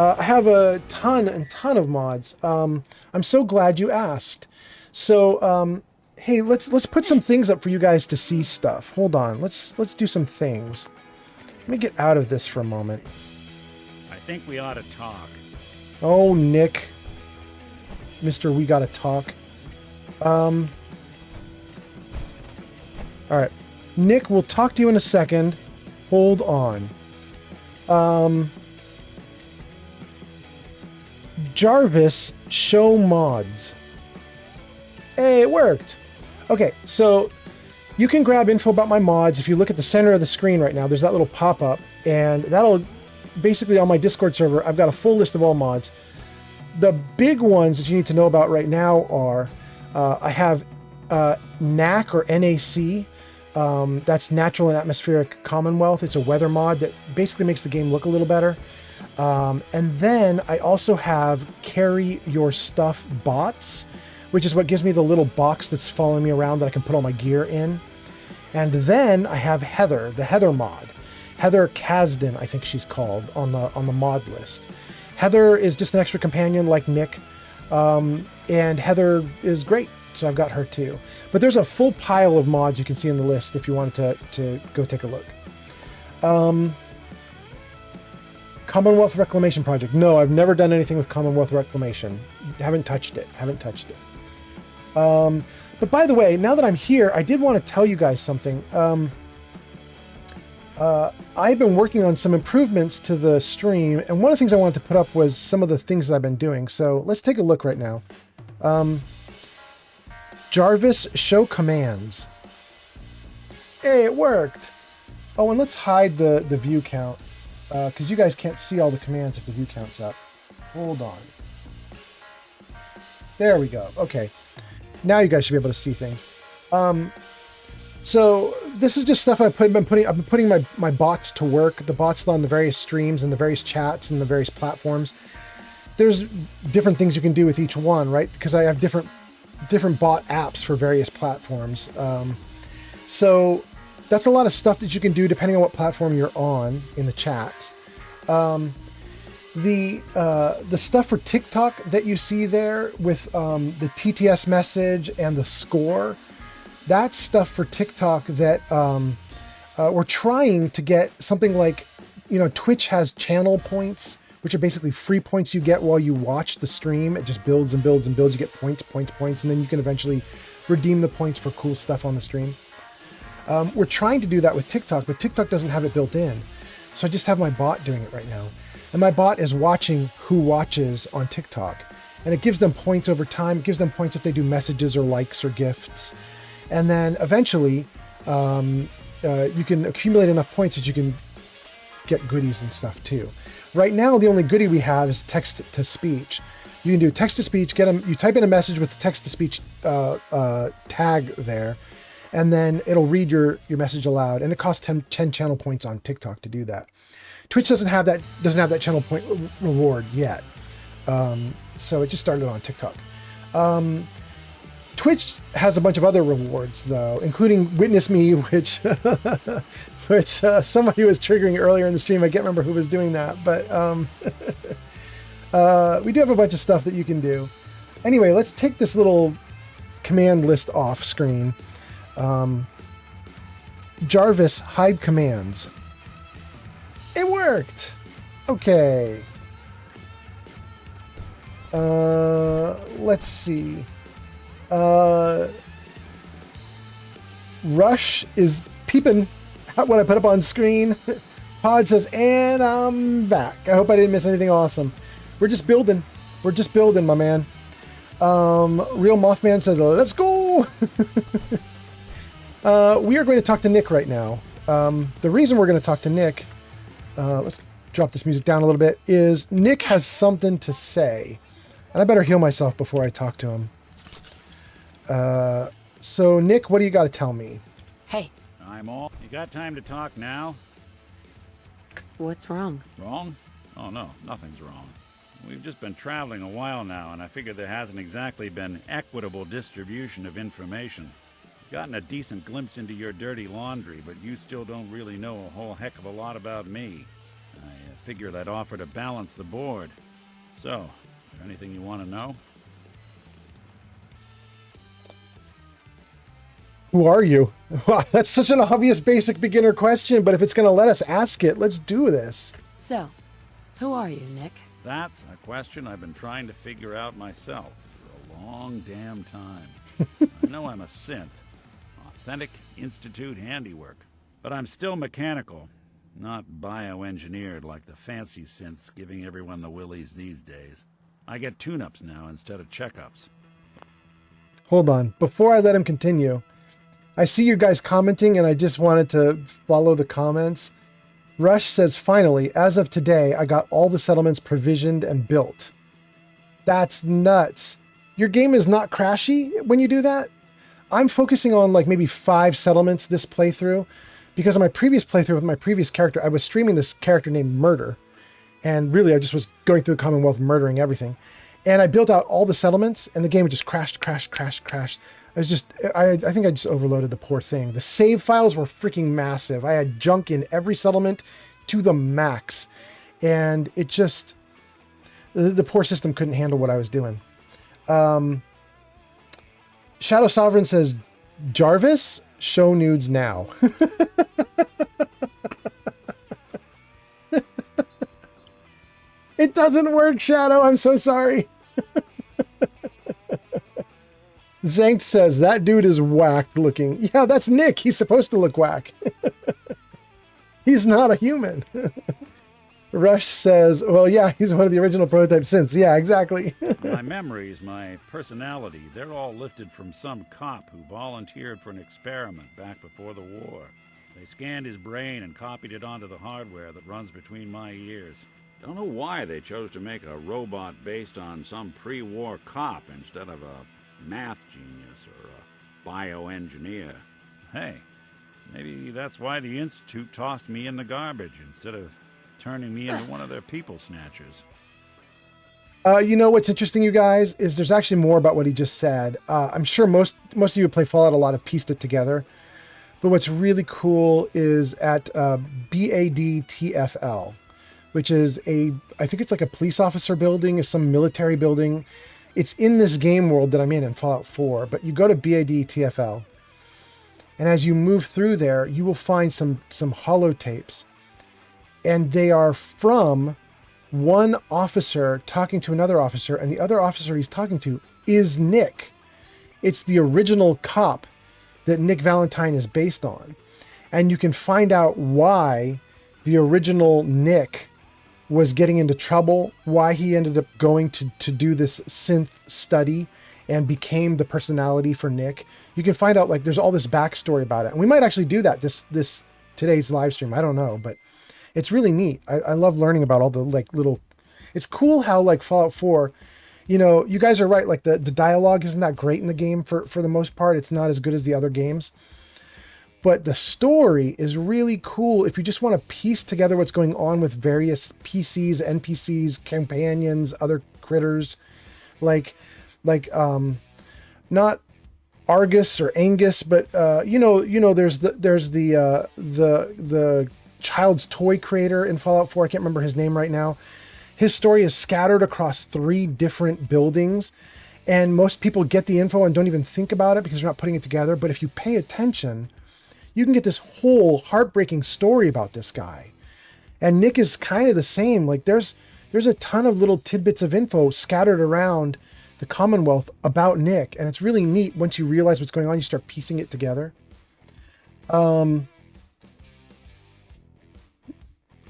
I have a ton of mods. I'm so glad you asked. So, hey, let's put some things up for you guys to see stuff. Hold on. Let's do some things. Let me get out of this for a moment. I think we ought to talk. Oh, Nick. Mr. We Gotta Talk. Alright. Nick, we'll talk to you in a second. Hold on. Jarvis, show mods. Hey, it worked. Okay, so you can grab info about my mods. If you look at the center of the screen right now, there's that little pop-up, and that'll basically on my Discord server, I've got a full list of all mods. The big ones that you need to know about right now are I have NAC or NAC. That's Natural and Atmospheric Commonwealth. It's a weather mod that basically makes the game look a little better. And then I also have Carry Your Stuff bots, which is what gives me the little box that's following me around that I can put all my gear in. And then I have Heather, the Heather mod. Heather Kasdan, I think she's called, on the mod list. Heather is just an extra companion like Nick, and Heather is great, so I've got her too. But there's a full pile of mods you can see in the list if you wanted to go take a look. Commonwealth Reclamation Project. No, I've never done anything with Commonwealth Reclamation. Haven't touched it. But by the way, now that I'm here, I did want to tell you guys something. I've been working on some improvements to the stream, and one of the things I wanted to put up was some of the things that I've been doing. So let's take a look right now. Jarvis, show commands. Hey, it worked. Oh, and let's hide the view count, because you guys can't see all the commands if the view count's up. Hold on. There we go. Okay. Now you guys should be able to see things. So this is just stuff I've been putting my bots to work. The bots on the various streams and the various chats and the various platforms. There's different things you can do with each one, right? Because I have different bot apps for various platforms. So that's a lot of stuff that you can do depending on what platform you're on in the chats. The stuff for TikTok that you see there with the TTS message and the score, that's stuff for TikTok that we're trying to get something like, Twitch has channel points, which are basically free points you get while you watch the stream. It just builds and builds and builds. You get points, and then you can eventually redeem the points for cool stuff on the stream. We're trying to do that with TikTok, but TikTok doesn't have it built in. So I just have my bot doing it right now. And my bot is watching who watches on TikTok. And it gives them points over time. It gives them points if they do messages or likes or gifts. And then eventually, you can accumulate enough points that you can get goodies and stuff too. Right now, the only goodie we have is text-to-speech. You can do text-to-speech, you type in a message with the text-to-speech tag there, and then it'll read your message aloud. And it costs 10 channel points on TikTok to do that. Twitch doesn't have that channel point reward yet. So it just started on TikTok. Twitch has a bunch of other rewards though, including Witness Me, which somebody was triggering earlier in the stream. I can't remember who was doing that, but we do have a bunch of stuff that you can do. Anyway, let's take this little command list off screen. Jarvis, hide commands. It worked. Okay. Let's see. Rush is peeping at what I put up on screen. Pod says, and I'm back. I hope I didn't miss anything awesome. We're just building, my man. Real Mothman says, let's go. We are going to talk to Nick right now. The reason we're going to talk to Nick, let's drop this music down a little bit, is Nick has something to say. And I better heal myself before I talk to him. So Nick, what do you got to tell me? Hey. You got time to talk now? What's wrong? Wrong? Oh no, nothing's wrong. We've just been traveling a while now, and I figure there hasn't exactly been equitable distribution of information. Gotten a decent glimpse into your dirty laundry, but you still don't really know a whole heck of a lot about me. I figured I'd offer to balance the board. So, is there anything you want to know? Who are you? Wow, that's such an obvious basic beginner question, but if it's going to let us ask it, let's do this. So, who are you, Nick? That's a question I've been trying to figure out myself for a long damn time. I know I'm a synth. Authentic Institute handiwork. But I'm still mechanical, not bioengineered like the fancy synths giving everyone the willies these days. I get tune-ups now instead of checkups. Hold on. Before I let him continue, I see you guys commenting and I just wanted to follow the comments. Rush says, finally, as of today, I got all the settlements provisioned and built. That's nuts. Your game is not crashy when you do that? I'm focusing on like maybe 5 settlements this playthrough, because in my previous playthrough with my previous character, I was streaming this character named Murder. And really, I just was going through the Commonwealth murdering everything. And I built out all the settlements and the game just crashed. I think I just overloaded the poor thing. The save files were freaking massive. I had junk in every settlement to the max. And it just, the poor system couldn't handle what I was doing. Shadow Sovereign says, Jarvis, show nudes now. It doesn't work, Shadow. I'm so sorry. Zank says, that dude is whacked looking. Yeah, that's Nick. He's supposed to look whack. He's not a human. Rush says, well, yeah, he's one of the original prototype synths. Yeah, exactly. My memories, my personality, they're all lifted from some cop who volunteered for an experiment back before the war. They scanned his brain and copied it onto the hardware that runs between my ears. Don't know why they chose to make a robot based on some pre-war cop instead of a math genius or a bioengineer. Hey, maybe that's why the Institute tossed me in the garbage instead of turning me into one of their people snatchers. You know what's interesting, you guys, is there's actually more about what he just said. I'm sure most of you who play Fallout a lot have pieced it together. But what's really cool is at BADTFL, which is I think it's like a police officer building or some military building. It's in this game world that I'm in Fallout 4, but you go to BADTFL, and as you move through there, you will find some holotapes. And they are from one officer talking to another officer, and the other officer he's talking to is Nick. It's the original cop that Nick Valentine is based on. And you can find out why the original Nick was getting into trouble, why he ended up going to do this synth study and became the personality for Nick. You can find out, like, there's all this backstory about it. And we might actually do that this today's live stream. I don't know, but it's really neat. I love learning about all the like little, it's cool how like Fallout 4, you know, you guys are right. Like the dialogue isn't that great in the game for the most part. It's not as good as the other games, but the story is really cool. If you just want to piece together what's going on with various PCs, NPCs, companions, other critters, like not Argus or Angus, but you know, there's the child's toy creator in Fallout 4. I can't remember his name right now. His story is scattered across 3 different buildings, and most people get the info and don't even think about it because they're not putting it together. But if you pay attention, you can get this whole heartbreaking story about this guy. And Nick is kind of the same. Like there's a ton of little tidbits of info scattered around the Commonwealth about Nick, and it's really neat. Once you realize what's going on, you start piecing it together.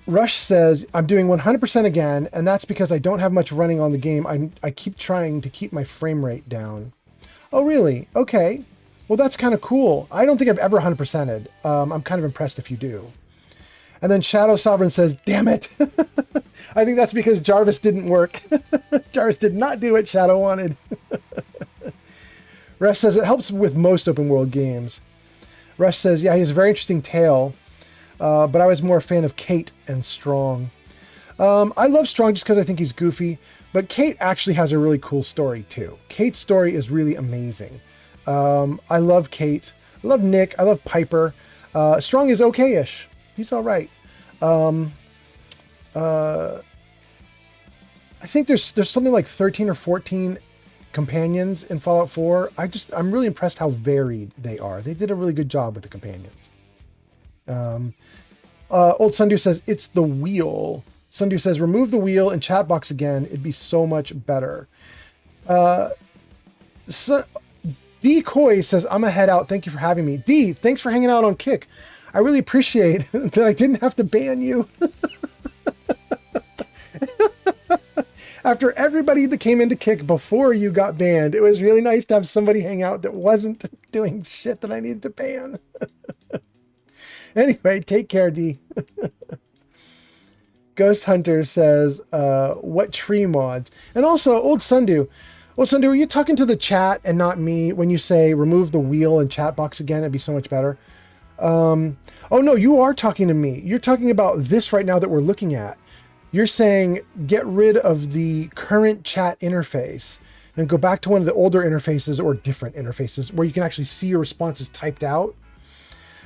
Rush says, I'm doing 100% again, and that's because I don't have much running on the game. I keep trying to keep my frame rate down. Oh, really? Okay. Well, that's kind of cool. I don't think I've ever 100%ed. I'm kind of impressed if you do. And then Shadow Sovereign says, damn it. I think that's because Jarvis didn't work. Jarvis did not do what Shadow wanted. Rush says, it helps with most open world games. Rush says, yeah, he has a very interesting tale. But I was more a fan of Kate and Strong. I love Strong just because I think he's goofy, but Kate actually has a really cool story too. Kate's story is really amazing. I love Kate. I love Nick. I love Piper. Strong is okay-ish. He's all right. I think there's something like 13 or 14 companions in Fallout 4. I'm really impressed how varied they are. They did a really good job with the companions. Old Sundew says, it's the wheel. Sundew says, remove the wheel and chat box again. It'd be so much better. Decoy says, I'm a head out. Thank you for having me. D, thanks for hanging out on Kick. I really appreciate that I didn't have to ban you. After everybody that came into Kick before you got banned, it was really nice to have somebody hang out that wasn't doing shit that I needed to ban. Anyway, take care, D. Ghost Hunter says, what tree mods? And also, Old Sundew, were you talking to the chat and not me when you say remove the wheel and chat box again? It'd be so much better. Oh no, you are talking to me. You're talking about this right now that we're looking at. You're saying get rid of the current chat interface and go back to one of the older interfaces or different interfaces where you can actually see your responses typed out.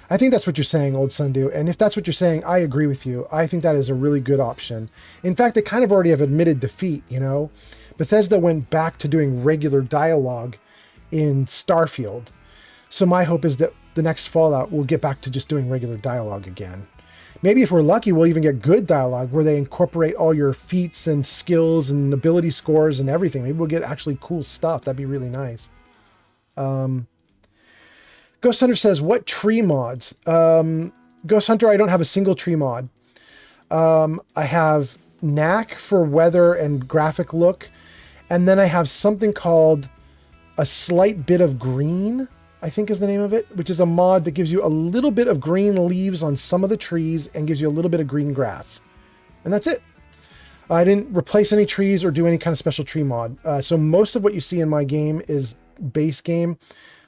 I think that's what you're saying, Old Sundew. And if that's what you're saying, I agree with you. I think that is a really good option. In fact, they kind of already have admitted defeat, you know? Bethesda went back to doing regular dialogue in Starfield. So my hope is that the next Fallout will get back to just doing regular dialogue again. Maybe if we're lucky, we'll even get good dialogue where they incorporate all your feats and skills and ability scores and everything. Maybe we'll get actually cool stuff. That'd be really nice. Ghost Hunter says, what tree mods? Ghost Hunter, I don't have a single tree mod. I have Knack for weather and graphic look. And then I have something called A Slight Bit of Green, I think is the name of it, which is a mod that gives you a little bit of green leaves on some of the trees and gives you a little bit of green grass. And that's it. I didn't replace any trees or do any kind of special tree mod. So most of what you see in my game is base game,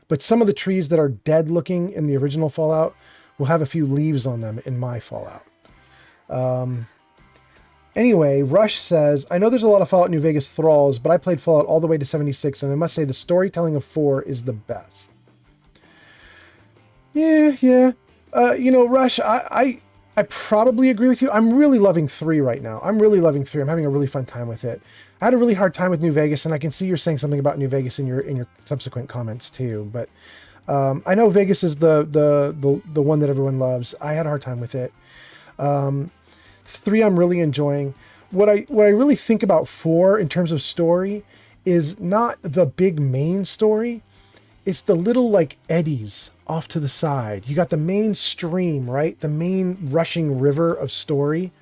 but some of the trees that are dead looking in the original Fallout will have a few leaves on them in my Fallout. Anyway, Rush says, I know there's a lot of Fallout New Vegas thralls, but I played Fallout all the way to 76, and I must say the storytelling of 4 is the best. Yeah. Rush, I probably agree with you. I'm really loving 3 right now. I'm having a really fun time with it. I had a really hard time with New Vegas, and I can see you're saying something about New Vegas in your subsequent comments too. But I know Vegas is the one that everyone loves. I had a hard time with it. 3 I'm really enjoying. What I really think about 4 in terms of story is not the big main story. It's the little like eddies off to the side. You got the main stream, right? The main rushing river of story.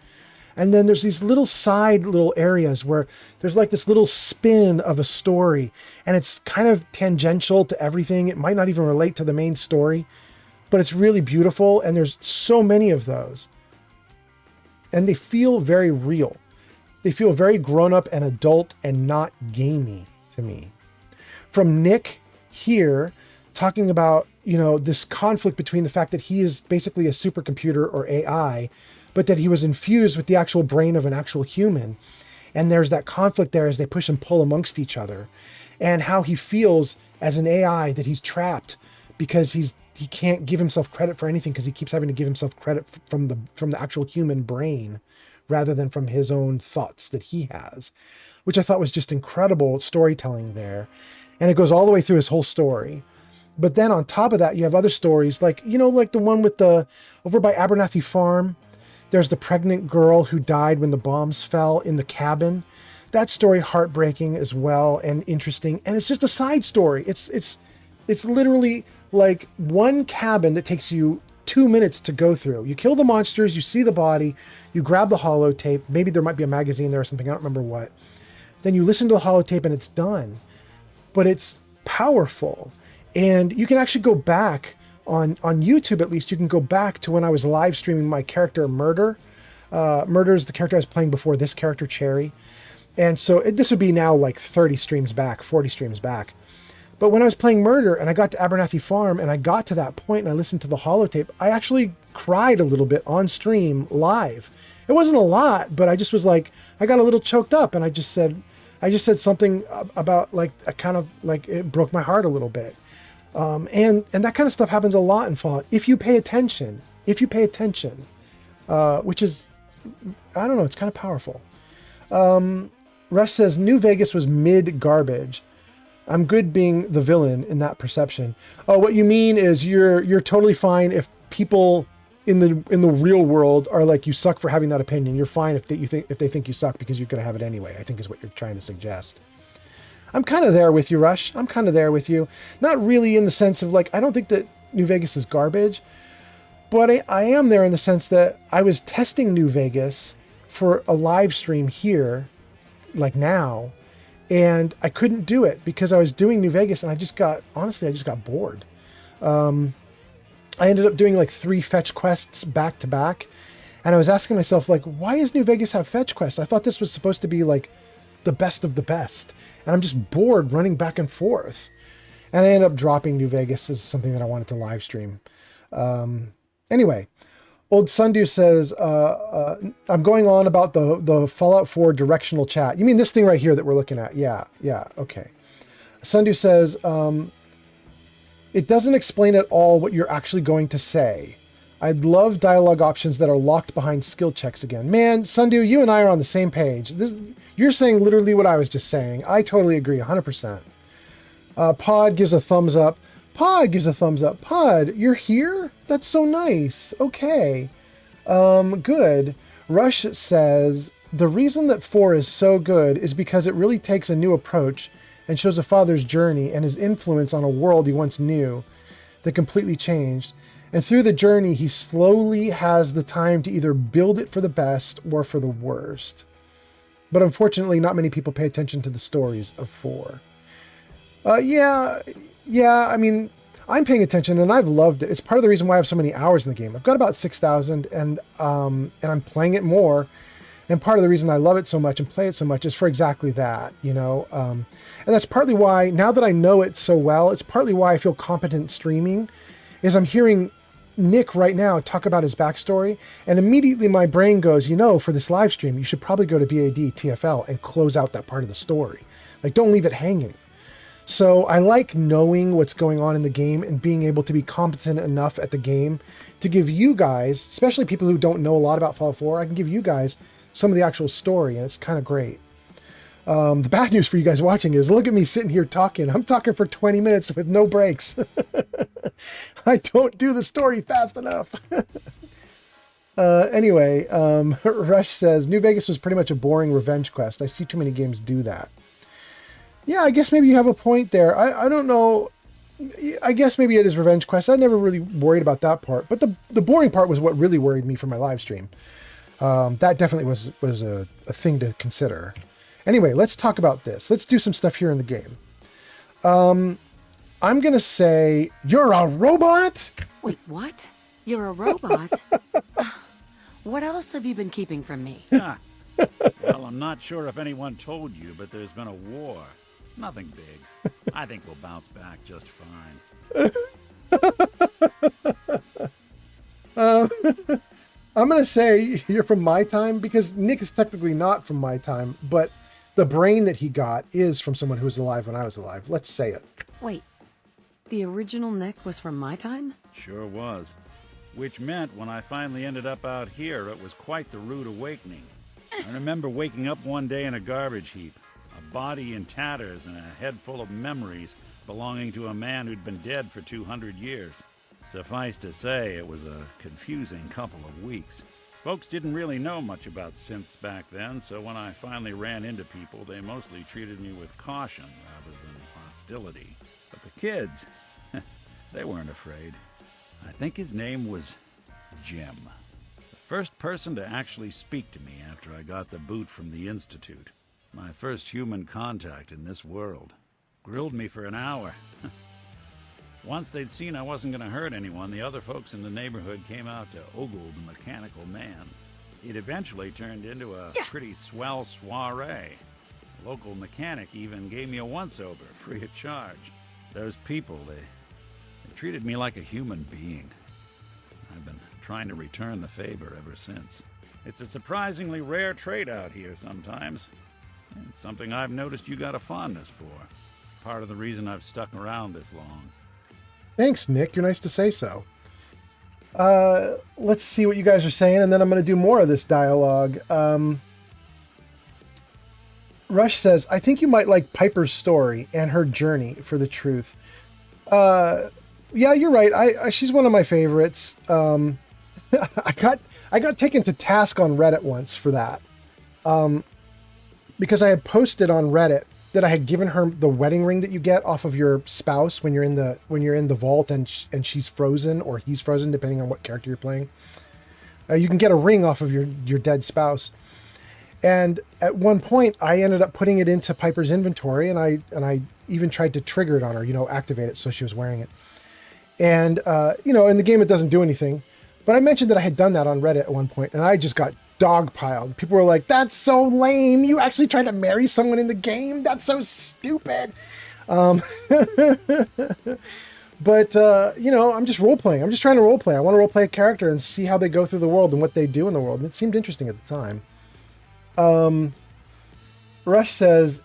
And then there's these little areas where there's like this little spin of a story, and it's kind of tangential to everything. It might not even relate to the main story, but it's really beautiful. And there's so many of those. And they feel very real. They feel very grown up and adult and not gamey to me. From Nick here talking about, this conflict between the fact that he is basically a supercomputer or AI, but that he was infused with the actual brain of an actual human. And there's that conflict there as they push and pull amongst each other, and how he feels as an AI that he's trapped because he can't give himself credit for anything because he keeps having to give himself credit from the actual human brain rather than from his own thoughts that he has, which I thought was just incredible storytelling there. And it goes all the way through his whole story. But then on top of that, you have other stories like the one with over by Abernathy Farm. There's the pregnant girl who died when the bombs fell in the cabin. That story, heartbreaking as well and interesting. And it's just a side story. It's literally like one cabin that takes you 2 minutes to go through. You kill the monsters, you see the body, you grab the holotape. Maybe there might be a magazine there or something. I don't remember what. Then you listen to the holotape and it's done. But it's powerful. And you can actually go back on YouTube, at least you can go back to when I was live streaming my character Murder. Murder is the character I was playing before this character, Cherry. And so this would be now like 30 streams back, 40 streams back. But when I was playing Murder and I got to Abernathy Farm and I got to that point and I listened to the holotape, I actually cried a little bit on stream live. It wasn't a lot, but I just was like, I got a little choked up and I just said something about like, a kind of like it broke my heart a little bit. And that kind of stuff happens a lot in Fallout if you pay attention, which is, I don't know, it's kind of powerful. Rush says New Vegas was mid garbage. I'm good being the villain in that perception. Oh, what you mean is you're totally fine if people in the real world are like, you suck for having that opinion. You're fine if they think you suck because you're going to have it anyway, I think is what you're trying to suggest. I'm kind of there with you, Rush. I'm kind of there with you. Not really in the sense of like, I don't think that New Vegas is garbage, but I am there in the sense that I was testing New Vegas for a live stream here, like now, and I couldn't do it because I was doing New Vegas and I just got bored. I ended up doing like 3 fetch quests back to back. And I was asking myself, like, why does New Vegas have fetch quests? I thought this was supposed to be like the best of the best. And I'm just bored running back and forth. And I ended up dropping New Vegas as something that I wanted to live stream. Anyway, Old Sundew says, I'm going on about the Fallout 4 directional chat. You mean this thing right here that we're looking at? Yeah, okay. Sundew says, it doesn't explain at all what you're actually going to say. I'd love dialogue options that are locked behind skill checks again. Man, Sundew, you and I are on the same page. You're saying literally what I was just saying. I totally agree, 100%. Pod gives a thumbs up. Pod, you're here? That's so nice. Okay. Good. Rush says, the reason that 4 is so good is because it really takes a new approach and shows a father's journey and his influence on a world he once knew. that completely changed. And through the journey, he slowly has the time to either build it for the best or for the worst. But unfortunately, not many people pay attention to the stories of 4. Yeah, I mean, I'm paying attention and I've loved it. It's part of the reason why I have so many hours in the game. I've got about 6,000 and I'm playing it more. And part of the reason I love it so much and play it so much is for exactly that, you know. And that's partly why, now that I know it so well, it's partly why I feel competent streaming, is I'm hearing Nick right now talk about his backstory, and immediately my brain goes, you know, for this live stream, you should probably go to BAD TFL and close out that part of the story. Like, don't leave it hanging. So I like knowing what's going on in the game and being able to be competent enough at the game to give you guys, especially people who don't know a lot about Fallout 4, I can give you guys some of the actual story, and it's kind of great. The bad news for you guys watching is, look at me sitting here talking. I'm talking for 20 minutes with no breaks. I don't do the story fast enough. Anyway, Rush says, New Vegas was pretty much a boring revenge quest. I see too many games do that. Yeah, I guess maybe you have a point there. I don't know. I guess maybe it is revenge quest. I never really worried about that part. But the boring part was what really worried me for my live stream. That definitely was a thing to consider. Anyway, let's talk about this. Let's do some stuff here in the game. I'm going to say, you're a robot? Wait, what? You're a robot? What else have you been keeping from me? Well, I'm not sure if anyone told you, but there's been a war. Nothing big. I think we'll bounce back just fine. I'm going to say you're from my time, because Nick is technically not from my time, but the brain that he got is from someone who was alive when I was alive. Let's say it. Wait, the original Nick was from my time? Sure was. Which meant when I finally ended up out here, it was quite the rude awakening. I remember waking up one day in a garbage heap, a body in tatters and a head full of memories belonging to a man who'd been dead for 200 years. Suffice to say, it was a confusing couple of weeks. Folks didn't really know much about synths back then, so when I finally ran into people, they mostly treated me with caution rather than hostility. But the kids, they weren't afraid. I think his name was Jim. The first person to actually speak to me after I got the boot from the Institute. My first human contact in this world. Grilled me for an hour. Once they'd seen I wasn't going to hurt anyone, the other folks in the neighborhood came out to ogle the mechanical man. It eventually turned into a pretty swell soiree. A local mechanic even gave me a once-over, free of charge. Those people, they treated me like a human being. I've been trying to return the favor ever since. It's a surprisingly rare trait out here sometimes. It's something I've noticed you got a fondness for. Part of the reason I've stuck around this long. Thanks, Nick. You're nice to say so. Let's see what you guys are saying, and then I'm going to do more of this dialogue. Rush says, I think you might like Piper's story and her journey for the truth. Yeah, you're right. She's one of my favorites. I got taken to task on Reddit once for that. Because I had posted on Reddit that I had given her the wedding ring that you get off of your spouse when you're in the vault and she's frozen or he's frozen, depending on what character you're playing. You can get a ring off of your dead spouse. And at one point, I ended up putting it into Piper's inventory, and I even tried to trigger it on her, activate it so she was wearing it. And in the game it doesn't do anything, but I mentioned that I had done that on Reddit at one point, and I just got dogpiled. People were like, "That's so lame! You actually tried to marry someone in the game? That's so stupid!" But I'm just role playing. I'm just trying to role play. I want to role play a character and see how they go through the world and what they do in the world. And it seemed interesting at the time. Rush says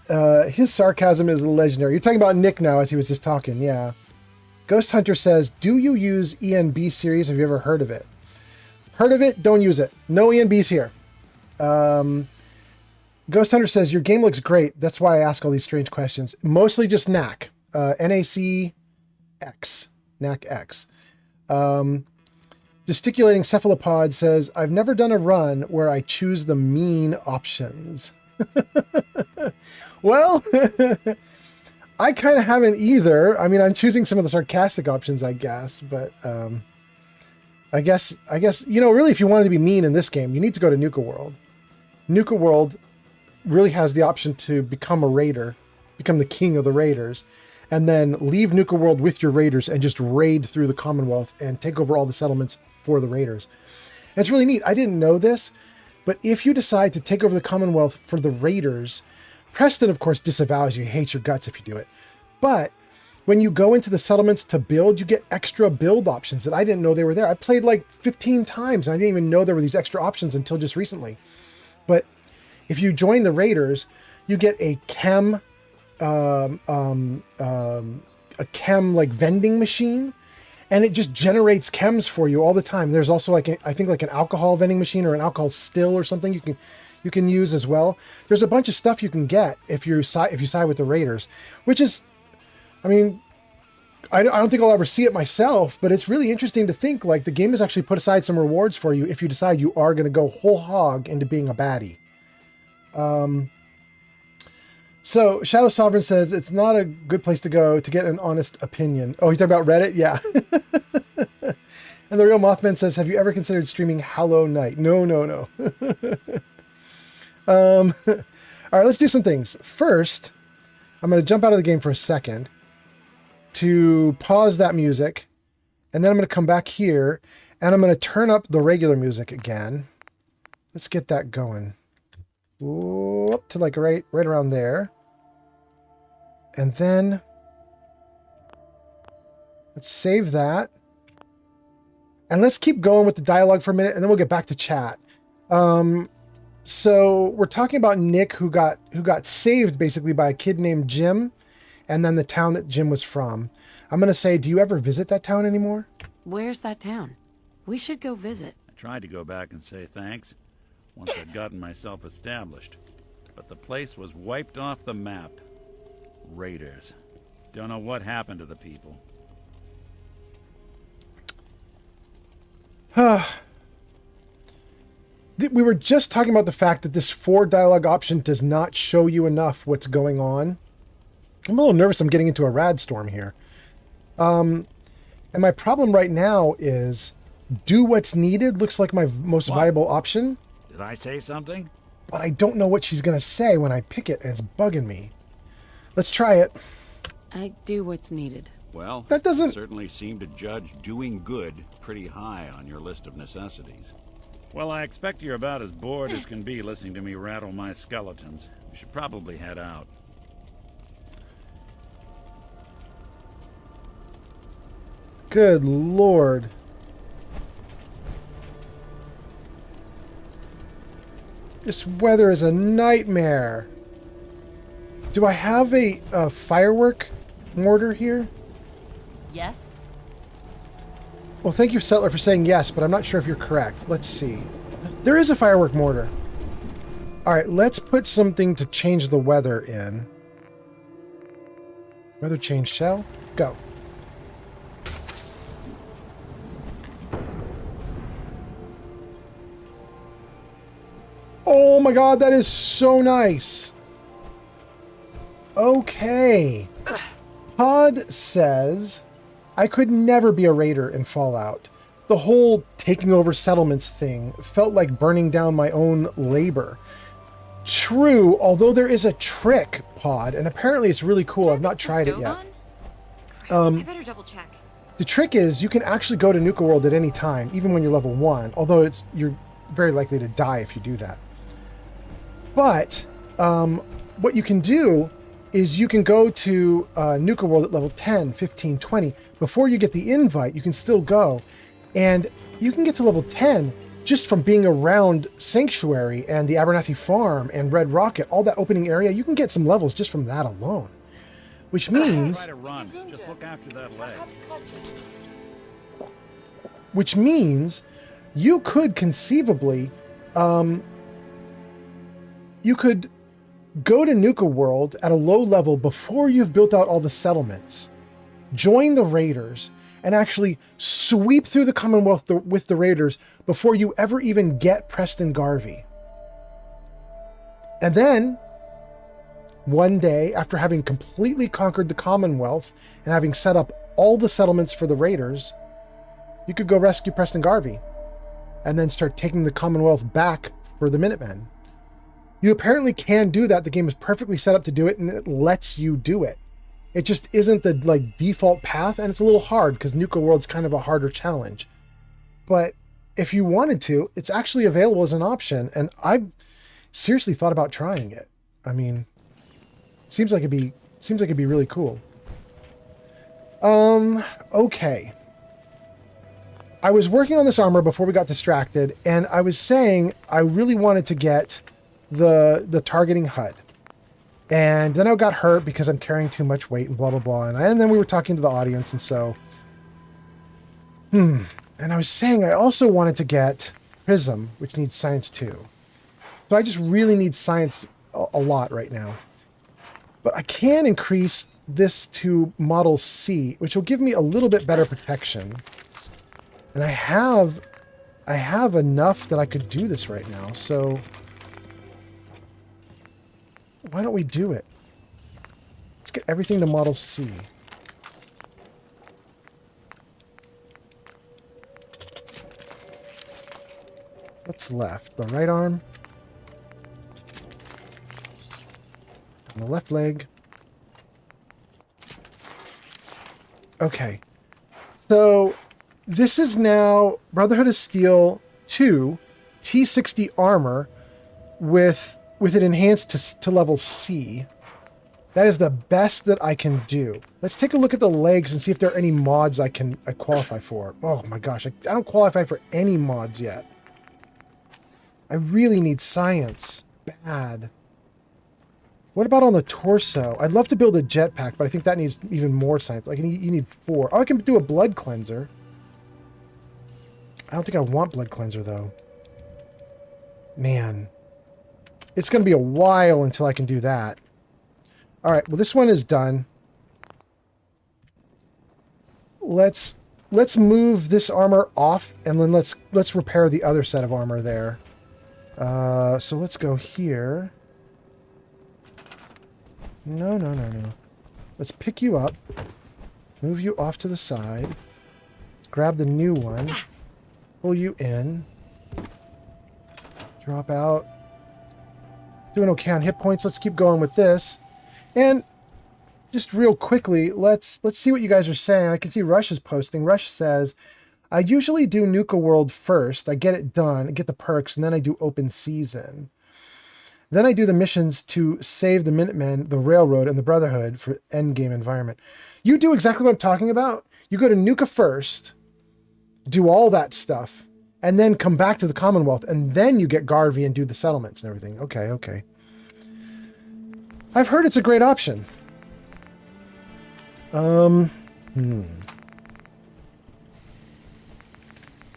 his sarcasm is legendary. You're talking about Nick now, as he was just talking. Yeah. Ghost Hunter says, "Do you use ENB series? Have you ever heard of it?" Heard of it? Don't use it. No ENBs here. Ghost Hunter says, your game looks great. That's why I ask all these strange questions. Mostly just NAC. NAC-X. NAC-X. Gesticulating Cephalopod says, I've never done a run where I choose the mean options. Well, I kind of haven't either. I mean, I'm choosing some of the sarcastic options, I guess, but I guess, really, if you wanted to be mean in this game, you need to go to Nuka World. Nuka World really has the option to become a raider, become the king of the raiders, and then leave Nuka World with your raiders and just raid through the Commonwealth and take over all the settlements for the raiders. And it's really neat. I didn't know this, but if you decide to take over the Commonwealth for the raiders, Preston, of course, disavows you. He hates your guts if you do it. But when you go into the settlements to build, you get extra build options that I didn't know they were there. I played like 15 times, and I didn't even know there were these extra options until just recently. But if you join the raiders, you get a chem like vending machine, and it just generates chems for you all the time. There's also like I think like an alcohol vending machine or an alcohol still or something you can use as well. There's a bunch of stuff you can get if you side with the raiders, which is, I mean, I don't think I'll ever see it myself, but it's really interesting to think like the game has actually put aside some rewards for you if you decide you are going to go whole hog into being a baddie. So Shadow Sovereign says it's not a good place to go to get an honest opinion. Oh, you talking about Reddit? Yeah. And the Real Mothman says, have you ever considered streaming Hollow Knight? No. All right, let's do some things. First, I'm going to jump out of the game for a second to pause that music, and then I'm going to come back here, and I'm going to turn up the regular music again. Let's get that going. Up to like right around there. And then let's save that. And let's keep going with the dialogue for a minute, and then we'll get back to chat. So we're talking about Nick who got saved basically by a kid named Jim, and then the town that Jim was from. I'm going to say, do you ever visit that town anymore? Where's that town? We should go visit. I tried to go back and say thanks once I'd gotten myself established, but the place was wiped off the map. Raiders. Don't know what happened to the people. We were just talking about the fact that this 4 dialogue option does not show you enough what's going on. I'm a little nervous I'm getting into a rad storm here. And my problem right now is do what's needed looks like my most viable option. Did I say something? But I don't know what she's going to say when I pick it, and it's bugging me. Let's try it. I do what's needed. Well, that doesn't you certainly seem to judge doing good pretty high on your list of necessities. Well, I expect you're about as bored as can be listening to me rattle my skeletons. We should probably head out. Good Lord. This weather is a nightmare. Do I have a firework mortar here? Yes. Well, thank you, Settler, for saying yes, but I'm not sure if you're correct. Let's see. There is a firework mortar. All right, let's put something to change the weather in. Weather change shell. Go. Oh my god, that is so nice. Okay. Pod says, I could never be a raider in Fallout. The whole taking over settlements thing felt like burning down my own labor. True, although there is a trick, Pod, and apparently it's really cool. I've not tried it yet. I better double check. The trick is you can actually go to Nuka World at any time, even when you're level 1, although you're very likely to die if you do that. But what you can do is you can go to Nuka World at level 10, 15, 20. Before you get the invite, you can still go. And you can get to level 10 just from being around Sanctuary and the Abernathy Farm and Red Rocket, all that opening area. You can get some levels just from that alone. Which means... Try to run. Just look after that leg. Which means you could conceivably... you could go to Nuka World at a low level before you've built out all the settlements, join the raiders, and actually sweep through the Commonwealth with the raiders before you ever even get Preston Garvey. And then one day after having completely conquered the Commonwealth and having set up all the settlements for the raiders, you could go rescue Preston Garvey and then start taking the Commonwealth back for the Minutemen. You apparently can do that. The game is perfectly set up to do it, and it lets you do it. It just isn't the like default path, and it's a little hard because Nuka World's kind of a harder challenge. But if you wanted to, it's actually available as an option, and I've seriously thought about trying it. I mean, seems like it'd be really cool. Okay. I was working on this armor before we got distracted, and I was saying I really wanted to get the targeting HUD. And then I got hurt because I'm carrying too much weight and blah, blah, blah. And then we were talking to the audience, and so... And I was saying I also wanted to get Prism, which needs Science 2. So I just really need Science a lot right now. But I can increase this to Model C, which will give me a little bit better protection. And I have enough that I could do this right now, so... Why don't we do it? Let's get everything to Model C. What's left? The right arm. And the left leg. Okay. So, this is now Brotherhood of Steel 2 T60 armor with it enhanced to level C. That is the best that I can do. Let's take a look at the legs and see if there are any mods I qualify for. Oh my gosh, I don't qualify for any mods yet. I really need Science. Bad. What about on the torso? I'd love to build a jetpack, but I think that needs even more Science. Like, you need 4. Oh, I can do a blood cleanser. I don't think I want blood cleanser, though. Man. It's going to be a while until I can do that. Alright, well this one is done. Let's move this armor off, and then let's repair the other set of armor there. So let's go here. No. Let's pick you up. Move you off to the side. Let's grab the new one. Pull you in. Drop out. Doing okay on hit points. Let's keep going with this. And just real quickly, let's see what you guys are saying. I can see Rush is posting. Rush says, I usually do Nuka World first. I get it done, I get the perks, and then I do open season. Then I do the missions to save the Minutemen, the Railroad, and the Brotherhood for endgame environment. You do exactly what I'm talking about. You go to Nuka first, do all that stuff, and then come back to the Commonwealth, and then you get Garvey and do the settlements and everything. Okay. I've heard it's a great option.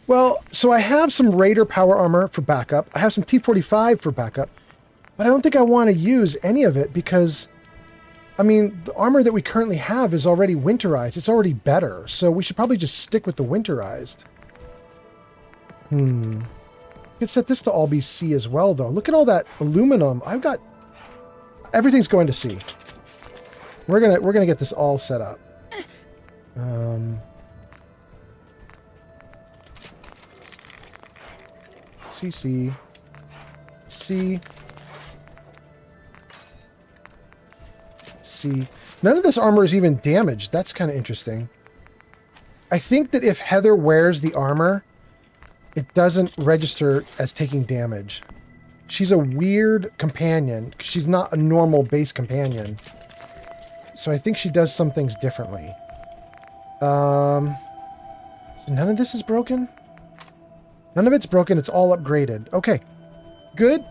Well, so I have some Raider power armor for backup. I have some T-45 for backup. But I don't think I want to use any of it because, I mean, the armor that we currently have is already winterized. It's already better. So we should probably just stick with the winterized. I could set this to all be C as well, though. Look at all that aluminum. I've got... Everything's going to C. We're gonna get this all set up. C. None of this armor is even damaged. That's kind of interesting. I think that if Heather wears the armor, it doesn't register as taking damage. She's a weird companion. She's not a normal base companion. So I think she does some things differently. So none of this is broken? None of it's broken. It's all upgraded. Okay. Good.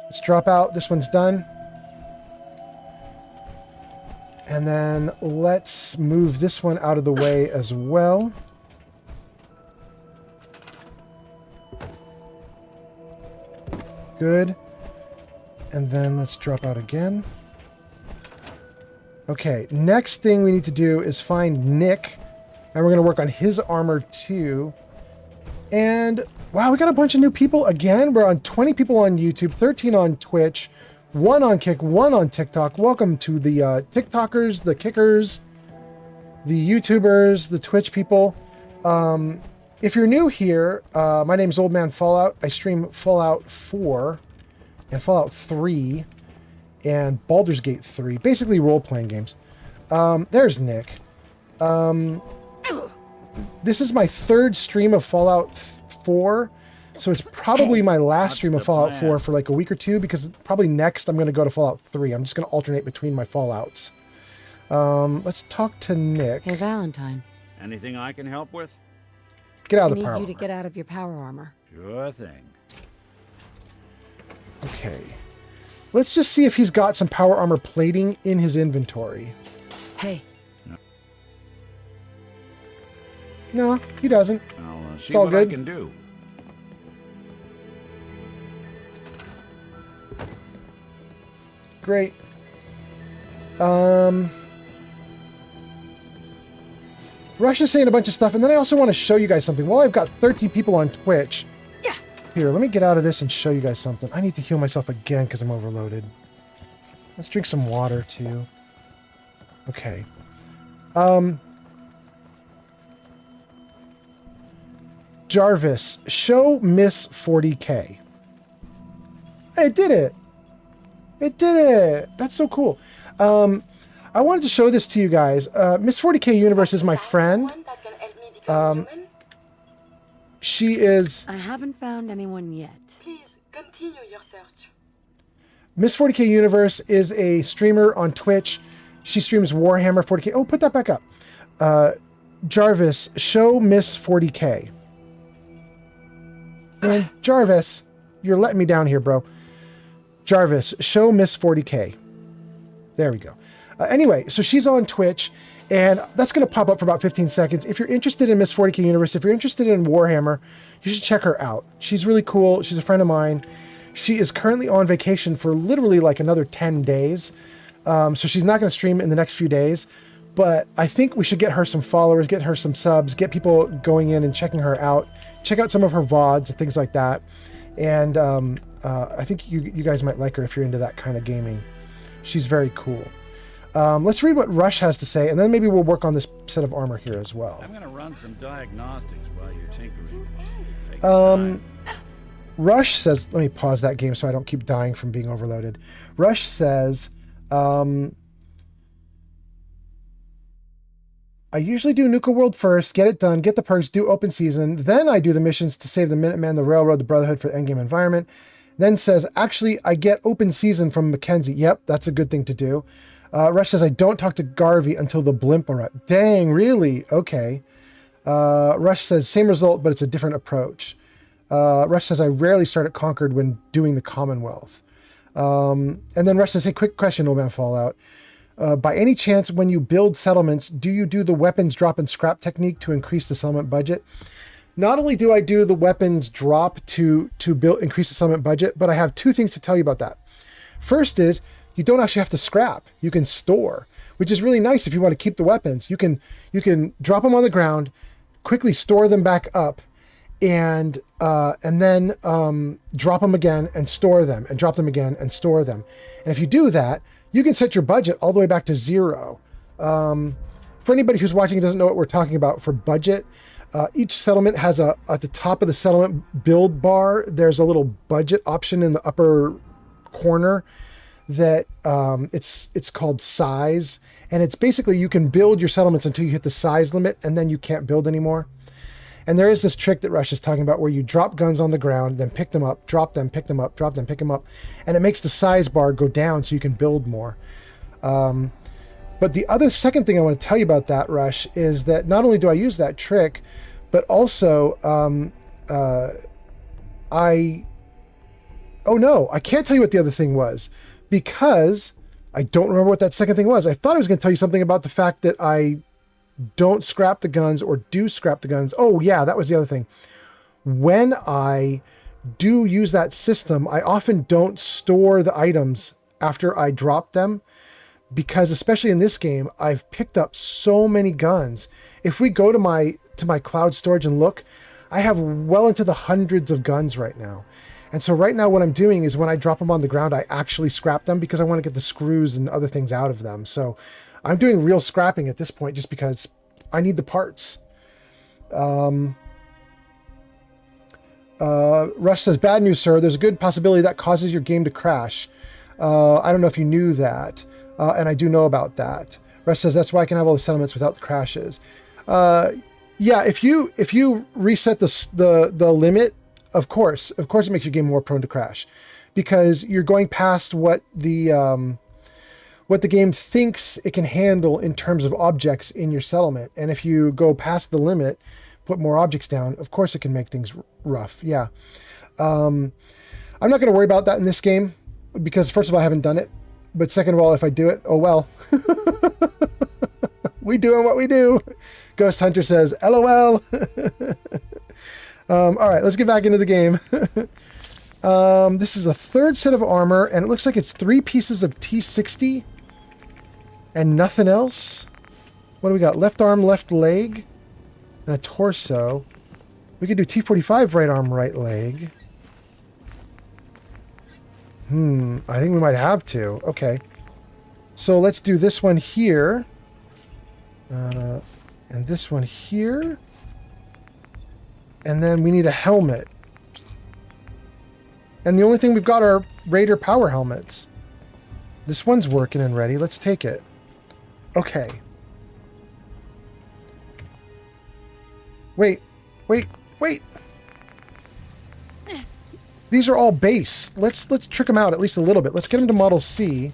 Let's drop out. This one's done. And then let's move this one out of the way as well. Good. And then let's drop out again. Okay, next thing we need to do is find Nick. And we're going to work on his armor too. And wow, we got a bunch of new people again. We're on 20 people on YouTube, 13 on Twitch. 1 on Kick, 1 on TikTok. Welcome to the TikTokers, the Kickers, the YouTubers, the Twitch people. If you're new here, my name is Old Man Fallout. I stream Fallout 4 and Fallout 3 and Baldur's Gate 3, basically role-playing games. There's Nick. This is my 3rd stream of Fallout 4, so it's probably my last stream of Fallout 4 for like a week or two, because probably next I'm going to go to Fallout 3. I'm just going to alternate between my Fallouts. Let's talk to Nick. Hey, Valentine. Anything I can help with? Get out I of the need power you to armor. get out of your power armor. Sure thing. Okay. Let's just see if he's got some power armor plating in his inventory. Hey. No, he doesn't. I'll see It's all what good. I can do. Great. Rush is saying a bunch of stuff, and then I also want to show you guys something. Well, I've got 13 people on Twitch. Yeah. Here, let me get out of this and show you guys something. I need to heal myself again because I'm overloaded. Let's drink some water, too. Okay. Jarvis, show Miss 40K. It did it. It did it. That's so cool. I wanted to show this to you guys. Miss 40K Universe is my friend. She is... I haven't found anyone yet. Please continue your search. Miss 40K Universe is a streamer on Twitch. She streams Warhammer 40K. Oh, put that back up. Jarvis, show Miss 40K. Man, Jarvis, you're letting me down here, bro. Jarvis, show Miss 40K. There we go. Anyway, so she's on Twitch, and that's going to pop up for about 15 seconds. If you're interested in Miss 40K Universe, if you're interested in Warhammer, you should check her out. She's really cool. She's a friend of mine. She is currently on vacation for literally like another 10 days. So she's not going to stream in the next few days. But I think we should get her some followers, get her some subs, get people going in and checking her out. Check out some of her VODs and things like that. And I think you guys might like her if you're into that kind of gaming. She's very cool. Let's read what Rush has to say, and then maybe we'll work on this set of armor here as well. I'm going to run some diagnostics while you're tinkering. Rush says, let me pause that game so I don't keep dying from being overloaded. Rush says, I usually do Nuka World first, get it done, get the perks, do open season. Then I do the missions to save the Minutemen, the Railroad, the Brotherhood for the endgame environment. Then says, actually, I get open season from Mackenzie. Yep, that's a good thing to do. Rush says, I don't talk to Garvey until the blimp arrives. Dang, really? Okay. Rush says, same result, but it's a different approach. Rush says, I rarely start at Concord when doing the Commonwealth. And then Rush says, hey, quick question, Old Man Fallout. By any chance, when you build settlements, do you do the weapons drop and scrap technique to increase the settlement budget? Not only do I do the weapons drop to increase the settlement budget, but I have 2 things to tell you about that. First is, you don't actually have to scrap. You can store, which is really nice if you want to keep the weapons. You can drop them on the ground, quickly store them back up, and then drop them again and store them, and drop them again and store them. And if you do that, you can set your budget all the way back to 0. For anybody who's watching and doesn't know what we're talking about for budget, each settlement has at the top of the settlement build bar, there's a little budget option in the upper corner that it's called size. And it's basically you can build your settlements until you hit the size limit, and then you can't build anymore. And there is this trick that Rush is talking about where you drop guns on the ground, then pick them up, drop them, pick them up, drop them, pick them up. And it makes the size bar go down so you can build more. But the second thing I want to tell you about that, Rush, is that not only do I use that trick, but also I can't tell you what the other thing was because I don't remember what that second thing was. I thought I was going to tell you something about the fact that I don't scrap the guns or do scrap the guns. Oh yeah, that was the other thing. When I do use that system, I often don't store the items after I drop them because especially in this game, I've picked up so many guns. If we go to my cloud storage and look, I have well into the hundreds of guns right now. And so right now what I'm doing is when I drop them on the ground, I actually scrap them because I want to get the screws and other things out of them. So I'm doing real scrapping at this point just because I need the parts. Rush says, bad news, sir. There's a good possibility that causes your game to crash. I don't know if you knew that. And I do know about that. Rush says, that's why I can have all the settlements without crashes. Yeah, if you reset the limit, of course it makes your game more prone to crash, because you're going past what the game thinks it can handle in terms of objects in your settlement. And if you go past the limit, put more objects down, of course it can make things rough. Yeah. I'm not going to worry about that in this game because, first of all, I haven't done it. But second of all, if I do it, oh well. We doing what we do. Ghost Hunter says, LOL. All right, let's get back into the game. This is a third set of armor, and it looks like it's 3 pieces of T60 and nothing else. What do we got? Left arm, left leg, and a torso. We could do T45 right arm, right leg. I think we might have to. Okay. So let's do this one here. And this one here. And then we need a helmet. And the only thing we've got are Raider power helmets. This one's working and ready. Let's take it. Okay. Wait. These are all base. Let's trick them out at least a little bit. Let's get them to Model C.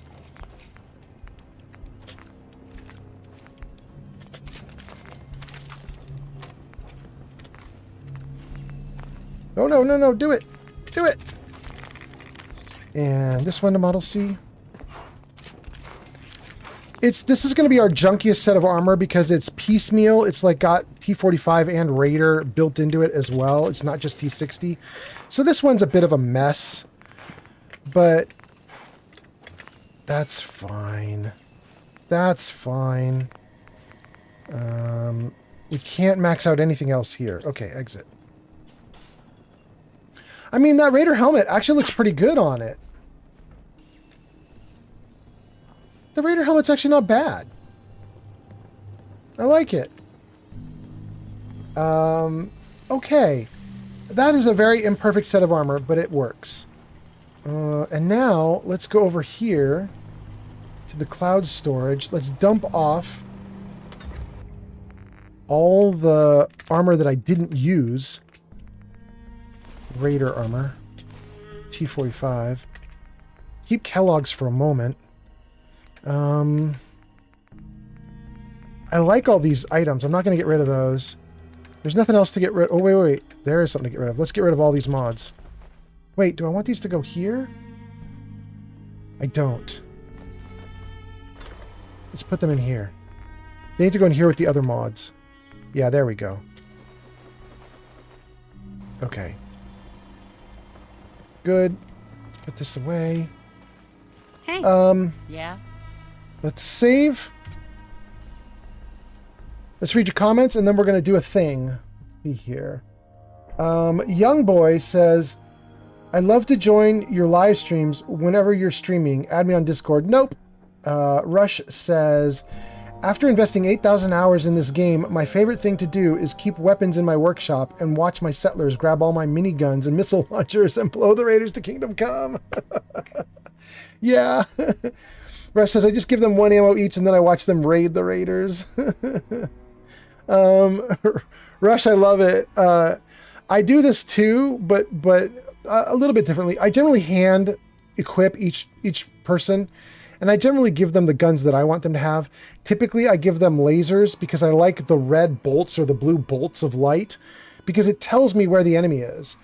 Oh, no, do it. Do it. And this one to Model C. This is going to be our junkiest set of armor because it's piecemeal. It's like got T45 and Raider built into it as well. It's not just T60. So this one's a bit of a mess, but that's fine. That's fine. We can't max out anything else here. Okay, exit. I mean, that Raider helmet actually looks pretty good on it. The Raider helmet's actually not bad. I like it. Okay. That is a very imperfect set of armor, but it works. And now, let's go over here to the cloud storage. Let's dump off all the armor that I didn't use. Raider armor. T45. Keep Kellogg's for a moment. I like all these items. I'm not going to get rid of those. There's nothing else to get rid of. Oh, wait. There is something to get rid of. Let's get rid of all these mods. Wait, do I want these to go here? I don't. Let's put them in here. They need to go in here with the other mods. Yeah, there we go. Okay. Good. Put this away. Hey. Yeah? Let's save. Let's read your comments, and then we're going to do a thing. Let's see here. Young Boy says, I'd love to join your live streams whenever you're streaming. Add me on Discord. Nope. Rush says, after investing 8,000 hours in this game, my favorite thing to do is keep weapons in my workshop and watch my settlers grab all my miniguns and missile launchers and blow the raiders to Kingdom Come. Yeah. Rush says, I just give them 1 ammo each and then I watch them raid the raiders. Rush, I love it. I do this too, but a little bit differently. I generally hand equip each person, and I generally give them the guns that I want them to have. Typically, I give them lasers because I like the red bolts or the blue bolts of light because it tells me where the enemy is.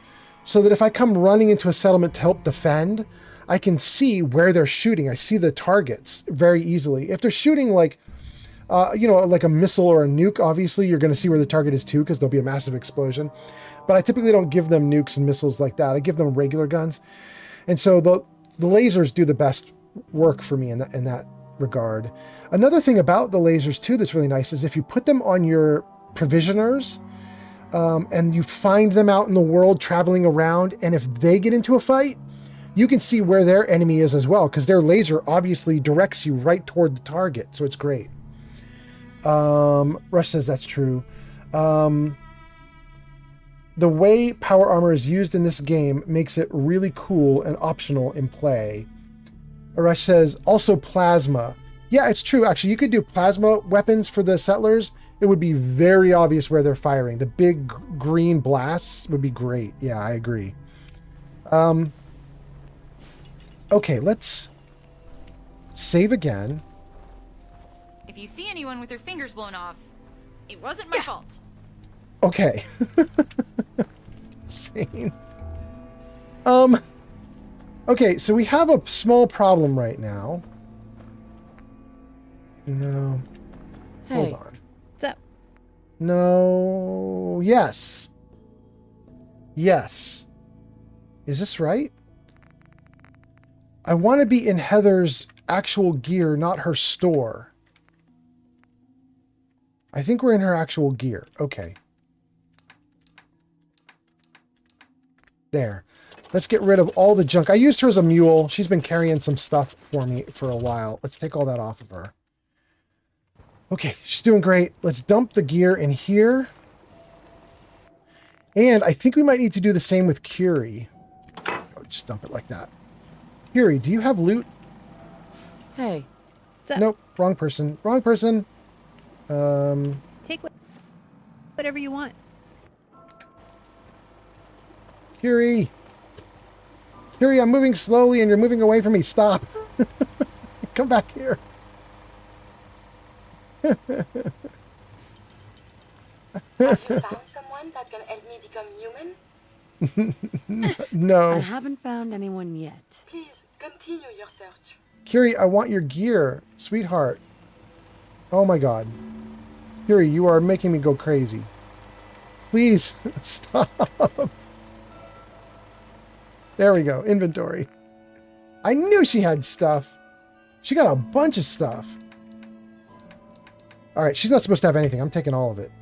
So that if I come running into a settlement to help defend, I can see where they're shooting. I see the targets very easily. If they're shooting like, like a missile or a nuke, obviously you're going to see where the target is too because there'll be a massive explosion. But I typically don't give them nukes and missiles like that. I give them regular guns. And so the lasers do the best work for me in that regard. Another thing about the lasers too that's really nice is if you put them on your provisioners, and you find them out in the world traveling around, and if they get into a fight, you can see where their enemy is as well, because their laser obviously directs you right toward the target, so it's great. Rush says that's true. The way power armor is used in this game makes it really cool and optional in play. Rush says, also plasma. Yeah, it's true. Actually, you could do plasma weapons for the settlers. It would be very obvious where they're firing. The big green blasts would be great. Yeah, I agree. Okay, let's save again. If you see anyone with their fingers blown off, it wasn't my fault. Okay. Sane. Okay, so we have a small problem right now. No. Hey. Hold on. What's up? No. Yes. Yes. Is this right? I want to be in Heather's actual gear, not her store. I think we're in her actual gear. Okay. There. Let's get rid of all the junk. I used her as a mule. She's been carrying some stuff for me for a while. Let's take all that off of her. Okay, she's doing great. Let's dump the gear in here. And I think we might need to do the same with Curie. Oh, just dump it like that. Curie, do you have loot? Hey. Nope, wrong person. Wrong person. Take whatever you want. Curie. Curie, I'm moving slowly and you're moving away from me. Stop. Come back here. Have you found someone that can help me become human? No. I haven't found anyone yet. Please, continue your search. Curie, I want your gear, sweetheart. Oh my god. Curie, you are making me go crazy. Please, stop. There we go, inventory. I knew she had stuff. She got a bunch of stuff. Alright, she's not supposed to have anything. I'm taking all of it.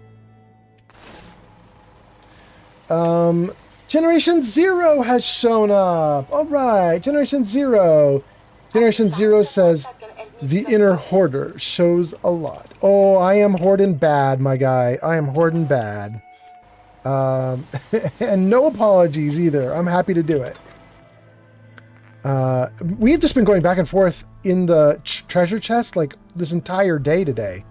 Generation 0 has shown up. Alright, Generation 0. Generation 0 says, the inner hoarder shows a lot. Oh, I am hoarding bad, my guy. I am hoarding bad. And no apologies either. I'm happy to do it. We've just been going back and forth in the treasure chest like this entire day today.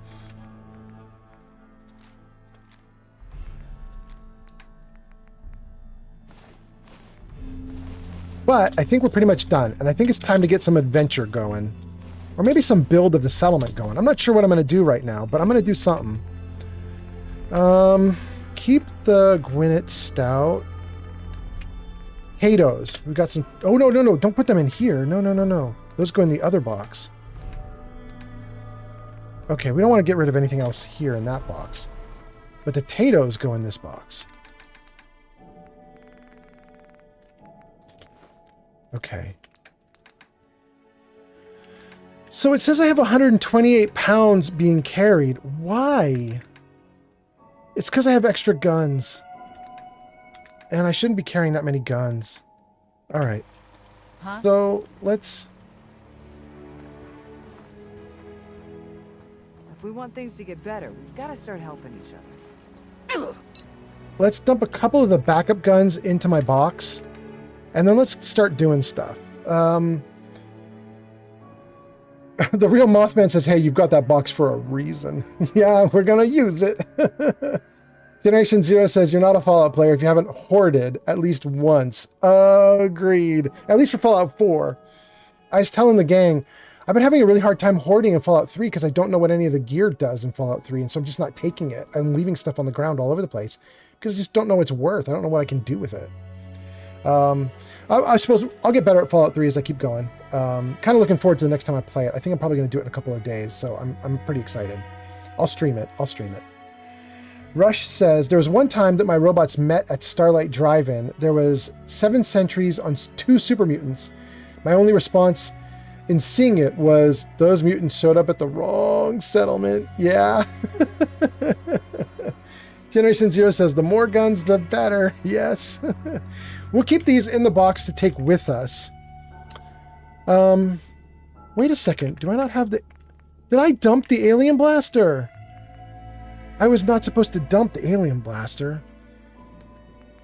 But I think we're pretty much done, and I think it's time to get some adventure going. Or maybe some build of the settlement going. I'm not sure what I'm going to do right now, but I'm going to do something. Keep the Gwyneth Stout. Potatoes. We've got some... Oh, no, no, no. Don't put them in here. No, no, no, no. Those go in the other box. Okay, we don't want to get rid of anything else here in that box. But the potatoes go in this box. Okay. So it says I have 128 pounds being carried. Why? It's because I have extra guns. And I shouldn't be carrying that many guns. Alright. Huh? So, let's... If we want things to get better, we've got to start helping each other. Let's dump a couple of the backup guns into my box. And then let's start doing stuff. The real Mothman says, hey, you've got that box for a reason. Yeah, we're going to use it. Generation 0 says, you're not a Fallout player if you haven't hoarded at least once. Agreed. At least for Fallout 4. I was telling the gang, I've been having a really hard time hoarding in Fallout 3 because I don't know what any of the gear does in Fallout 3, and so I'm just not taking it. I'm leaving stuff on the ground all over the place because I just don't know what it's worth. I don't know what I can do with it. I suppose I'll get better at Fallout 3 as I keep going. Kind of looking forward to the next time I play it. I think I'm probably going to do it in a couple of days, so I'm pretty excited. I'll stream it. Rush says, there was one time that my robots met at Starlight Drive-In. There was 7 sentries on 2 super mutants. My only response in seeing it was, those mutants showed up at the wrong settlement. Yeah. Generation Zero says, the more guns, the better. Yes. We'll keep these in the box to take with us. Wait a second. Do I not have the... Did I dump the alien blaster? I was not supposed to dump the alien blaster.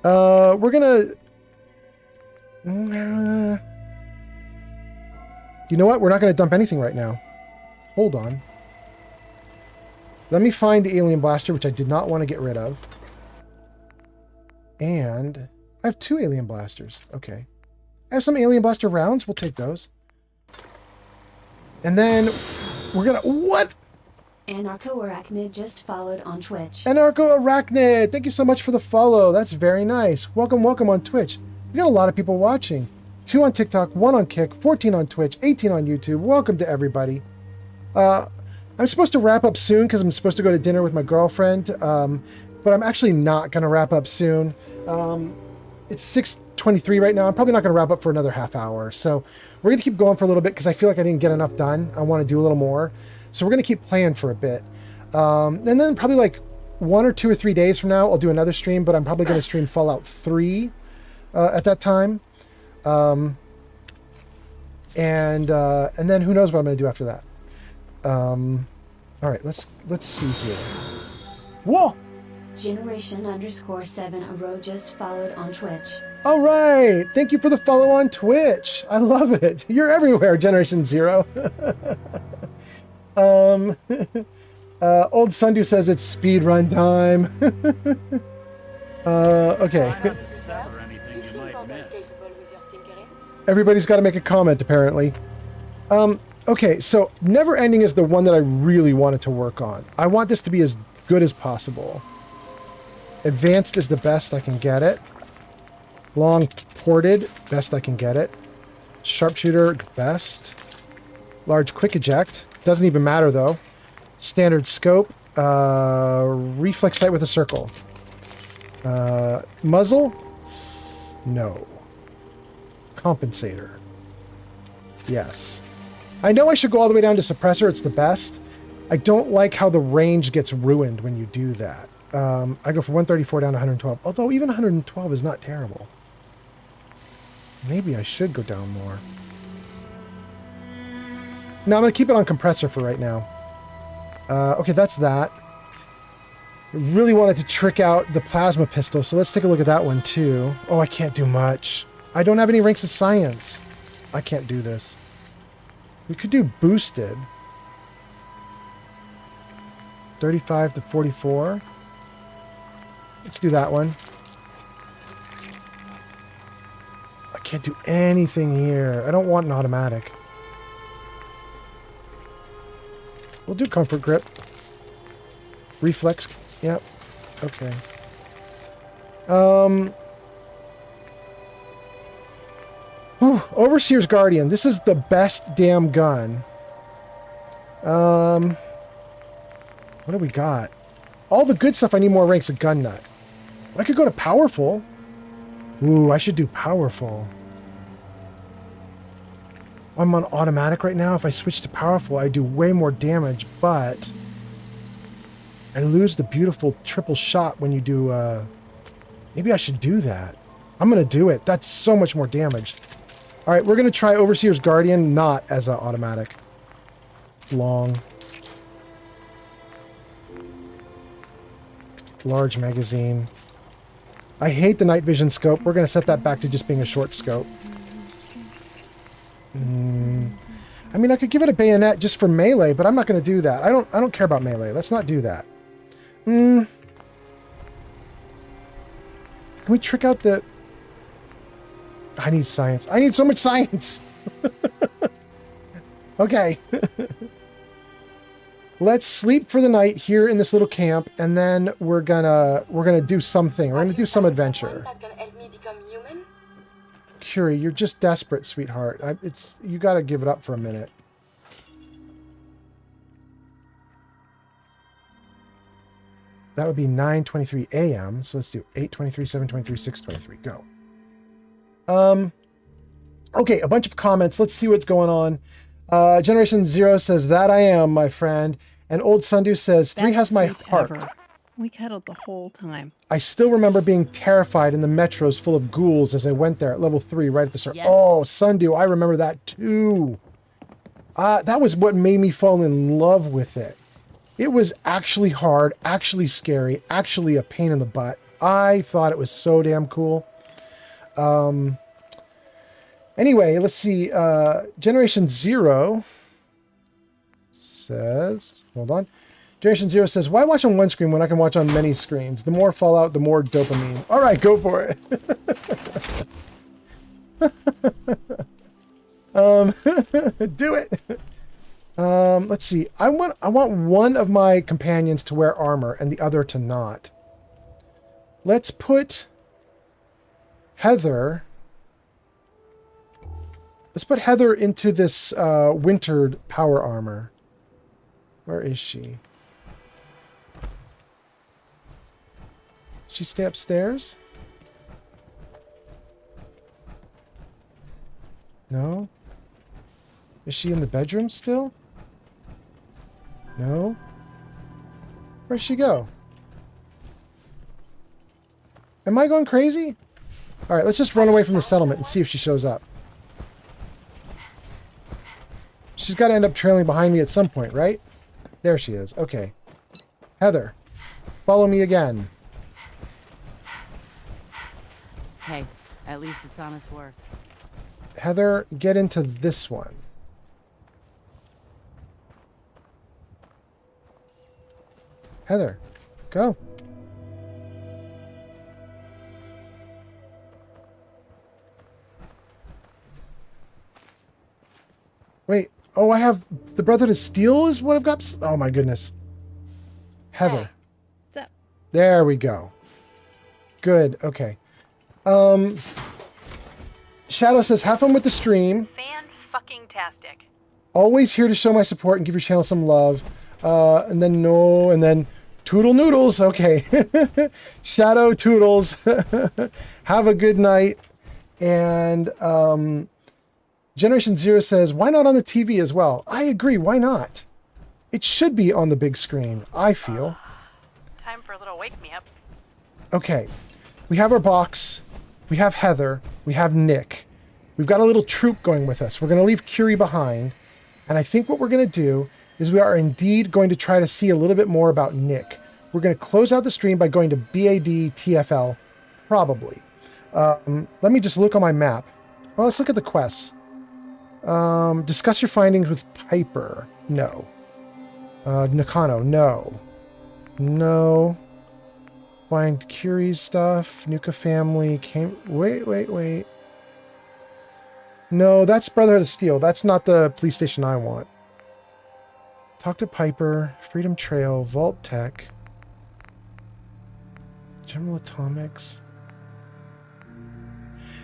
We're gonna... You know what? We're not going to dump anything right now. Hold on. Let me find the alien blaster, which I did not want to get rid of. And I have 2 alien blasters. Okay. I have some alien blaster rounds. We'll take those. And then we're going to... What? Anarcho-Arachnid just followed on Twitch. Anarcho-Arachnid! Thank you so much for the follow. That's very nice. Welcome, welcome on Twitch. We got a lot of people watching. 2 on TikTok, 1 on Kick, 14 on Twitch, 18 on YouTube. Welcome to everybody. I'm supposed to wrap up soon because I'm supposed to go to dinner with my girlfriend, but I'm actually not going to wrap up soon. It's 6:23 right now. I'm probably not going to wrap up for another half hour. So we're going to keep going for a little bit because I feel like I didn't get enough done. I want to do a little more. So we're going to keep playing for a bit. And then probably like 1 or 2 or 3 days from now, I'll do another stream, but I'm probably going to stream Fallout 3 at that time. And then who knows what I'm going to do after that. All right, let's see here. Whoa! Generation_7 Aro just followed on Twitch. All right, thank you for the follow on Twitch. I love it. You're everywhere, Generation Zero. Old Sundu says it's speed run time. Okay. Everybody's got to make a comment, apparently. Okay, so Never Ending is the one that I really wanted to work on. I want this to be as good as possible. Advanced is the best I can get it. Long ported, best I can get it. Sharpshooter, best. Large quick eject, doesn't even matter though. Standard scope, reflex sight with a circle. Muzzle, no. Compensator, yes. I know I should go all the way down to suppressor, it's the best. I don't like how the range gets ruined when you do that. I go from 134 down to 112, although even 112 is not terrible. Maybe I should go down more. No, I'm going to keep it on compressor for right now. Okay, that's that. I really wanted to trick out the plasma pistol, so let's take a look at that one too. Oh, I can't do much. I don't have any ranks of science. I can't do this. We could do boosted. 35 to 44. Let's do that one. I can't do anything here. I don't want an automatic. We'll do comfort grip. Reflex. Yep. Okay. Overseer's Guardian. This is the best damn gun. What do we got? All the good stuff I need more ranks of gun nut. I could go to powerful. Ooh, I should do powerful. I'm on automatic right now. If I switch to powerful, I do way more damage, but I lose the beautiful triple shot when you do, maybe I should do that. I'm going to do it. That's so much more damage. All right, we're going to try Overseer's Guardian, not as an automatic. Long. Large magazine. I hate the night vision scope. We're going to set that back to just being a short scope. I mean, I could give it a bayonet just for melee, but I'm not going to do that. I don't care about melee. Let's not do that. Can we trick out the... I need science. I need so much science. Okay. Let's sleep for the night here in this little camp, and then we're gonna do something. We're gonna do some adventure. That can help me become human? Curie, you're just desperate, sweetheart. You gotta give it up for a minute. That would be 9:23 a.m. So let's do 8:23, 7:23, 6:23. Go. Okay, a bunch of comments. Let's see what's going on. Generation Zero says, that I am, my friend. And Old Sundu says, 3 has my heart. We cuddled the whole time. I still remember being terrified in the metros full of ghouls as I went there at level 3 right at the start. Yes. Oh, Sundew, I remember that too. That was what made me fall in love with it. It was actually hard, actually scary, actually a pain in the butt. I thought it was so damn cool. Anyway, let's see. Generation Zero says, hold on. Generation Zero says, why watch on one screen when I can watch on many screens? The more Fallout, the more dopamine. All right, go for it. Do it. Let's see. I want one of my companions to wear armor and the other to not. Let's put Heather. Let's put Heather into this wintered power armor. Where is she? Did she stay upstairs? No? Is she in the bedroom still? No? Where'd she go? Am I going crazy? Alright, let's just run away from the settlement and see if she shows up. She's got to end up trailing behind me at some point, right? There she is. Okay. Heather, follow me again. Hey, at least it's honest work. Heather, get into this one. Heather, go. Wait. Oh, I have the Brotherhood of Steel is what I've got. Oh my goodness. Heather. Hey, what's up? There we go. Good. Okay. Shadow says, have fun with the stream. Fan-fucking-tastic. Always here to show my support and give your channel some love. And then Toodle Noodles. Okay. Shadow Toodles. Have a good night. And Generation Zero says, why not on the TV as well? I agree. Why not? It should be on the big screen, I feel. Time for a little wake-me-up. Okay. We have our box. We have Heather. We have Nick. We've got a little troop going with us. We're going to leave Curie behind. And I think what we're going to do is we are indeed going to try to see a little bit more about Nick. We're going to close out the stream by going to BAD TFL, probably. Let me just look on my map. Well, let's look at the quests. Discuss your findings with Piper. No. Nakano. No. No. Find Curie's stuff. Nuka family. Wait. No, that's Brotherhood of Steel. That's not the police station I want. Talk to Piper. Freedom Trail. Vault Tech. General Atomics.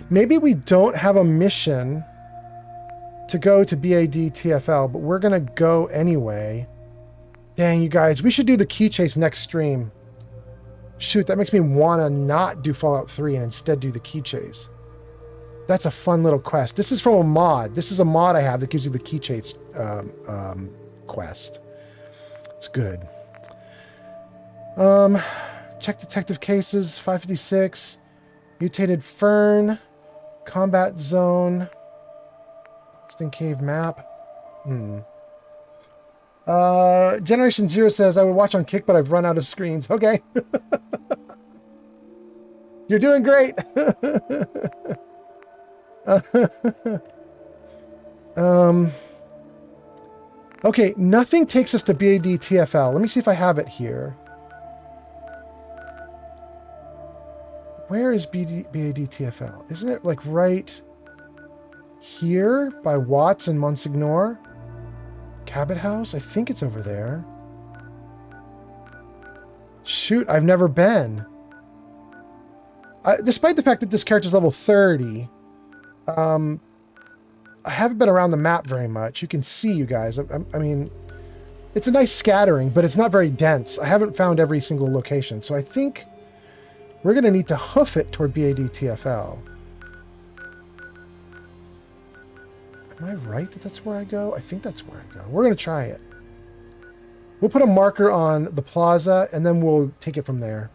Maybe we don't have a mission to go to BAD TFL, but we're going to go anyway. Dang, you guys. We should do the key chase next stream. Shoot, that makes me want to not do Fallout 3 and instead do the key chase. That's a fun little quest. This is from a mod. This is a mod I have that gives you the key chase quest. It's good. Check detective cases. 556. Mutated Fern. Combat Zone. Instant Cave map. Generation Zero says, I would watch on Kick, but I've run out of screens. Okay. You're doing great. Okay, nothing takes us to BAD TFL. Let me see if I have it here. Where is BAD TFL? Isn't it like right here by Watts and Monsignor? Cabot House? I think it's over there. Shoot, I've never been. Despite the fact that this character's level 30, I haven't been around the map very much. You can see, you guys. I mean, it's a nice scattering, but it's not very dense. I haven't found every single location, so I think we're going to need to hoof it toward BAD TFL. Am I right that that's where I go? I think that's where I go. We're going to try it. We'll put a marker on the plaza, and then we'll take it from there.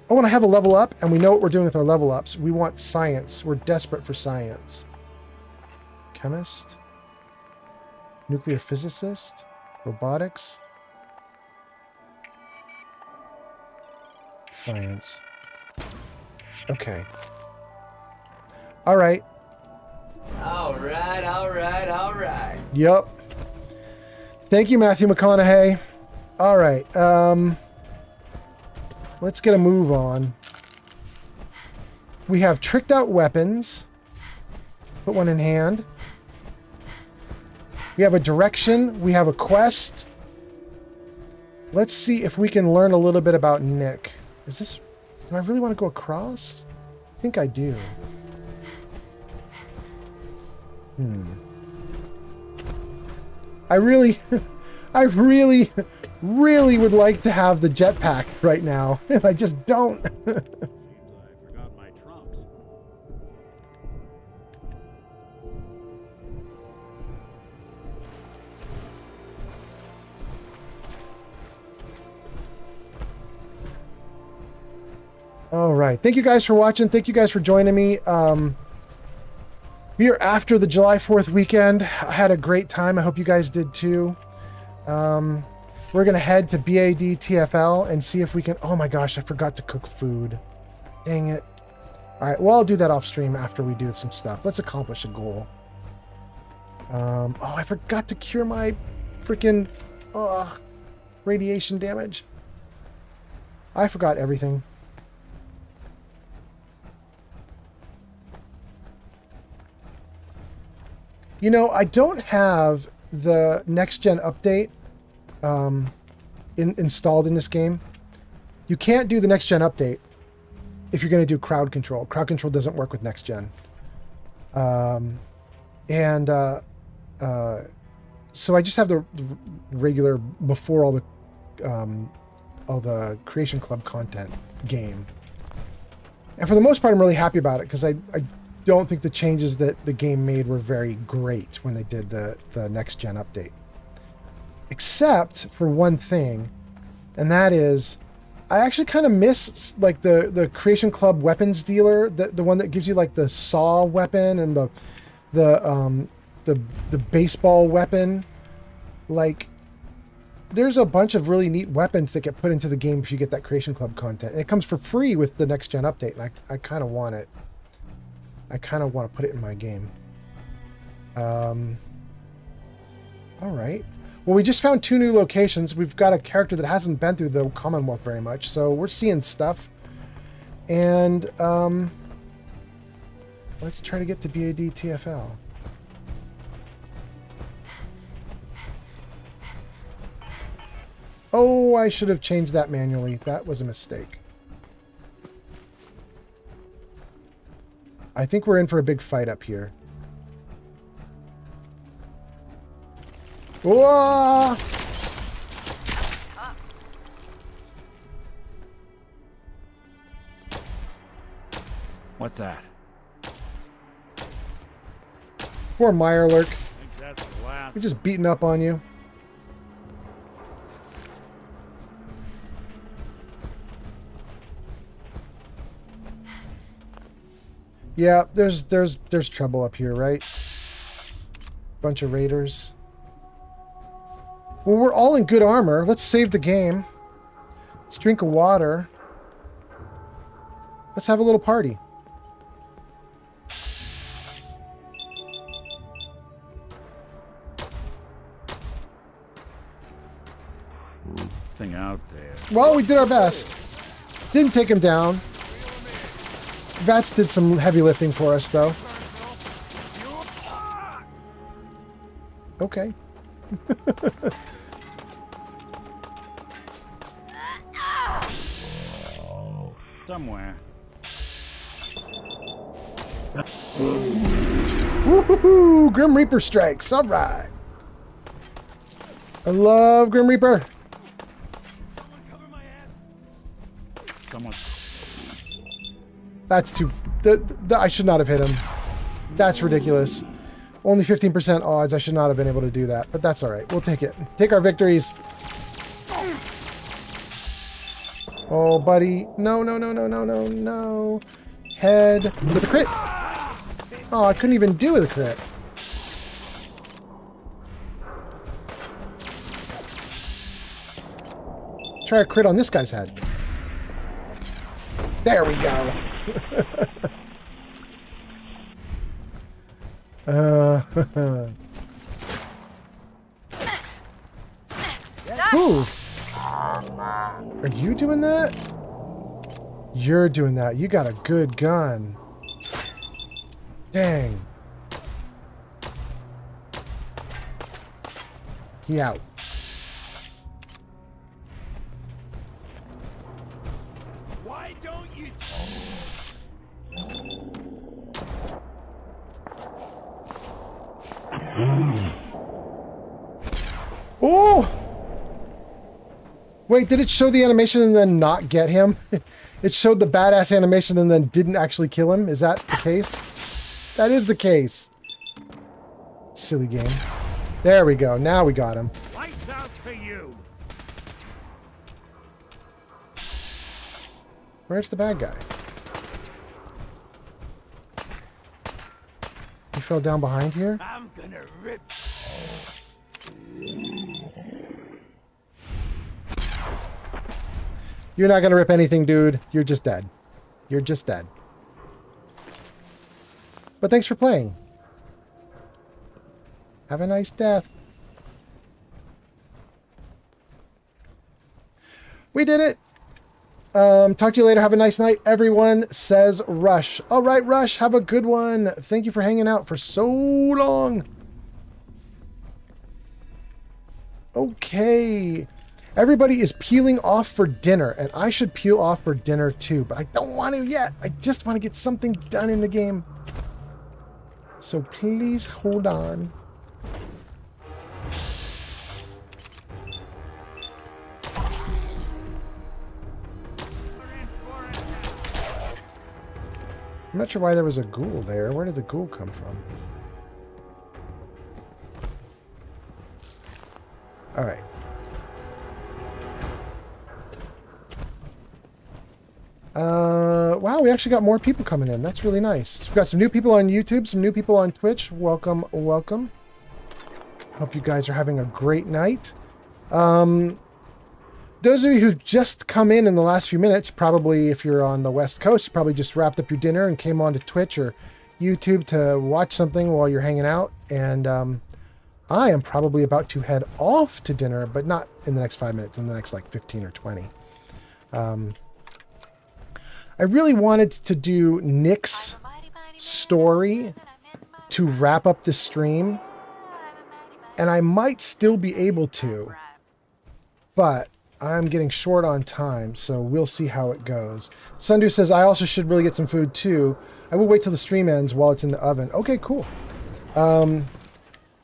Oh, and I have a level up, and we know what we're doing with our level ups. We want science. We're desperate for science. Chemist. Nuclear physicist. Robotics. Science. Okay. All right. All right. Yep. Thank you, Matthew McConaughey. All right. Let's get a move on. We have tricked out weapons. Put one in hand. We have a direction. We have a quest. Let's see if we can learn a little bit about Nick. Is this... Do I really want to go across? I think I do. I really would like to have the jetpack right now. I just don't. I forgot my trunks. All right. Thank you guys for watching. Thank you guys for joining me. We are after the July 4th weekend. I had a great time. I hope you guys did too. We're going to head to BAD TFL and see if we can... Oh my gosh, I forgot to cook food. Dang it. All right, well, I'll do that off stream after we do some stuff. Let's accomplish a goal. Oh, I forgot to cure my freaking radiation damage. I forgot everything. You know, I don't have the next-gen update installed in this game. You can't do the next-gen update if you're going to do crowd control. Crowd control doesn't work with next-gen. So I just have the regular, before all the Creation Club content game. And for the most part, I'm really happy about it, because I don't think the changes that the game made were very great when they did the next gen update. Except for one thing, and that is, I actually kind of miss like the Creation Club weapons dealer, the one that gives you like the saw weapon and the baseball weapon. Like, there's a bunch of really neat weapons that get put into the game if you get that Creation Club content. And it comes for free with the next gen update, and I kind of want it. I kind of want to put it in my game. All right. Well, we just found 2 new locations. We've got a character that hasn't been through the Commonwealth very much, so we're seeing stuff. And let's try to get to BAD TFL. Oh, I should have changed that manually. That was a mistake. I think we're in for a big fight up here. Whoa! What's that? Poor Meyerlurk. That's the last. We're just beating up on you. Yeah, there's trouble up here, right? Bunch of raiders. Well, we're all in good armor. Let's save the game. Let's drink a water. Let's have a little party. Thing out there. Well, we did our best. Didn't take him down. Vats did some heavy lifting for us, though. Okay. Somewhere. Woohoo! Grim Reaper strikes. All right. I love Grim Reaper. Someone. That's too... I should not have hit him. That's ridiculous. Only 15% odds. I should not have been able to do that. But that's all right. We'll take it. Take our victories. Oh, buddy. No, no, no, no, no, no, no. Head with a crit. Oh, I couldn't even do with a crit. Try a crit on this guy's head. There we go. Ooh. Are you doing that? You're doing that. You got a good gun. Dang. He out. Why don't you... Oh! Wait, did it show the animation and then not get him? It showed the badass animation and then didn't actually kill him? Is that the case? That is the case. Silly game. There we go. Now we got him. Lights out for you. Where's the bad guy? He fell down behind here? I'm gonna rip... You're not gonna rip anything, dude. You're just dead. You're just dead. But thanks for playing. Have a nice death. We did it! Talk to you later. Have a nice night. Everyone says Rush. All right, Rush. Have a good one. Thank you for hanging out for so long. Okay. Everybody is peeling off for dinner, and I should peel off for dinner too, but I don't want to yet. I just want to get something done in the game. So please hold on. I'm not sure why there was a ghoul there. Where did the ghoul come from? All right. Wow, we actually got more people coming in. That's really nice. We've got some new people on YouTube, some new people on Twitch. Welcome, welcome. Hope you guys are having a great night. Those of you who've just come in the last few minutes, probably if you're on the West Coast, you probably just wrapped up your dinner and came onto Twitch or YouTube to watch something while you're hanging out. And I am probably about to head off to dinner, but not in the next 5 minutes, in the next like 15 or 20. I really wanted to do Nick's story to wrap up this stream, and I might still be able to, but I'm getting short on time, so we'll see how it goes. Sundu says, I also should really get some food too. I will wait till the stream ends while it's in the oven. Okay, cool. Well,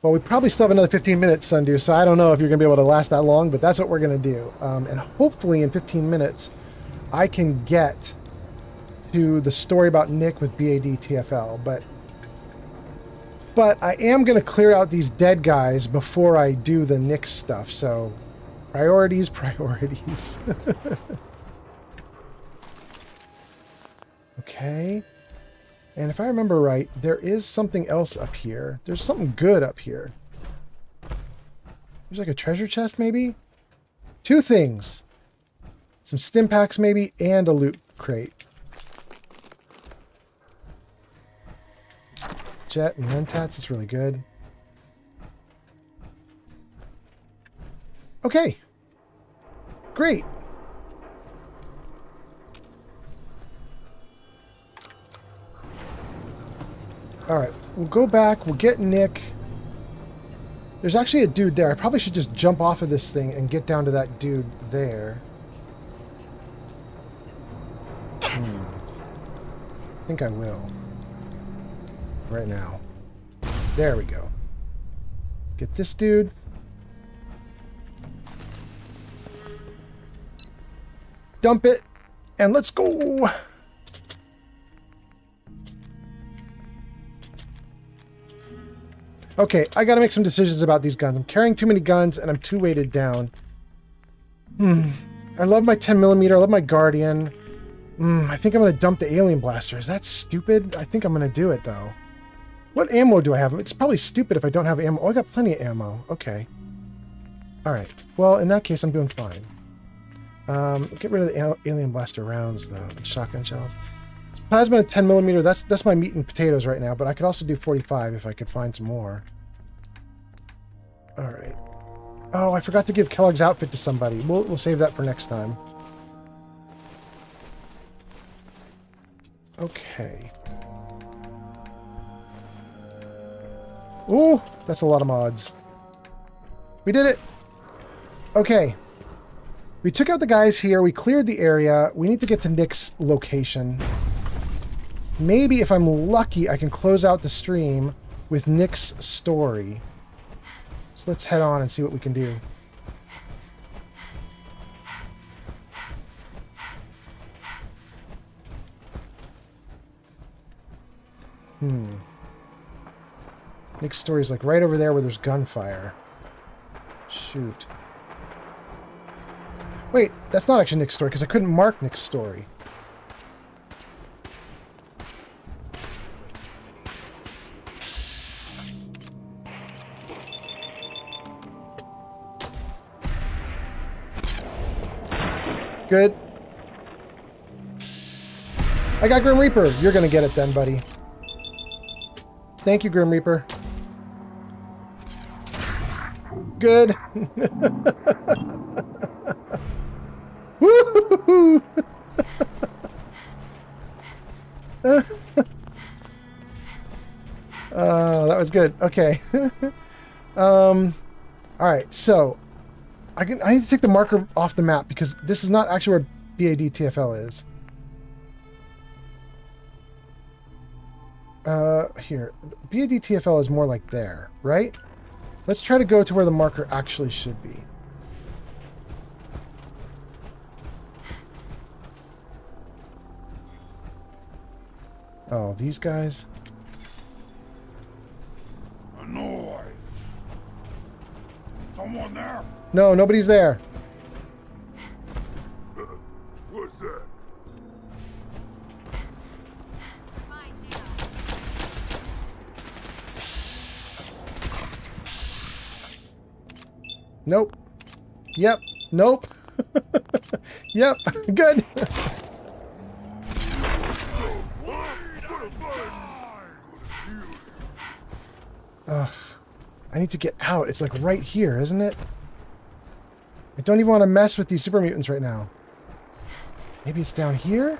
we probably still have another 15 minutes, Sundu, so I don't know if you're going to be able to last that long, but that's what we're going to do. And hopefully in 15 minutes, I can get to the story about Nick with BAD TFL, but I am going to clear out these dead guys before I do the Nick stuff, so priorities. Okay, and if I remember right, there is something else up here. There's something good up here. There's like a treasure chest, maybe? Two things. Some stim packs, maybe, and a loot crate. Jet and Mentats, it's really good. Okay. Great. Alright, we'll go back, we'll get Nick. There's actually a dude there. I probably should just jump off of this thing and get down to that dude there. I think I will. Right now. There we go. Get this dude. Dump it. And let's go. Okay, I gotta make some decisions about these guns. I'm carrying too many guns and I'm too weighted down. I I love my 10mm. I love my Guardian. I think I'm going to dump the alien blaster. Is that stupid? I think I'm going to do it, though. What ammo do I have? It's probably stupid if I don't have ammo. Oh, I got plenty of ammo. Okay. Alright. Well, in that case, I'm doing fine. Get rid of the alien blaster rounds, though. The shotgun shells. Plasma and 10mm. That's my meat and potatoes right now, but I could also do 45 if I could find some more. Alright. Oh, I forgot to give Kellogg's outfit to somebody. We'll save that for next time. Okay. Ooh, that's a lot of mods. We did it! Okay. We took out the guys here. We cleared the area. We need to get to Nick's location. Maybe if I'm lucky, I can close out the stream with Nick's story. So let's head on and see what we can do. Nick's story is like right over there where there's gunfire. Shoot. Wait, that's not actually Nick's story because I couldn't mark Nick's story. Good. I got Grim Reaper. You're gonna get it then, buddy. Thank you, Grim Reaper. Good. Woo-hoo-hoo. That was good. Okay. All right. So I need to take the marker off the map because this is not actually where BAD-TFL is. Here. BAD-TFL is more like there, right? Let's try to go to where the marker actually should be. Oh, these guys? Annoy. Someone there? No, nobody's there. What's that? Nope. Yep. Nope. Yep. Good. Ugh. I need to get out. It's like right here, isn't it? I don't even want to mess with these super mutants right now. Maybe it's down here?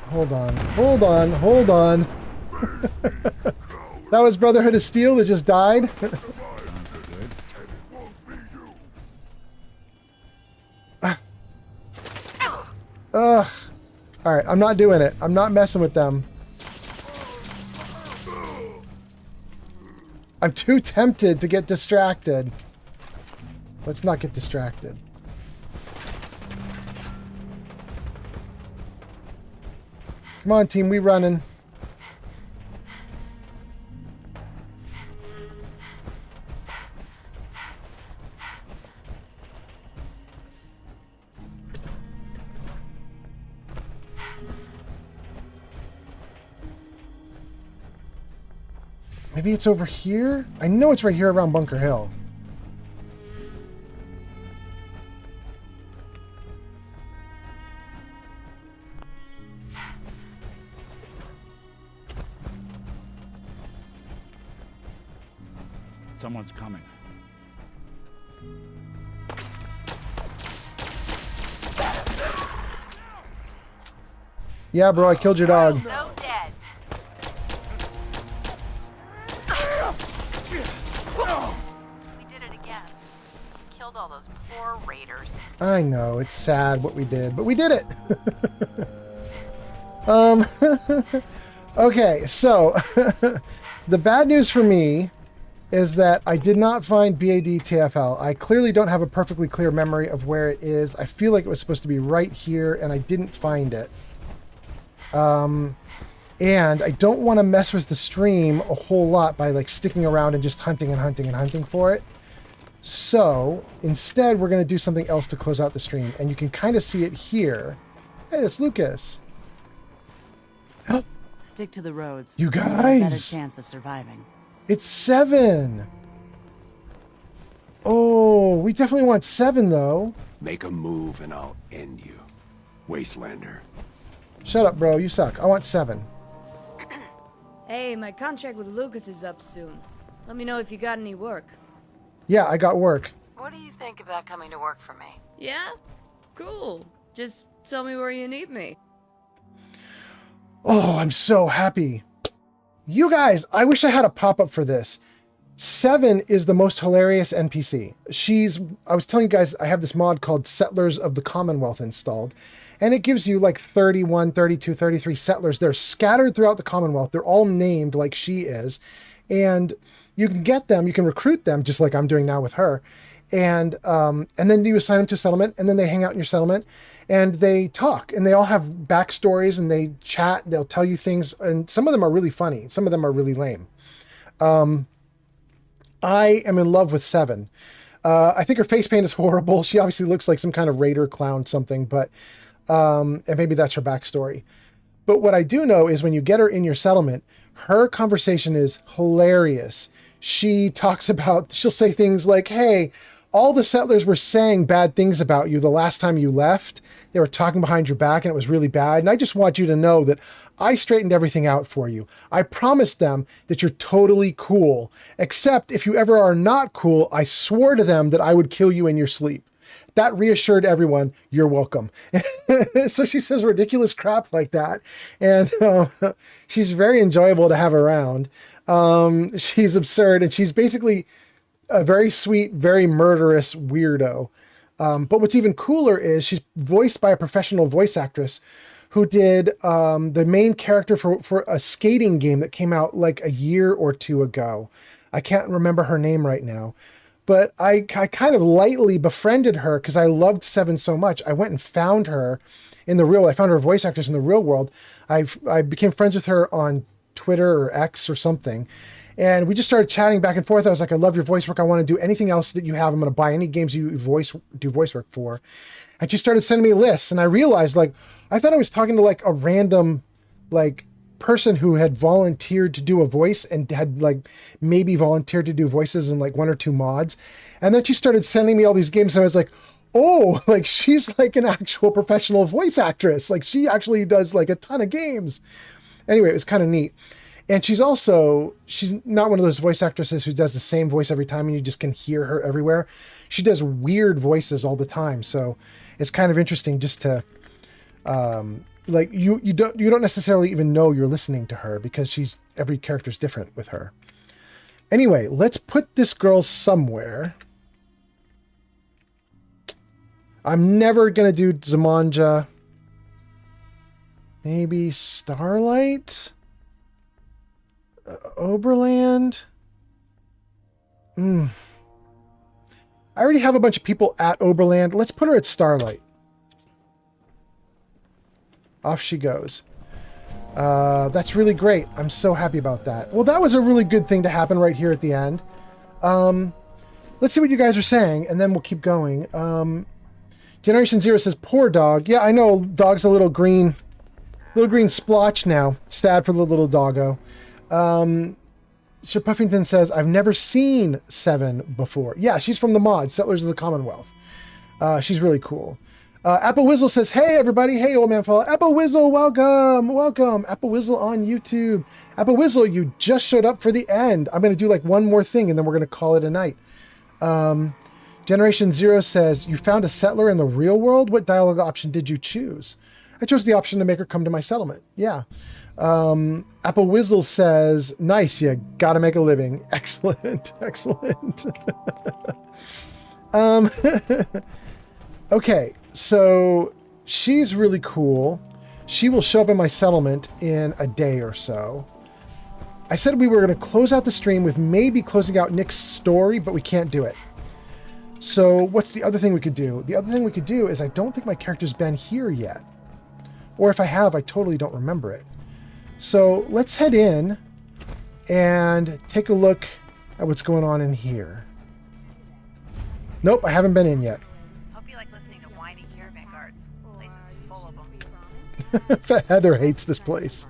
Hold on. Hold on. Hold on. That was Brotherhood of Steel that just died? Ugh. Alright, I'm not doing it. I'm not messing with them. I'm too tempted to get distracted. Let's not get distracted. Come on, team, we running. Maybe it's over here? I know it's right here around Bunker Hill. Someone's coming. Yeah, bro, I killed your dog. So dead. We did it again. We killed all those poor raiders. I know, it's sad what we did, but we did it. Okay, so the bad news for me is that I did not find BAD-TFL. I clearly don't have a perfectly clear memory of where it is. I feel like it was supposed to be right here, and I didn't find it. And I don't want to mess with the stream a whole lot by like sticking around and just hunting and hunting and hunting for it. So instead, we're going to do something else to close out the stream. And you can kind of see it here. Hey, it's Lucas. Stick to the roads. You You'll have a better guys. chance of surviving. It's 7. Oh, we definitely want 7 though. Make a move and I'll end you. Wastelander. Shut up, bro. You suck. I want 7. Hey, my contract with Lucas is up soon. Let me know if you got any work. Yeah, I got work. What do you think about coming to work for me? Yeah? Cool. Just tell me where you need me. Oh, I'm so happy. You guys, I wish I had a pop-up for this. 7 is the most hilarious NPC. I was telling you guys, I have this mod called Settlers of the Commonwealth installed, and it gives you like 31, 32, 33 settlers. They're scattered throughout the Commonwealth. They're all named like she is, and you can get them, you can recruit them, just like I'm doing now with her, and then you assign them to a settlement, and then they hang out in your settlement, and they talk, and they all have backstories, and they chat, they'll tell you things, and some of them are really funny, some of them are really lame. I am in love with 7. I think her face paint is horrible. She obviously looks like some kind of raider clown something, but and maybe that's her backstory. But what I do know is when you get her in your settlement, her conversation is hilarious. She'll say things like, hey, all the settlers were saying bad things about you the last time you left. They were talking behind your back and it was really bad. And I just want you to know that I straightened everything out for you. I promised them that you're totally cool. Except if you ever are not cool, I swore to them that I would kill you in your sleep. That reassured everyone, you're welcome. So she says ridiculous crap like that. And she's very enjoyable to have around. She's absurd and she's basically a very sweet, very murderous weirdo. But what's even cooler is she's voiced by a professional voice actress who did the main character for a skating game that came out like a year or 2 ago. I can't remember her name right now. But I kind of lightly befriended her because I loved 7 so much. I went and found her in the real. I found her voice actress in the real world. I became friends with her on Twitter or X or something. And we just started chatting back and forth. I was like, I love your voice work. I want to do anything else that you have. I'm going to buy any games you do voice work for. And she started sending me lists. And I realized, like, I thought I was talking to like a random, like, person who had volunteered to do a voice and had like maybe volunteered to do voices in like 1 or 2 mods. And then she started sending me all these games. And I was like, oh, like she's like an actual professional voice actress. Like she actually does like a ton of games. Anyway, it was kind of neat. And she's not one of those voice actresses who does the same voice every time and you just can hear her everywhere. She does weird voices all the time. So it's kind of interesting just to, like you don't necessarily even know you're listening to her because every character's different with her. Anyway, let's put this girl somewhere. I'm never going to do Zamanja. Maybe Starlight? Oberland? I already have a bunch of people at Oberland. Let's put her at Starlight. Off she goes. That's really great. I'm so happy about that. Well, that was a really good thing to happen right here at the end. Let's see what you guys are saying, and then we'll keep going. Generation Zero says, poor dog. Yeah, I know. Dog's a little green splotch now. Sad for the little doggo. Sir Puffington says, I've never seen 7 before. Yeah, she's from the mod, Settlers of the Commonwealth. She's really cool. Apple Whizzle says, hey, everybody. Hey, old man fella. Apple Whizzle, welcome. Welcome. Apple Whizzle on YouTube. Apple Whizzle, you just showed up for the end. I'm going to do like one more thing, and then we're going to call it a night. Generation Zero says, you found a settler in the real world? What dialogue option did you choose? I chose the option to make her come to my settlement. Yeah. Apple Whizzle says, nice, you gotta make a living. Excellent. Excellent. Okay. So she's really cool. She will show up in my settlement in a day or so. I said we were going to close out the stream with maybe closing out Nick's story, but we can't do it. So what's the other thing we could do? The other thing we could do is I don't think my character's been here yet. Or if I have, I totally don't remember it. So let's head in and take a look at what's going on in here. Nope, I haven't been in yet. Hope you like listening to whiny caravan guards. The place is full of them. Heather hates this place.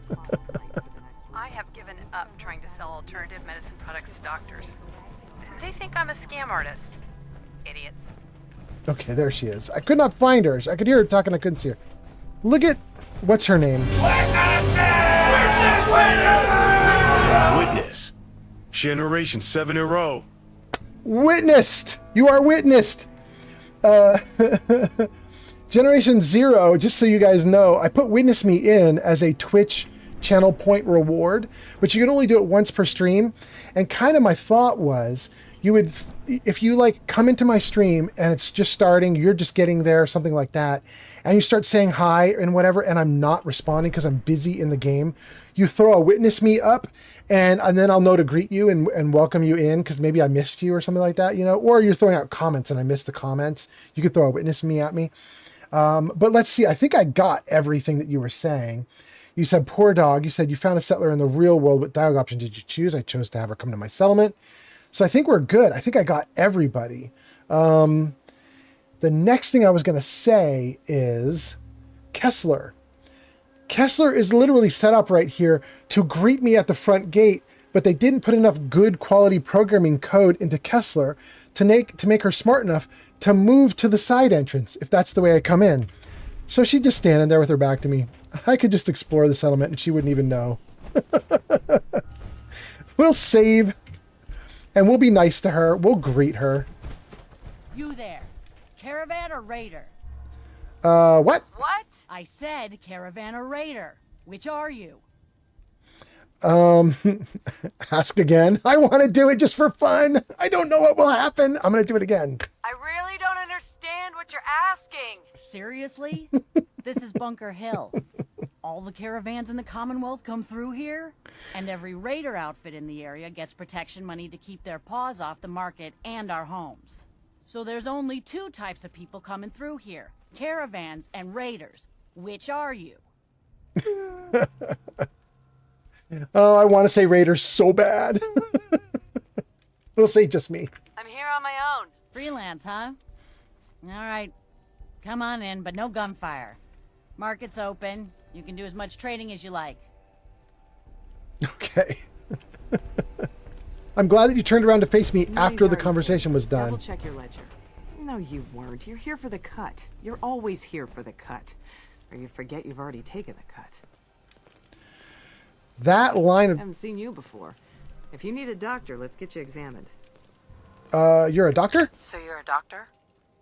I have given up trying to sell alternative medicine products to doctors. They think I'm a scam artist. Idiots. Okay, there she is. I could not find her. I could hear her talking. I couldn't see her. Look at... What's her name? Witness. Generation 7 in a row. Witnessed! You are witnessed! Generation 0, just so you guys know, I put Witness Me in as a Twitch channel point reward, but you can only do it once per stream. And kind of my thought was, you would, if you like come into my stream and it's just starting, you're just getting there, something like that, and you start saying hi and whatever, and I'm not responding because I'm busy in the game, you throw a Witness Me up, and then I'll know to greet you and welcome you in because maybe I missed you or something like that, you know, or you're throwing out comments and I missed the comments. You could throw a Witness Me at me. But let's see, I think I got everything that you were saying. You said, poor dog. You said you found a settler in the real world. What dialogue option did you choose? I chose to have her come to my settlement. So I think we're good. I think I got everybody. The next thing I was going to say is Kessler. Kessler is literally set up right here to greet me at the front gate, but they didn't put enough good quality programming code into Kessler to make her smart enough to move to the side entrance, if that's the way I come in. So she's just standing there with her back to me. I could just explore the settlement and she wouldn't even know. We'll save. And we'll be nice to her. We'll greet her. You there. Caravan or raider? What? What? I said caravan or raider. Which are you? Ask again. I want to do it just for fun. I don't know what will happen. I'm going to do it again. I really don't understand what you're asking. Seriously? This is Bunker Hill. All the caravans in the Commonwealth come through here, and every raider outfit in the area gets protection money to keep their paws off the market and our homes. So there's only two types of people coming through here, caravans and raiders. Which are you? Oh, I want to say raiders so bad. We'll say just me. I'm here on my own. Freelance, huh? All right. Come on in, but no gunfire. Market's open. You can do as much trading as you like. Okay. I'm glad that you turned around to face me after the conversation was done. Double check your ledger. No, you weren't. You're here for the cut. You're always here for the cut. Or you forget you've already taken the cut. That line of... I haven't seen you before. If you need a doctor, let's get you examined. You're a doctor? So you're a doctor?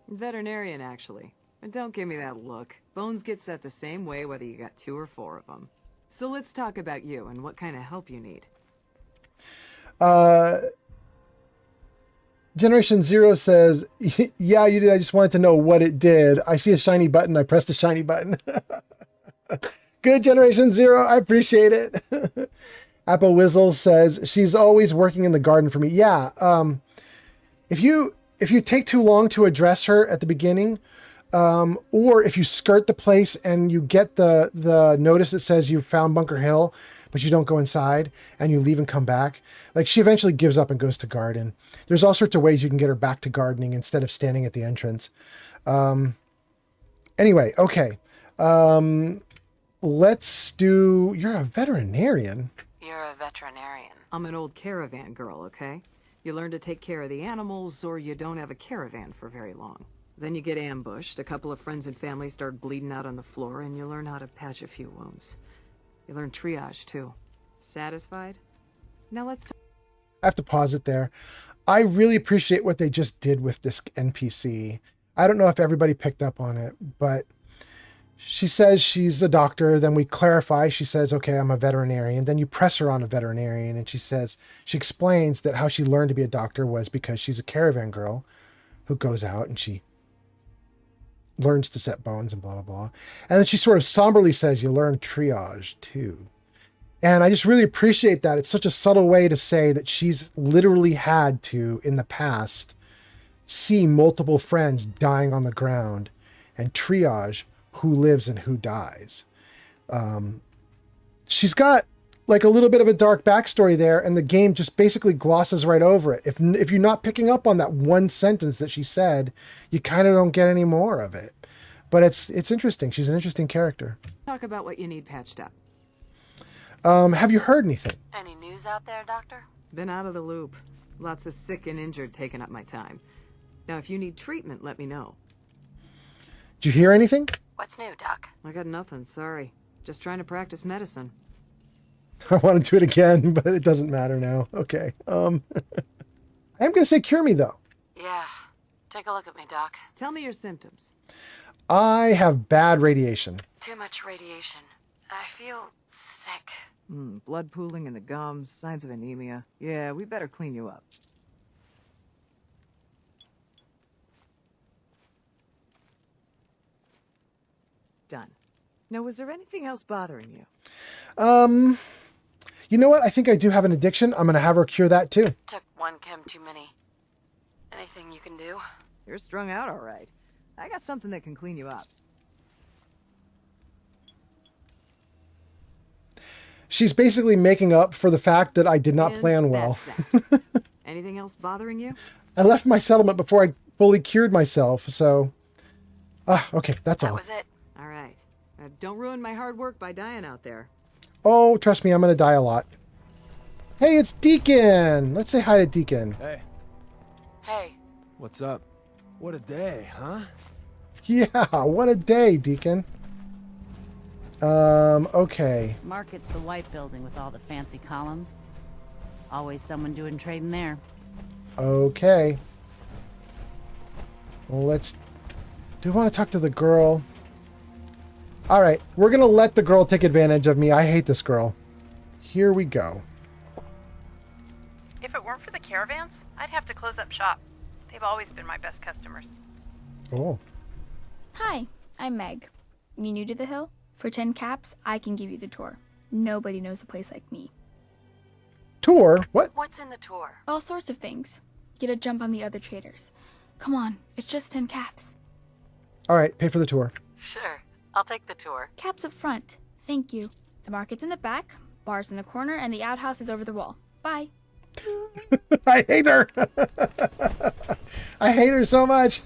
Veterinarian, actually. And don't give me that look. Bones get set the same way whether you got 2 or 4 of them. So let's talk about you and what kind of help you need. Generation 0 says, yeah, you did. I just wanted to know what it did. I see a shiny button. I pressed a shiny button. Good, Generation 0. I appreciate it. Apple Whizzle says, she's always working in the garden for me. Yeah. If you take too long to address her at the beginning, or if you skirt the place and you get the notice that says you found Bunker Hill, but you don't go inside and you leave and come back, like she eventually gives up and goes to garden. There's all sorts of ways you can get her back to gardening instead of standing at the entrance. Anyway, okay. Let's do, you're a veterinarian. You're a veterinarian. I'm an old caravan girl, okay? You learn to take care of the animals or you don't have a caravan for very long. Then you get ambushed, a couple of friends and family start bleeding out on the floor, and you learn how to patch a few wounds. You learn triage, too. Satisfied? Now let's talk. I have to pause it there. I really appreciate what they just did with this NPC. I don't know if everybody picked up on it, but she says she's a doctor. Then we clarify. She says, okay, I'm a veterinarian. Then you press her on a veterinarian, and she explains that how she learned to be a doctor was because she's a caravan girl who goes out and she learns to set bones and blah, blah, blah. And then she sort of somberly says, you learn triage too. And I just really appreciate that. It's such a subtle way to say that she's literally had to, in the past, see multiple friends dying on the ground and triage who lives and who dies. She's got like a little bit of a dark backstory there, and the game just basically glosses right over it. If you're not picking up on that one sentence that she said, you kind of don't get any more of it. But it's interesting. She's an interesting character. Talk about what you need patched up. Have you heard anything? Any news out there, Doctor? Been out of the loop. Lots of sick and injured taking up my time. Now, if you need treatment, let me know. Did you hear anything? What's new, Doc? I got nothing, sorry. Just trying to practice medicine. I want to do it again, but it doesn't matter now. Okay. I am going to say cure me, though. Yeah. Take a look at me, Doc. Tell me your symptoms. I have bad radiation. Too much radiation. I feel sick. Blood pooling in the gums, signs of anemia. Yeah, we better clean you up. Done. Now, was there anything else bothering you? You know what? I think I do have an addiction. I'm going to have her cure that too. Took one chem too many. Anything you can do? You're strung out all right. I got something that can clean you up. She's basically making up for the fact that I did not plan well. Anything else bothering you? I left my settlement before I fully cured myself, so... okay, that's all. That was it. All right. Don't ruin my hard work by dying out there. Oh, trust me, I'm going to die a lot. Hey, it's Deacon! Let's say hi to Deacon. Hey. Hey. What's up? What a day, huh? Yeah, what a day, Deacon. Okay. Market's the white building with all the fancy columns. Always someone doing trading there. Okay. Well, let's... Do we want to talk to the girl? Alright, we're going to let the girl take advantage of me. I hate this girl. Here we go. If it weren't for the caravans, I'd have to close up shop. They've always been my best customers. Oh. Hi, I'm Meg. You new to the hill? For 10 caps, I can give you the tour. Nobody knows a place like me. Tour? What? What's in the tour? All sorts of things. Get a jump on the other traders. Come on, it's just 10 caps. Alright, pay for the tour. Sure. I'll take the tour. Caps up front. Thank you. The market's in the back, bar's in the corner, and the outhouse is over the wall. Bye. I hate her. I hate her so much.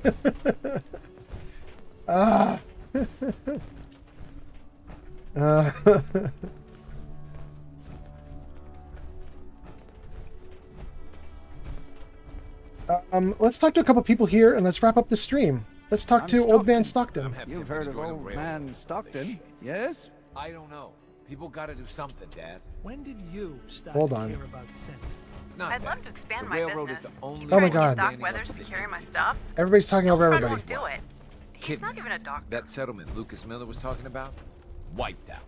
Let's talk to a couple people here and let's wrap up the stream. Let's talk to Old Man Stockton. You've heard of Old Man Stockton, yes? I don't know. People gotta do something, Dad. When did you start Hold to on. care about sense? I'd love to expand The my railroad is business. the only Keep Oh my trying to God. stock Weathers to carry my stuff. Everybody's talking over Fred everybody. won't do it. He's not even a doctor. That settlement Lucas Miller was talking about? Wiped out.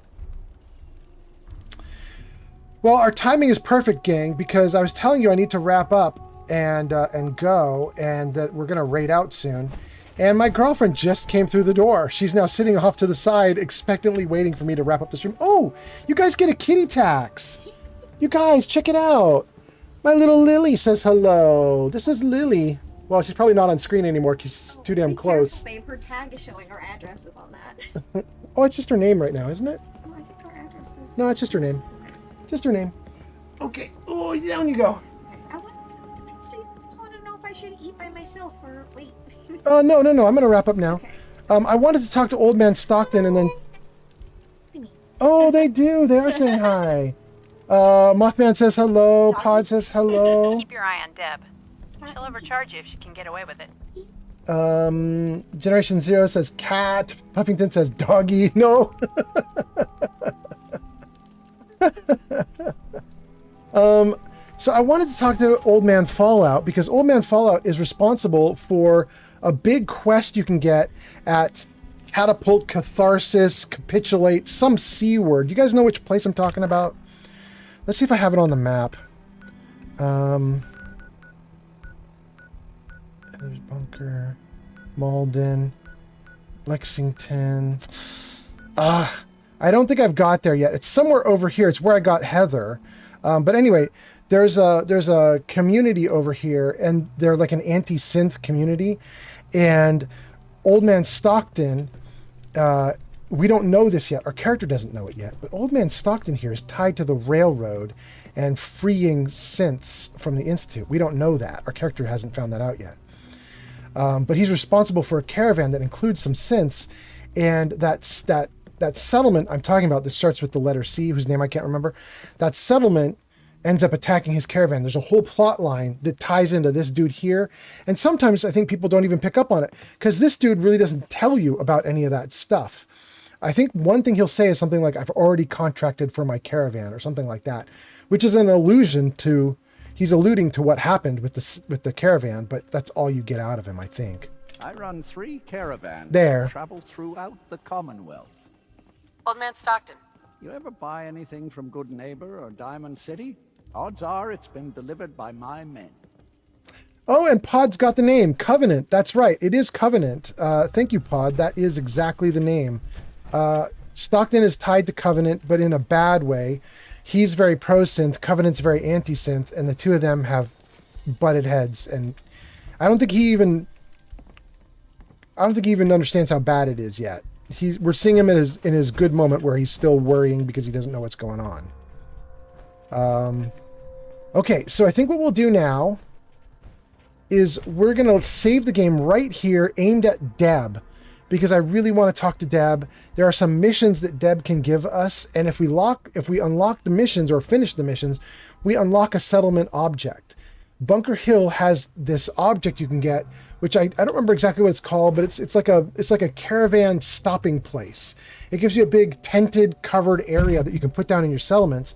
Well, our timing is perfect, gang, because I was telling you I need to wrap up and go, and that we're gonna raid out soon. And my girlfriend just came through the door. She's now sitting off to the side, expectantly waiting for me to wrap up the stream. Oh, you guys get a kitty tax. You guys, check it out. My little Lily says hello. This is Lily. Well, she's probably not on screen anymore because she's too damn close. Babe, her tag is showing her address is on that. Oh, it's just her name right now, isn't it? Oh, I think her address is... No, it's just her name. Just her name. Okay. Oh, down you go. I just want to know if I should eat by myself or wait. No. I'm going to wrap up now. Okay. I wanted to talk to Old Man Stockton and then... Oh, they do. They are saying hi. Mothman says hello. Pod says hello. Keep your eye on Deb. She'll overcharge you if she can get away with it. Generation Zero says cat. Puffington says doggy. No. So I wanted to talk to Old Man Fallout because Old Man Fallout is responsible for a big quest you can get at Catapult, Catharsis, Capitulate, some C word. You guys know which place I'm talking about? Let's see if I have it on the map. There's Bunker, Malden, Lexington. I don't think I've got there yet. It's somewhere over here. It's where I got Heather. But anyway, there's a community over here, and they're like an anti-synth community. And Old Man Stockton we don't know this yet. Our character doesn't know it yet. But Old Man Stockton here is tied to the railroad and freeing synths from the Institute. We don't know that. Our character hasn't found that out yet. But he's responsible for a caravan that includes some synths, and that settlement I'm talking about that starts with the letter C, whose name I can't remember, that settlement ends up attacking his caravan. There's a whole plot line that ties into this dude here. And sometimes I think people don't even pick up on it because this dude really doesn't tell you about any of that stuff. I think one thing he'll say is something like, I've already contracted for my caravan or something like that, which is an allusion to, he's alluding to what happened with the caravan, but that's all you get out of him, I think. I run 3 caravans there. that travel throughout the Commonwealth. Old Man Stockton. You ever buy anything from Good Neighbor or Diamond City? Odds are it's been delivered by my men. Oh, and Pod's got the name, Covenant. That's right, it is Covenant. Thank you, Pod. That is exactly the name. Stockton is tied to Covenant, but in a bad way. He's very pro-synth, Covenant's very anti-synth, and the two of them have butted heads. And I don't think he even understands how bad it is yet. We're seeing him in his good moment where he's still worrying because he doesn't know what's going on. Okay, so I think what we'll do now is we're going to save the game right here aimed at Deb, because I really want to talk to Deb. There are some missions that Deb can give us, and if we unlock the missions or finish the missions, we unlock a settlement object. Bunker Hill has this object you can get, which I don't remember exactly what it's called, but it's like a caravan stopping place. It gives you a big tented covered area that you can put down in your settlements,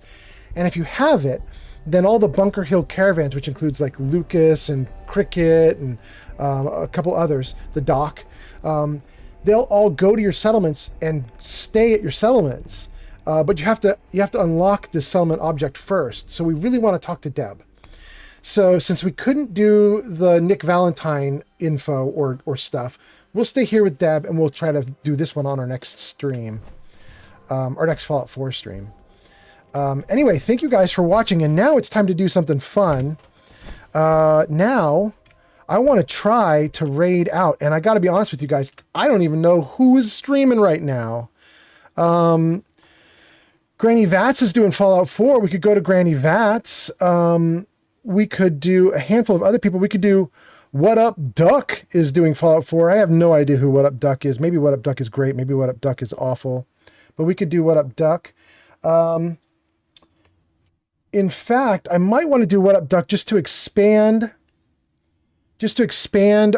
and if you have it, then all the Bunker Hill caravans, which includes like Lucas and Cricket and a couple others, the Doc, they'll all go to your settlements and stay at your settlements. But you have to unlock this settlement object first. So we really want to talk to Deb. So since we couldn't do the Nick Valentine info or stuff, we'll stay here with Deb and we'll try to do this one on our next stream, our next Fallout 4 stream. Anyway, thank you guys for watching, and now it's time to do something fun. Now, I want to try to raid out, and I got to be honest with you guys, I don't even know who is streaming right now. Granny Vats is doing Fallout 4. We could go to Granny Vats. We could do a handful of other people. We could do What Up Duck is doing Fallout 4. I have no idea who What Up Duck is. Maybe What Up Duck is great. Maybe What Up Duck is awful. But we could do What Up Duck. In fact, I might want to do What Up Duck just to expand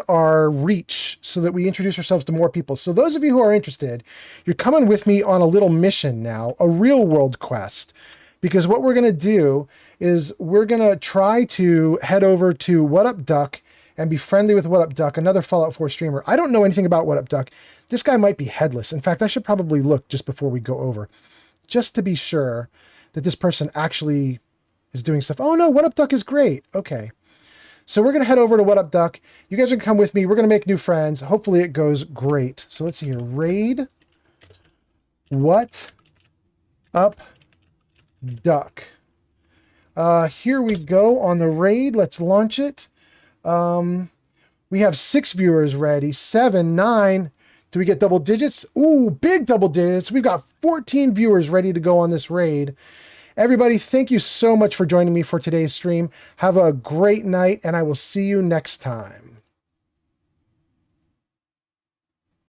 our reach so that we introduce ourselves to more people. So those of you who are interested, you're coming with me on a little mission now, a real world quest, because what we're going to do is we're going to try to head over to What Up Duck and be friendly with What Up Duck, another Fallout 4 streamer. I don't know anything about What Up Duck. This guy might be headless. In fact, I should probably look just before we go over, just to be sure that this person actually is doing stuff. Oh no, What Up Duck is great. Okay. So we're going to head over to What Up Duck. You guys are going to come with me. We're going to make new friends. Hopefully it goes great. So let's see here. Raid What Up Duck. Here we go on the raid. Let's launch it. We have 6 viewers ready. 7, 9. Do we get double digits? Ooh, big double digits. We've got 14 viewers ready to go on this raid. Everybody, thank you so much for joining me for today's stream. Have a great night, and I will see you next time.